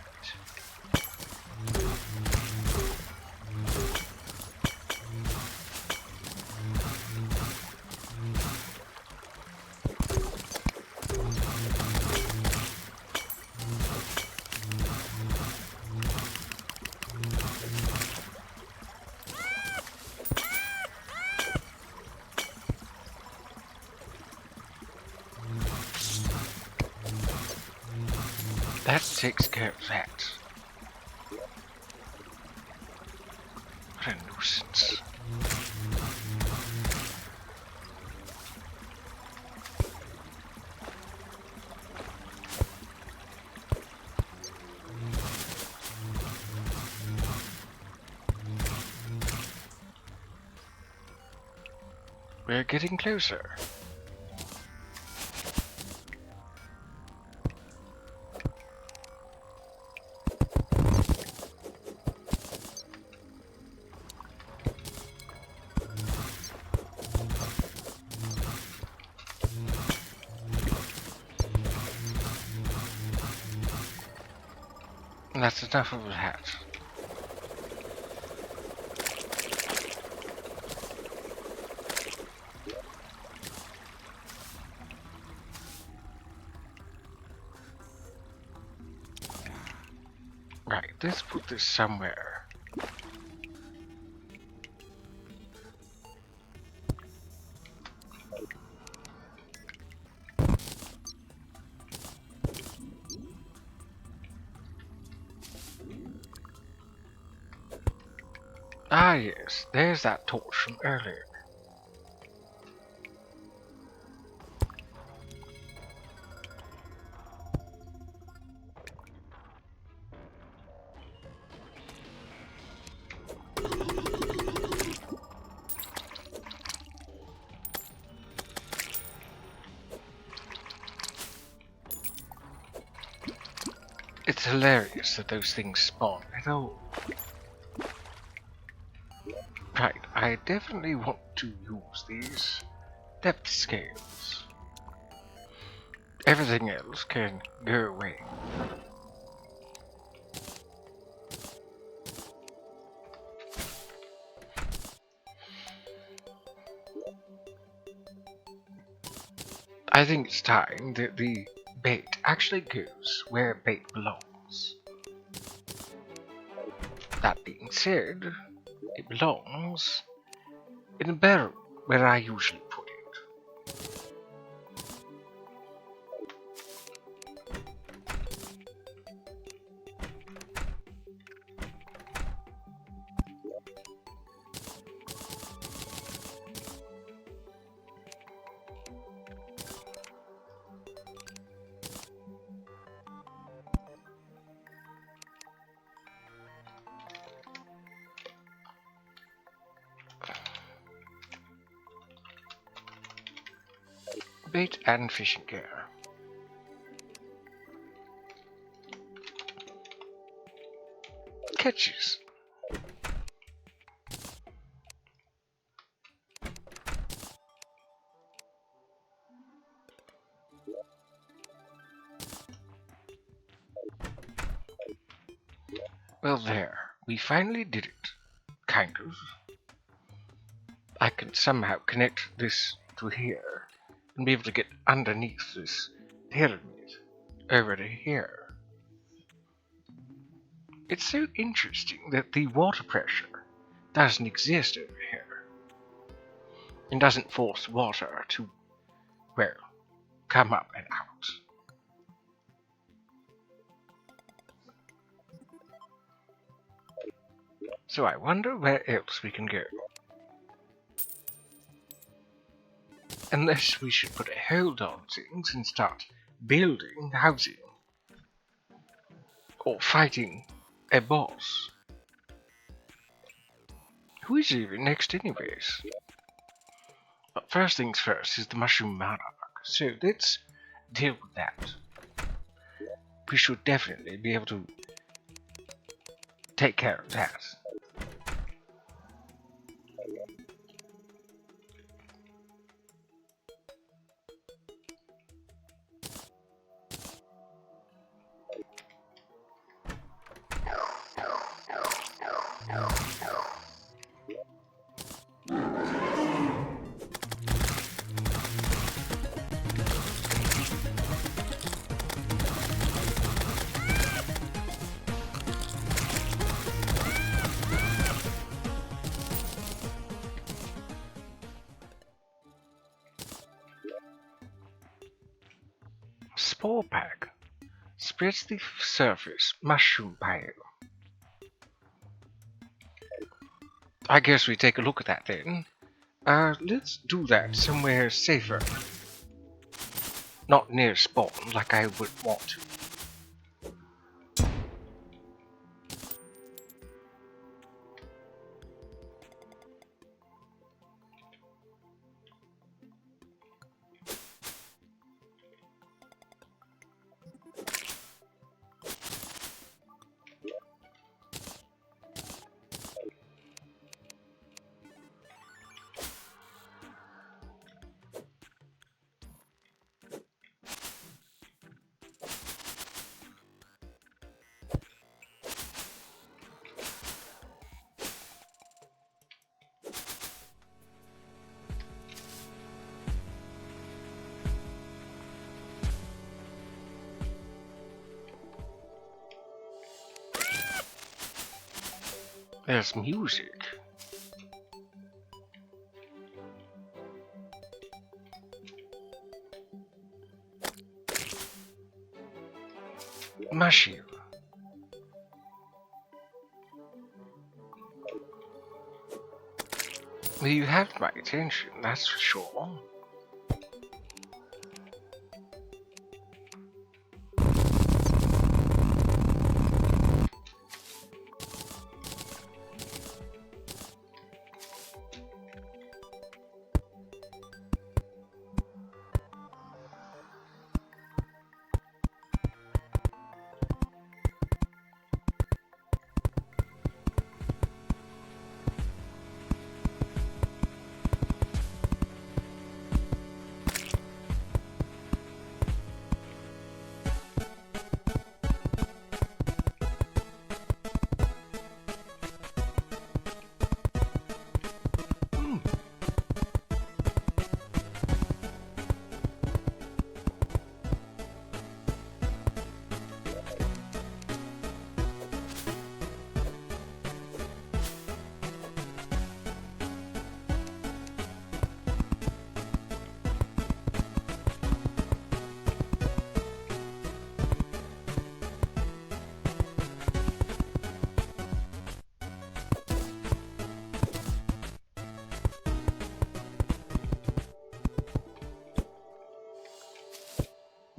That takes care of that. What a nuisance. We're getting closer. That's enough of that. Right, let's put this somewhere. Ah yes, there's that torch from earlier. It's hilarious that those things spawn at all. Right, I definitely want to use these depth scales. Everything else can go away. I think it's time that the bait actually goes where bait belongs. That being said, it belongs in a barrel where I usually put it. Bait and fishing gear. Catches. Well, there. We finally did it. Kind of. I can somehow connect this to here and be able to get underneath this pyramid over to here. It's so interesting that the water pressure doesn't exist over here. It doesn't force water to, well, come up and out. So I wonder where else we can go. Unless we should put a hold on things and start building housing. Or fighting a boss. Who is even next anyways? But first things first is the Mushroom Monarch, so let's deal with that. We should definitely be able to take care of that. Spore pack spreads the surface mushroom pile. I guess we take a look at that then. Let's do that somewhere safer. Not near spawn like I would want to. There's music. Mushroom. Well, you have my attention, that's for sure.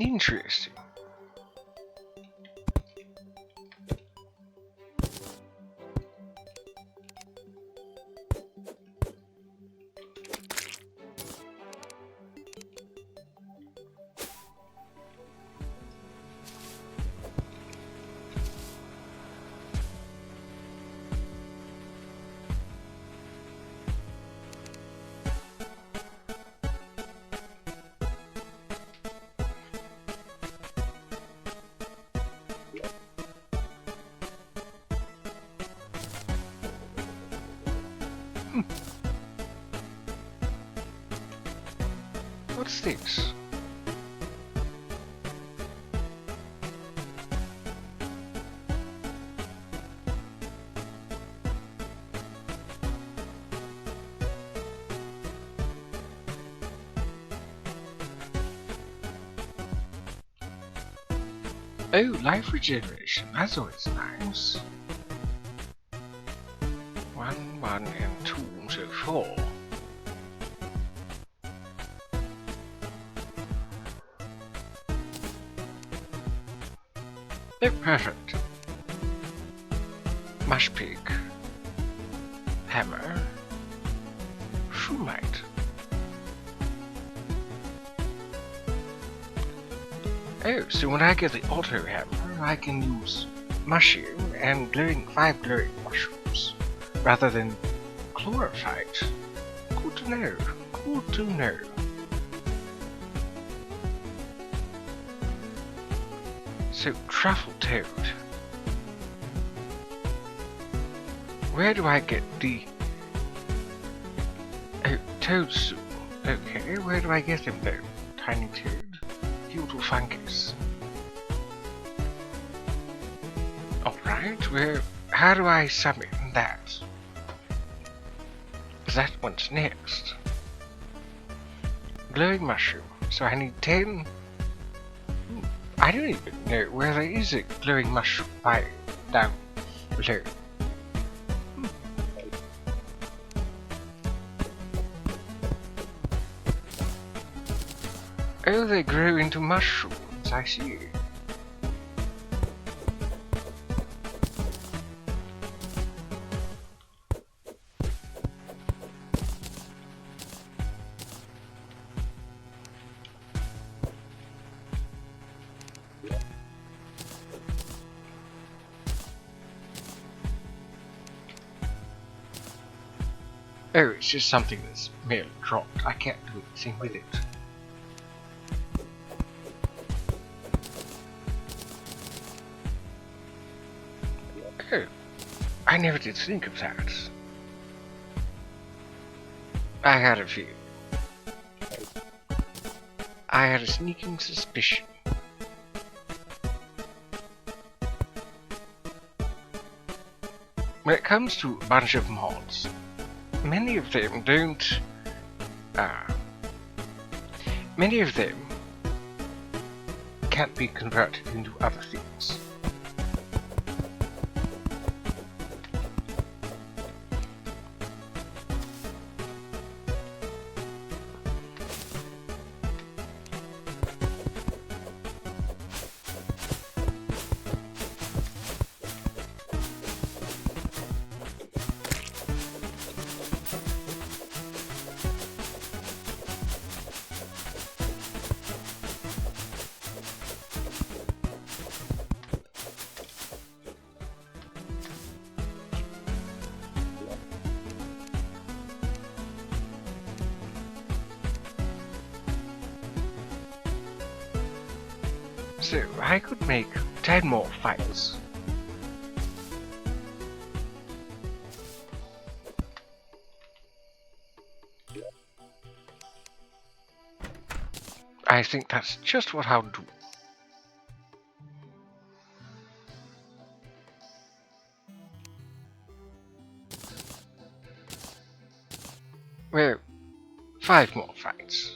Interesting. What's this? Oh, life regeneration. That's always nice. 1, 1, and 2, so 4. Oh, perfect. Mush pig. Hammer. Shoemite. Oh, so when I get the auto hammer, I can use mushroom and 5 glowing mushrooms, rather than chlorophyte. Good to know. Good to know. So, truffle toad. Where do I get the... Oh, toad soup. Okay, where do I get him though? Tiny toad. Beautiful fungus. Alright, how do I summon that? That one's next. Glowing mushroom. So I need 10... I don't even know where there is a glowing mushroom down below. Oh, they grow into mushrooms, I see. Oh, it's just something that's merely dropped. I can't do anything with it. Oh, I never did think of that. I had a feeling. I had a sneaking suspicion. When it comes to a bunch of mods, many of them don't... many of them can't be converted into other things. So, I could make 10 more fights. I think that's just what I'll do. Well, 5 more fights.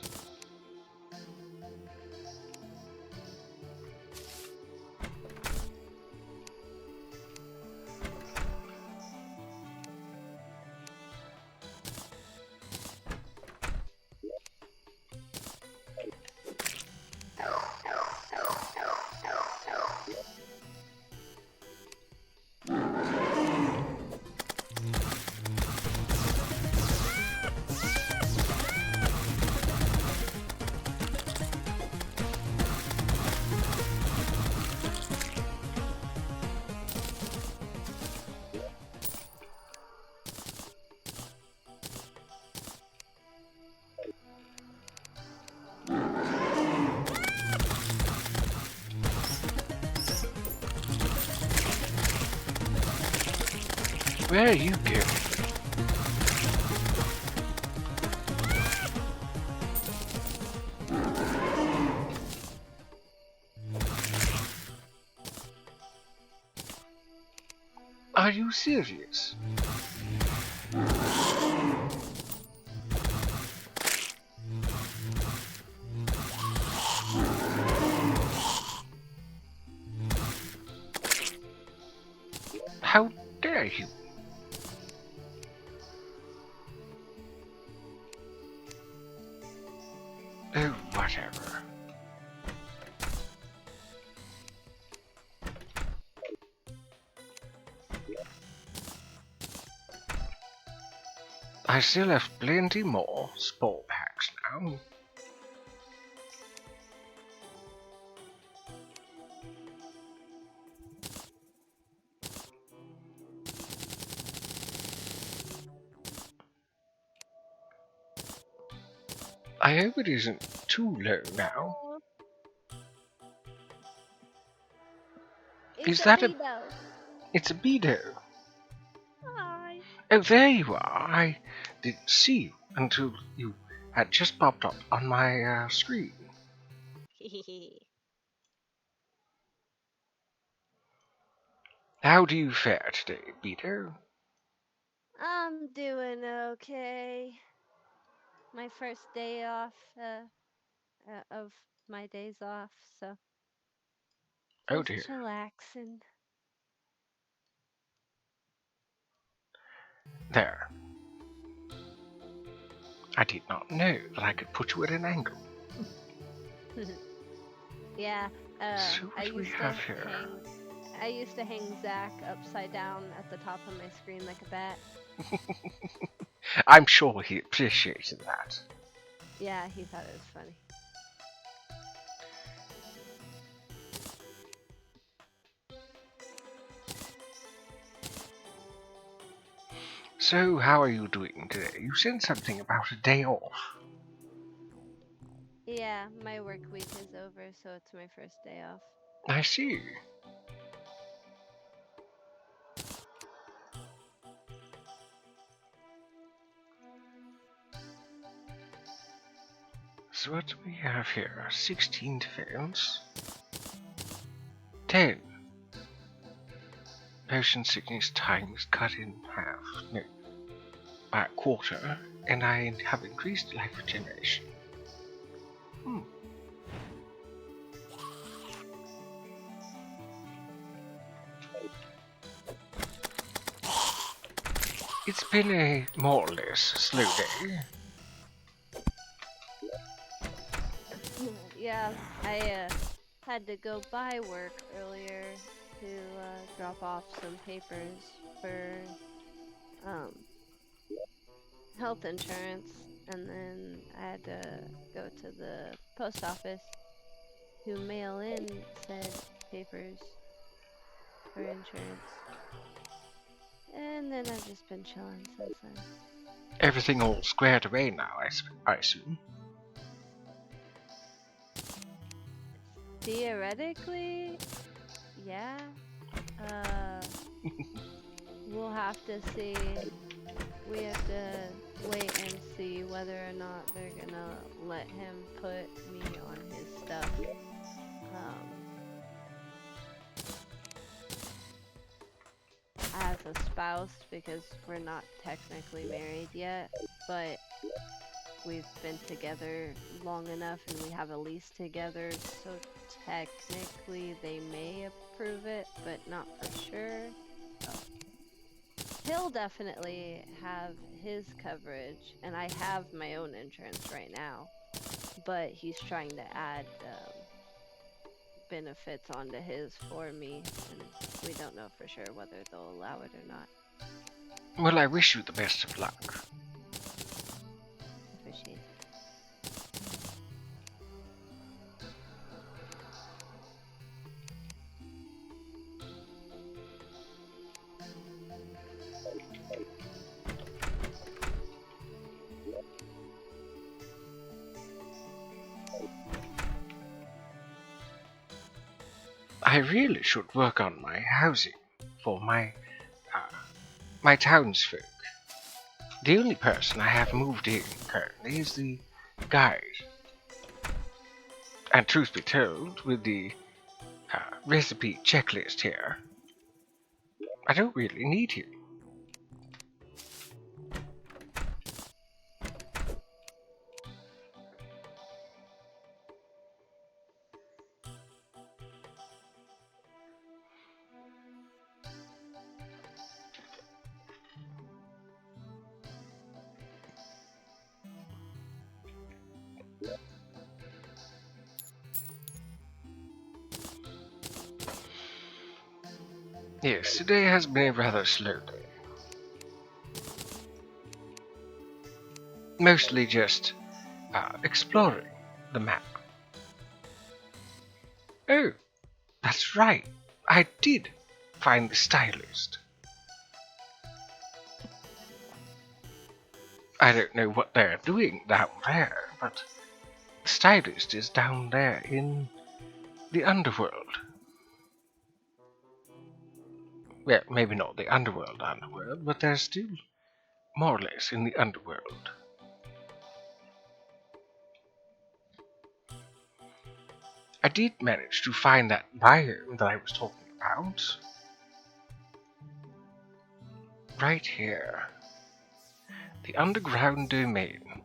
Where are you going? Are you serious? How dare you? Oh, whatever. I still have plenty more spore packs now. I hope it isn't too low now. It's Is that Beto. It's a Beto. Hi. Oh, there you are. I didn't see you until you had just popped up on my screen. How do you fare today, Beto? I'm doing okay. My first day off of my days off, so Oh just dear. chillaxing. There. I did not know that I could put you at an angle. Yeah, So what do we have here? I used to hang Zach upside down at the top of my screen like a bat. I'm sure he appreciated that. Yeah, he thought it was funny. So, how are you doing today? You said something about a day off. Yeah, my work week is over, so it's my first day off. I see. So what do we have here? 16 defense. 10. Potion sickness time is cut in half. No, by a quarter. And I have increased life regeneration. It's been a more or less slow day. Yeah, I had to go by work earlier to drop off some papers for health insurance, and then I had to go to the post office to mail in said papers for insurance. And then I've just been chilling since then. Everything all squared away now, I assume. Theoretically, yeah. We'll have to see. We have to wait and see whether or not they're gonna let him put me on his stuff. As a spouse, because we're not technically married yet, but we've been together long enough and we have a lease together, so technically they may approve it, but not for sure. So he'll definitely have his coverage, and I have my own insurance right now, but he's trying to add benefits onto his for me, and we don't know for sure whether they'll allow it or not. Well, I wish you the best of luck. Appreciate it. I really should work on my housing for my my townsfolk. The only person I have moved in currently is the guide. And truth be told, with the recipe checklist here, I don't really need you. Yes, today has been a rather slow day. Mostly just exploring the map. Oh, that's right. I did find the stylist. I don't know what they're doing down there, but the stylist is down there in the underworld. Well, maybe not the underworld, but they're still more or less in the underworld. I did manage to find that biome that I was talking about. Right here. The underground domain.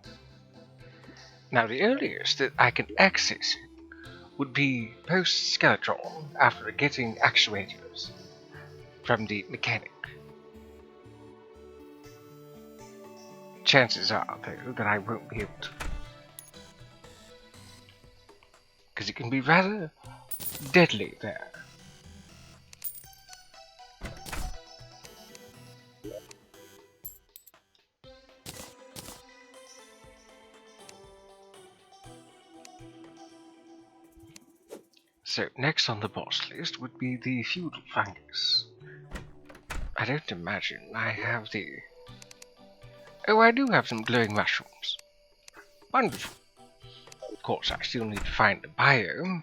Now the earliest that I can access it would be post-Skeletron after getting actuators from the mechanic. Chances are, though, that I won't be able to. Because it can be rather deadly there. So, next on the boss list would be the feudal fungus. I don't imagine I have the... Oh, I do have some glowing mushrooms. Wonderful. Of course, I still need to find the biome.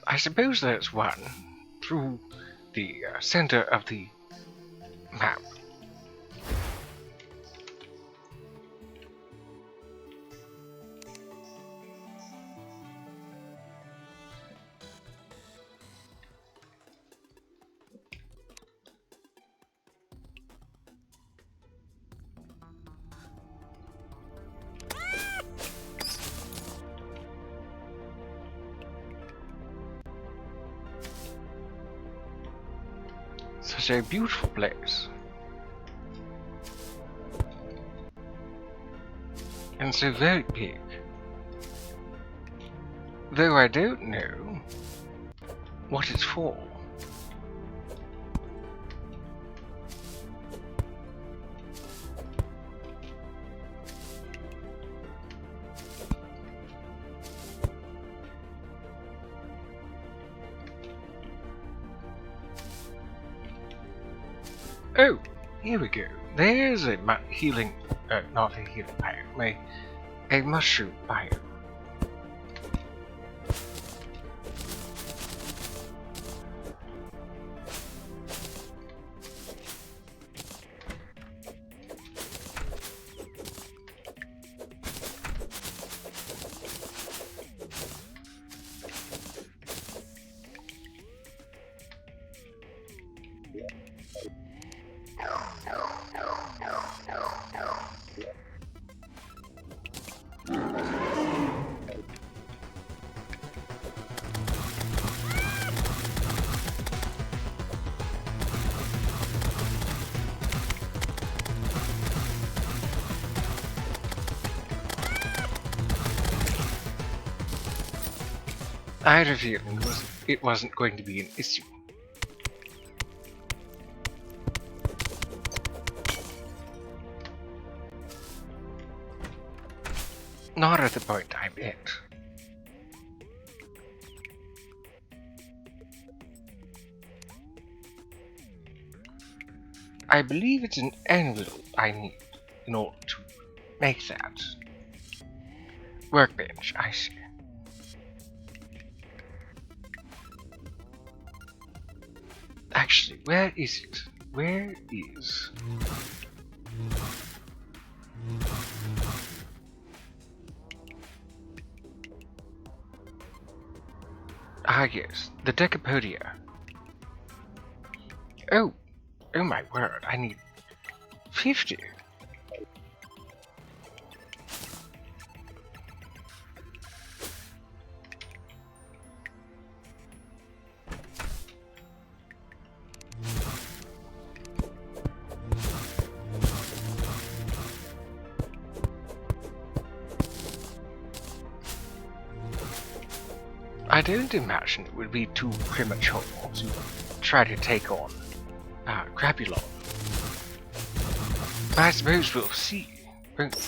I suppose there's one through the center of the map. Such a beautiful place. And so very big. Though I don't know what it's for. Oh, here we go. There's a healing, not a healing biome, a mushroom biome. I had a feeling it wasn't going to be an issue. Not at the point I'm at. I believe it's an anvil I need in order to make that. Workbench, I see. Actually, where is it? Where is... Ah yes, the Decapodia. Oh, oh my word, I need 50. I don't imagine it would be too premature to try to take on Crapulon. But I suppose we'll see, won't we?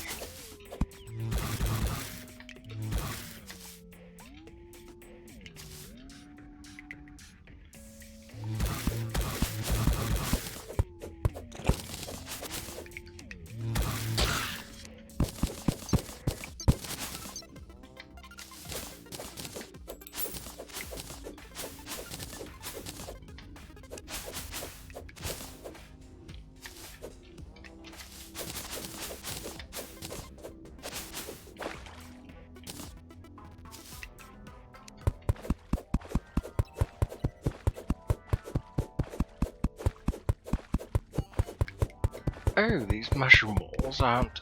Oh, these mushroom walls aren't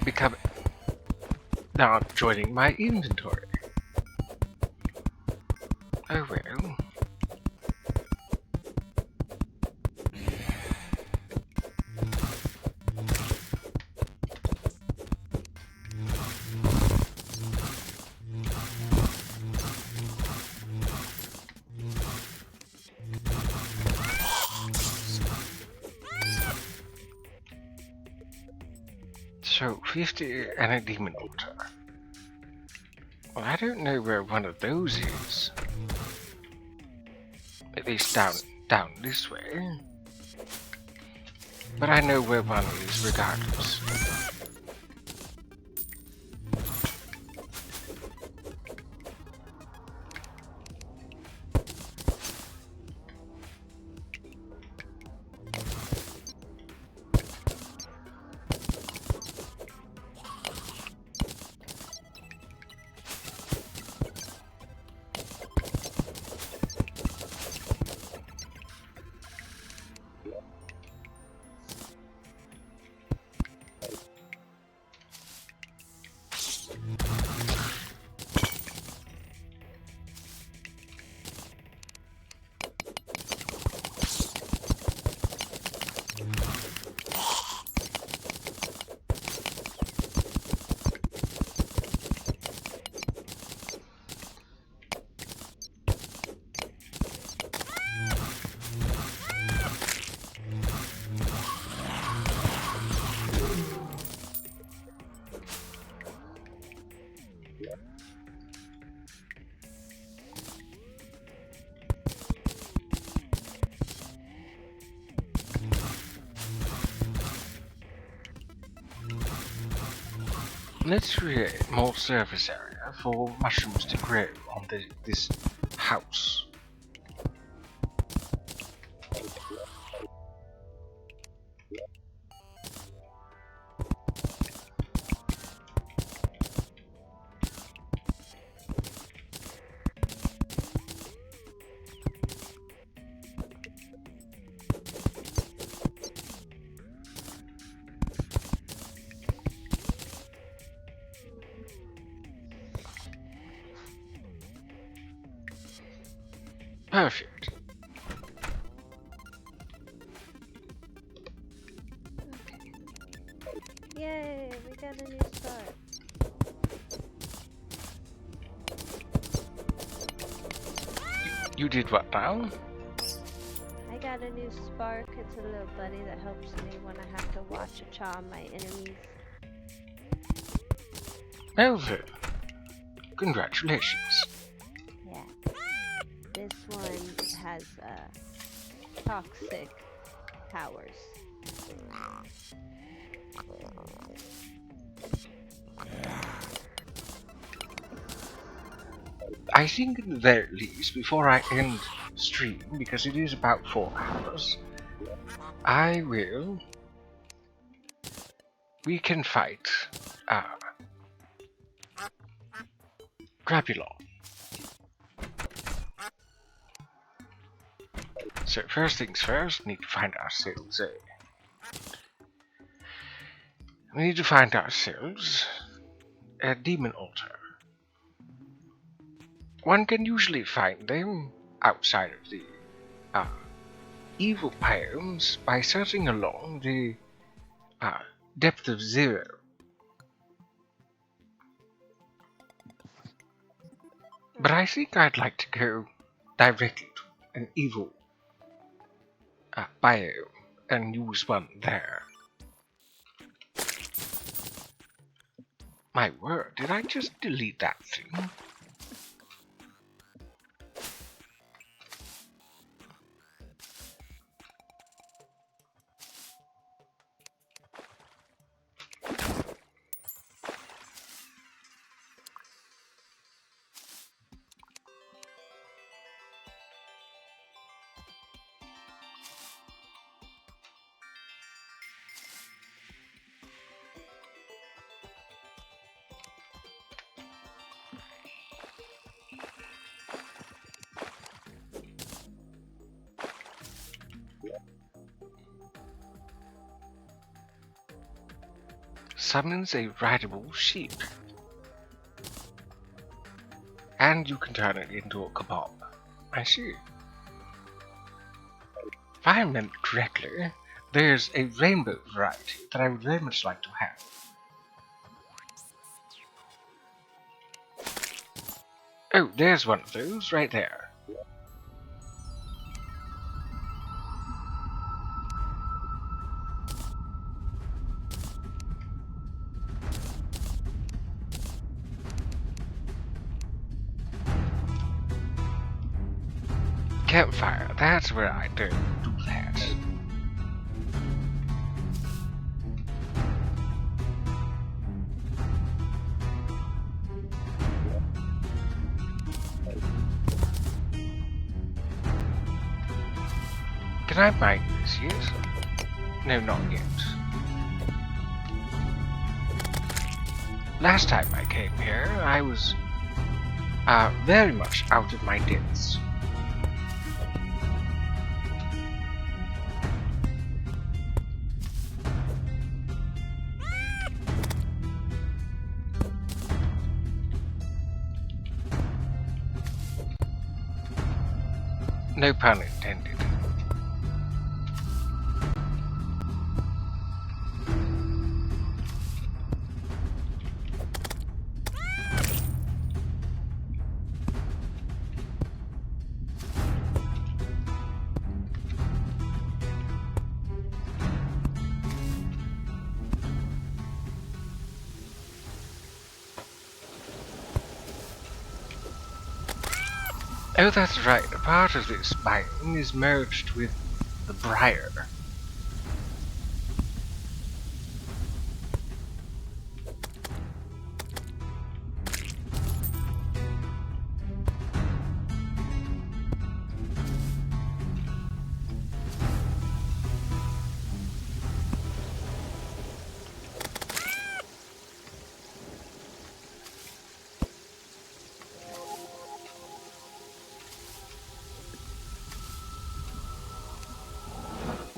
becoming... They aren't joining my inventory. Oh well. So, 50 and a demon altar. Well, I don't know where one of those is. At least down this way. But I know where one is regardless. Let's create more surface area for mushrooms to grow on this house. Perfect. Yay, we got a new spark. You did what now? I got a new spark. It's a little buddy that helps me when I have to watch a charm my enemies. Well then, congratulations. Yeah. This one has toxic powers. I think at the very least, before I end stream, because it is about 4 hours, we can fight Grabulon. So first things first, need to find ourselves a demon altar. One can usually find them outside of the evil biomes by searching along the depth of 0. But I think I'd like to go directly to an evil biome and use one there. My word, did I just delete that thing? Summons a rideable sheep. And you can turn it into a kebab. I see. If I remember correctly, there's a rainbow variety that I would very much like to have. Oh, there's one of those right there. Campfire, that's where I do that. Can I mine this yet? No, not yet. Last time I came here, I was very much out of my depths. No pun intended. Oh, that's right, a part of this biome is merged with the Briar.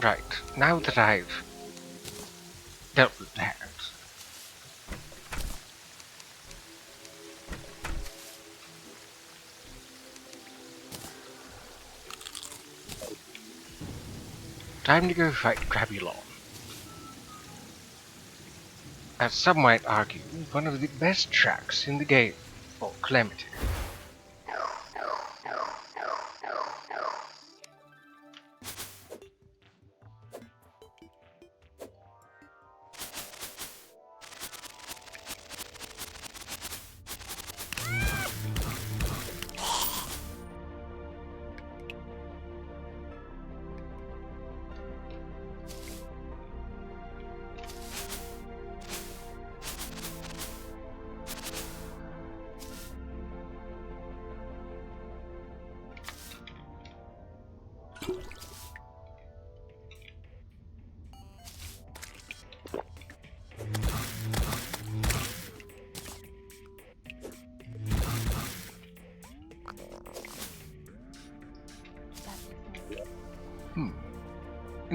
Right, now that I've dealt with that, time to go fight Grabulon. As some might argue, one of the best tracks in the game for Calamity.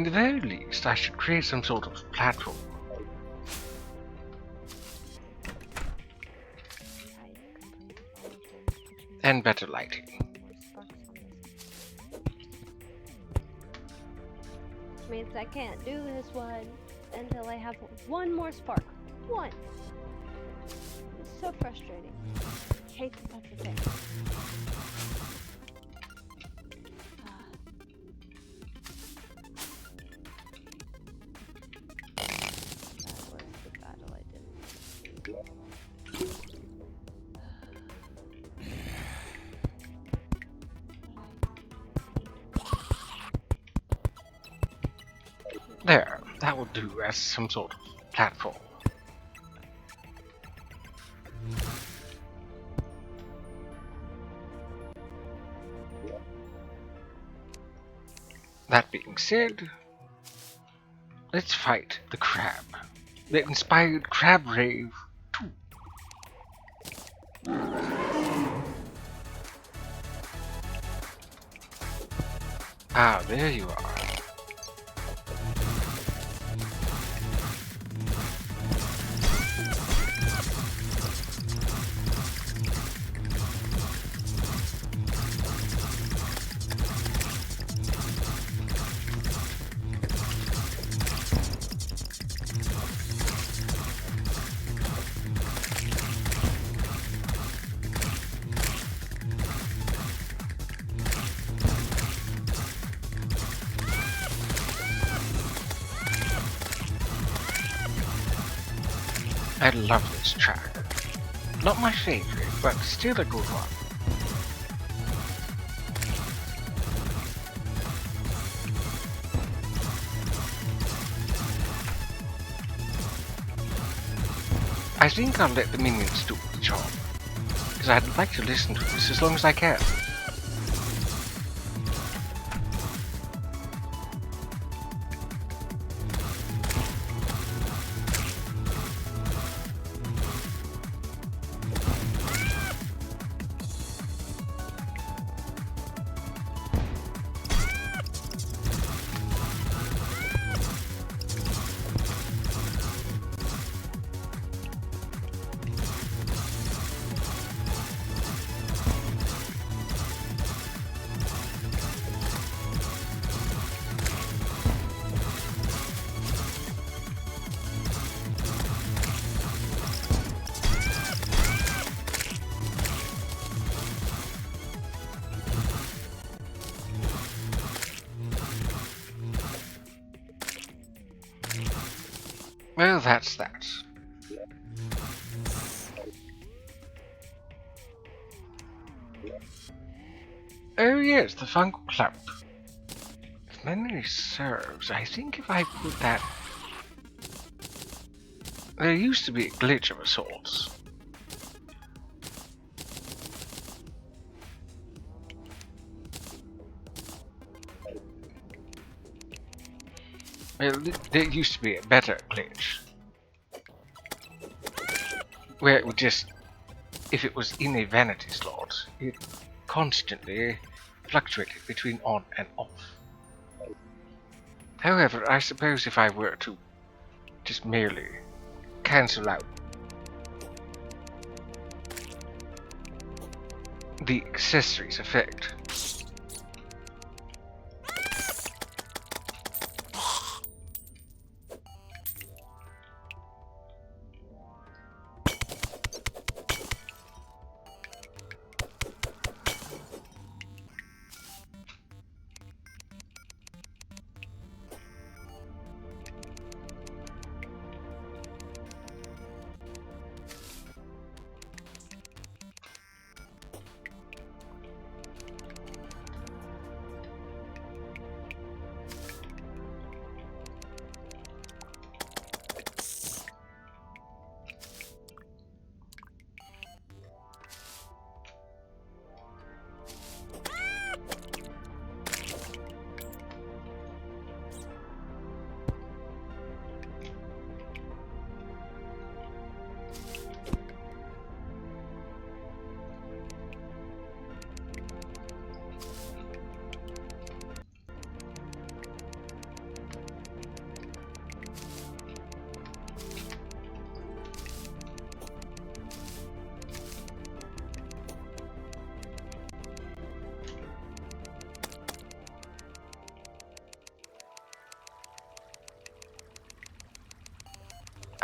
In the very least, I should create some sort of platform. I completely apologize. And better lighting. More sparks on this. Which means I can't do this one until I have one more spark. One! It's so frustrating. I hate that that's a thing. That was the battle I didn't want to do. There, that will do as some sort of platform. That being said, let's fight the crab. The inspired crab rave 2. Ah, there you are. I love this track. Not my favorite, but still a good one. I think I'll let the minions do the job, because I'd like to listen to this as long as I can. Well, that's that. Oh yes, the Fungal Clump. If memory serves, I think if I put that... There used to be a glitch of a sort. Well, there used to be a better glitch. Where it would just... If it was in a vanity slot, it constantly fluctuated between on and off. However, I suppose if I were to just merely cancel out the accessories effect,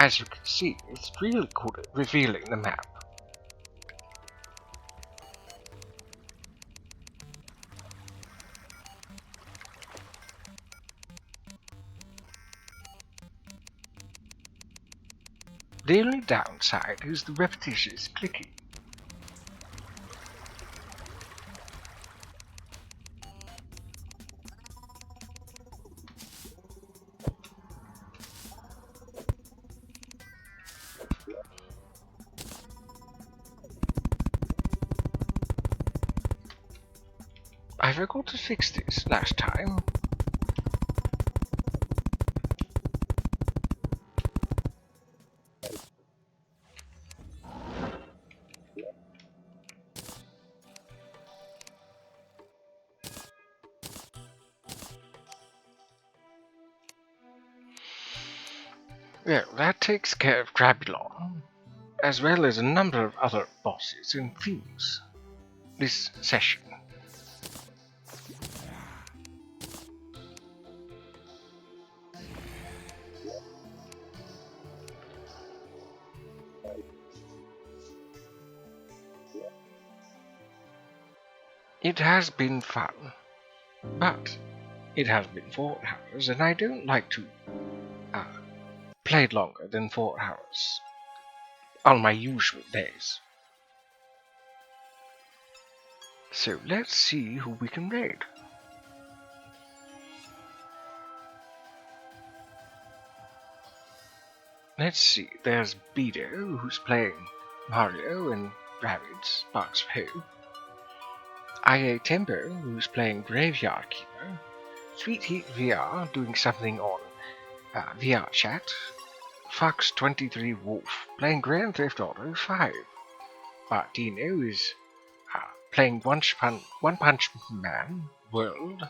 As you can see, it's really good at revealing the map. The only downside is the repetitious clicking. I forgot to fix this last time. Well, that takes care of Grabulon, as well as a number of other bosses and things this session. It has been fun, but it has been 4 hours, and I don't like to play longer than 4 hours on my usual days. So let's see who we can raid. Let's see, there's Beto, who's playing Mario and Rabbids, Box of Hope. IA Tempo, who's playing Graveyard Keeper. Sweet Heat VR, doing something on VR chat. Fox23 Wolf, playing Grand Theft Auto 5. Dino is playing One Punch Man World.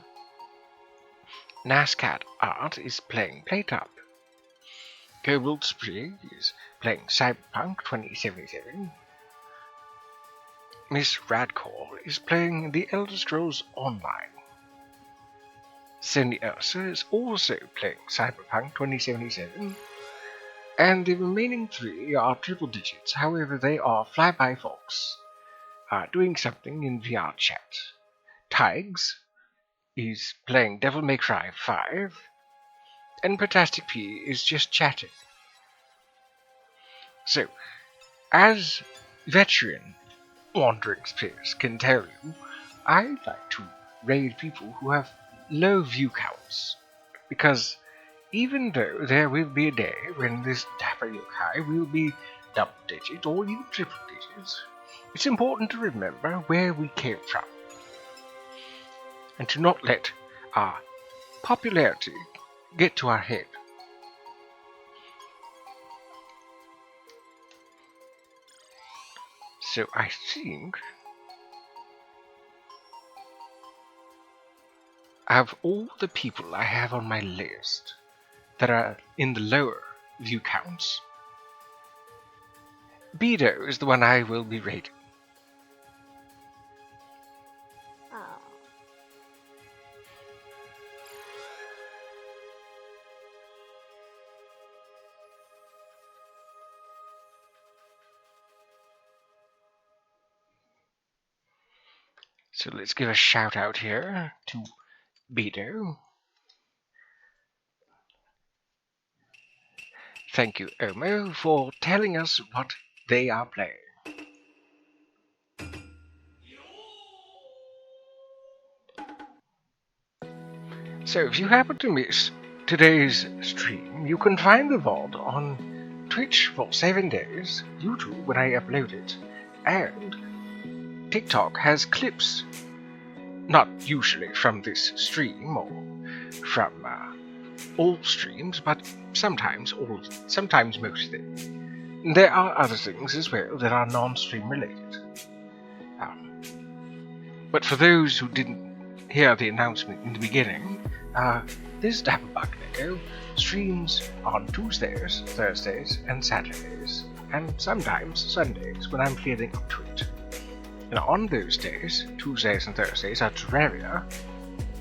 Nascat Art is playing Playtop. Kobold Sprig is playing Cyberpunk 2077. Miss Radcore is playing The Elder Scrolls Online. Cindy Ursa is also playing Cyberpunk 2077. And the remaining 3 are triple digits, however they are Flyby Fox, doing something in VR chat. Tiggs is playing Devil May Cry 5. And Potastic P is just chatting. So, as veteran Wandering Spirits can tell you, I like to raid people who have low view counts, because even though there will be a day when this dapper yokai will be double digit or even triple digits, it's important to remember where we came from, and to not let our popularity get to our head. So I think of all the people I have on my list that are in the lower view counts, Beto is the one I will be rating. Oh. So let's give a shout out here to Beto. Thank you, Omo, for telling us what they are playing. So if you happen to miss today's stream, you can find the VOD on Twitch for 7 days, YouTube when I upload it, and TikTok has clips, not usually from this stream or from all streams, but sometimes mostly. There are other things as well that are non-stream related. But for those who didn't hear the announcement in the beginning, this Dapper Bucklego streams on Tuesdays, Thursdays, and Saturdays, and sometimes Sundays when I'm feeling up to it. And on those days, Tuesdays and Thursdays are Terraria,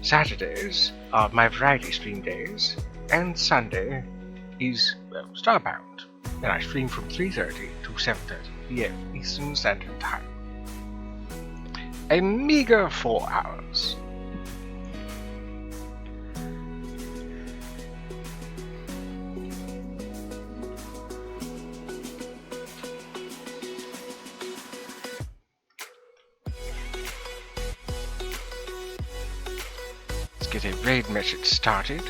Saturdays are my variety stream days, and Sunday is, well, Starbound. and I stream from 3:30 to 7:30 PM Eastern Standard Time. A meager 4 hours. Let's get a raid message started.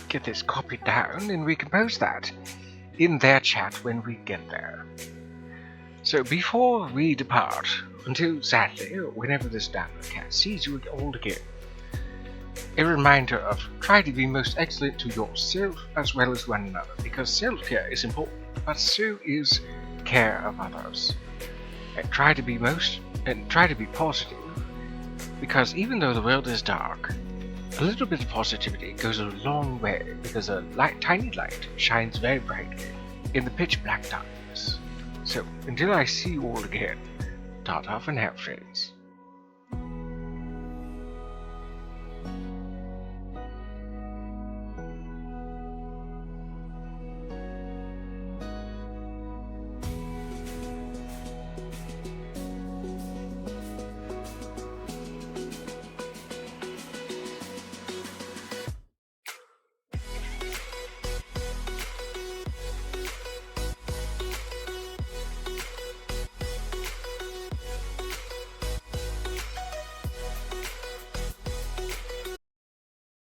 Get this copied down and we can post that in their chat when we get there. So before we depart, until Saturday or whenever this dapper cat sees you all again, a reminder of try to be most excellent to yourself as well as one another, because self-care is important, but so is care of others. And try to be positive, because even though the world is dark, a little bit of positivity goes a long way, because a tiny light shines very brightly in the pitch black darkness. So, until I see you all again, Tata for now, friends.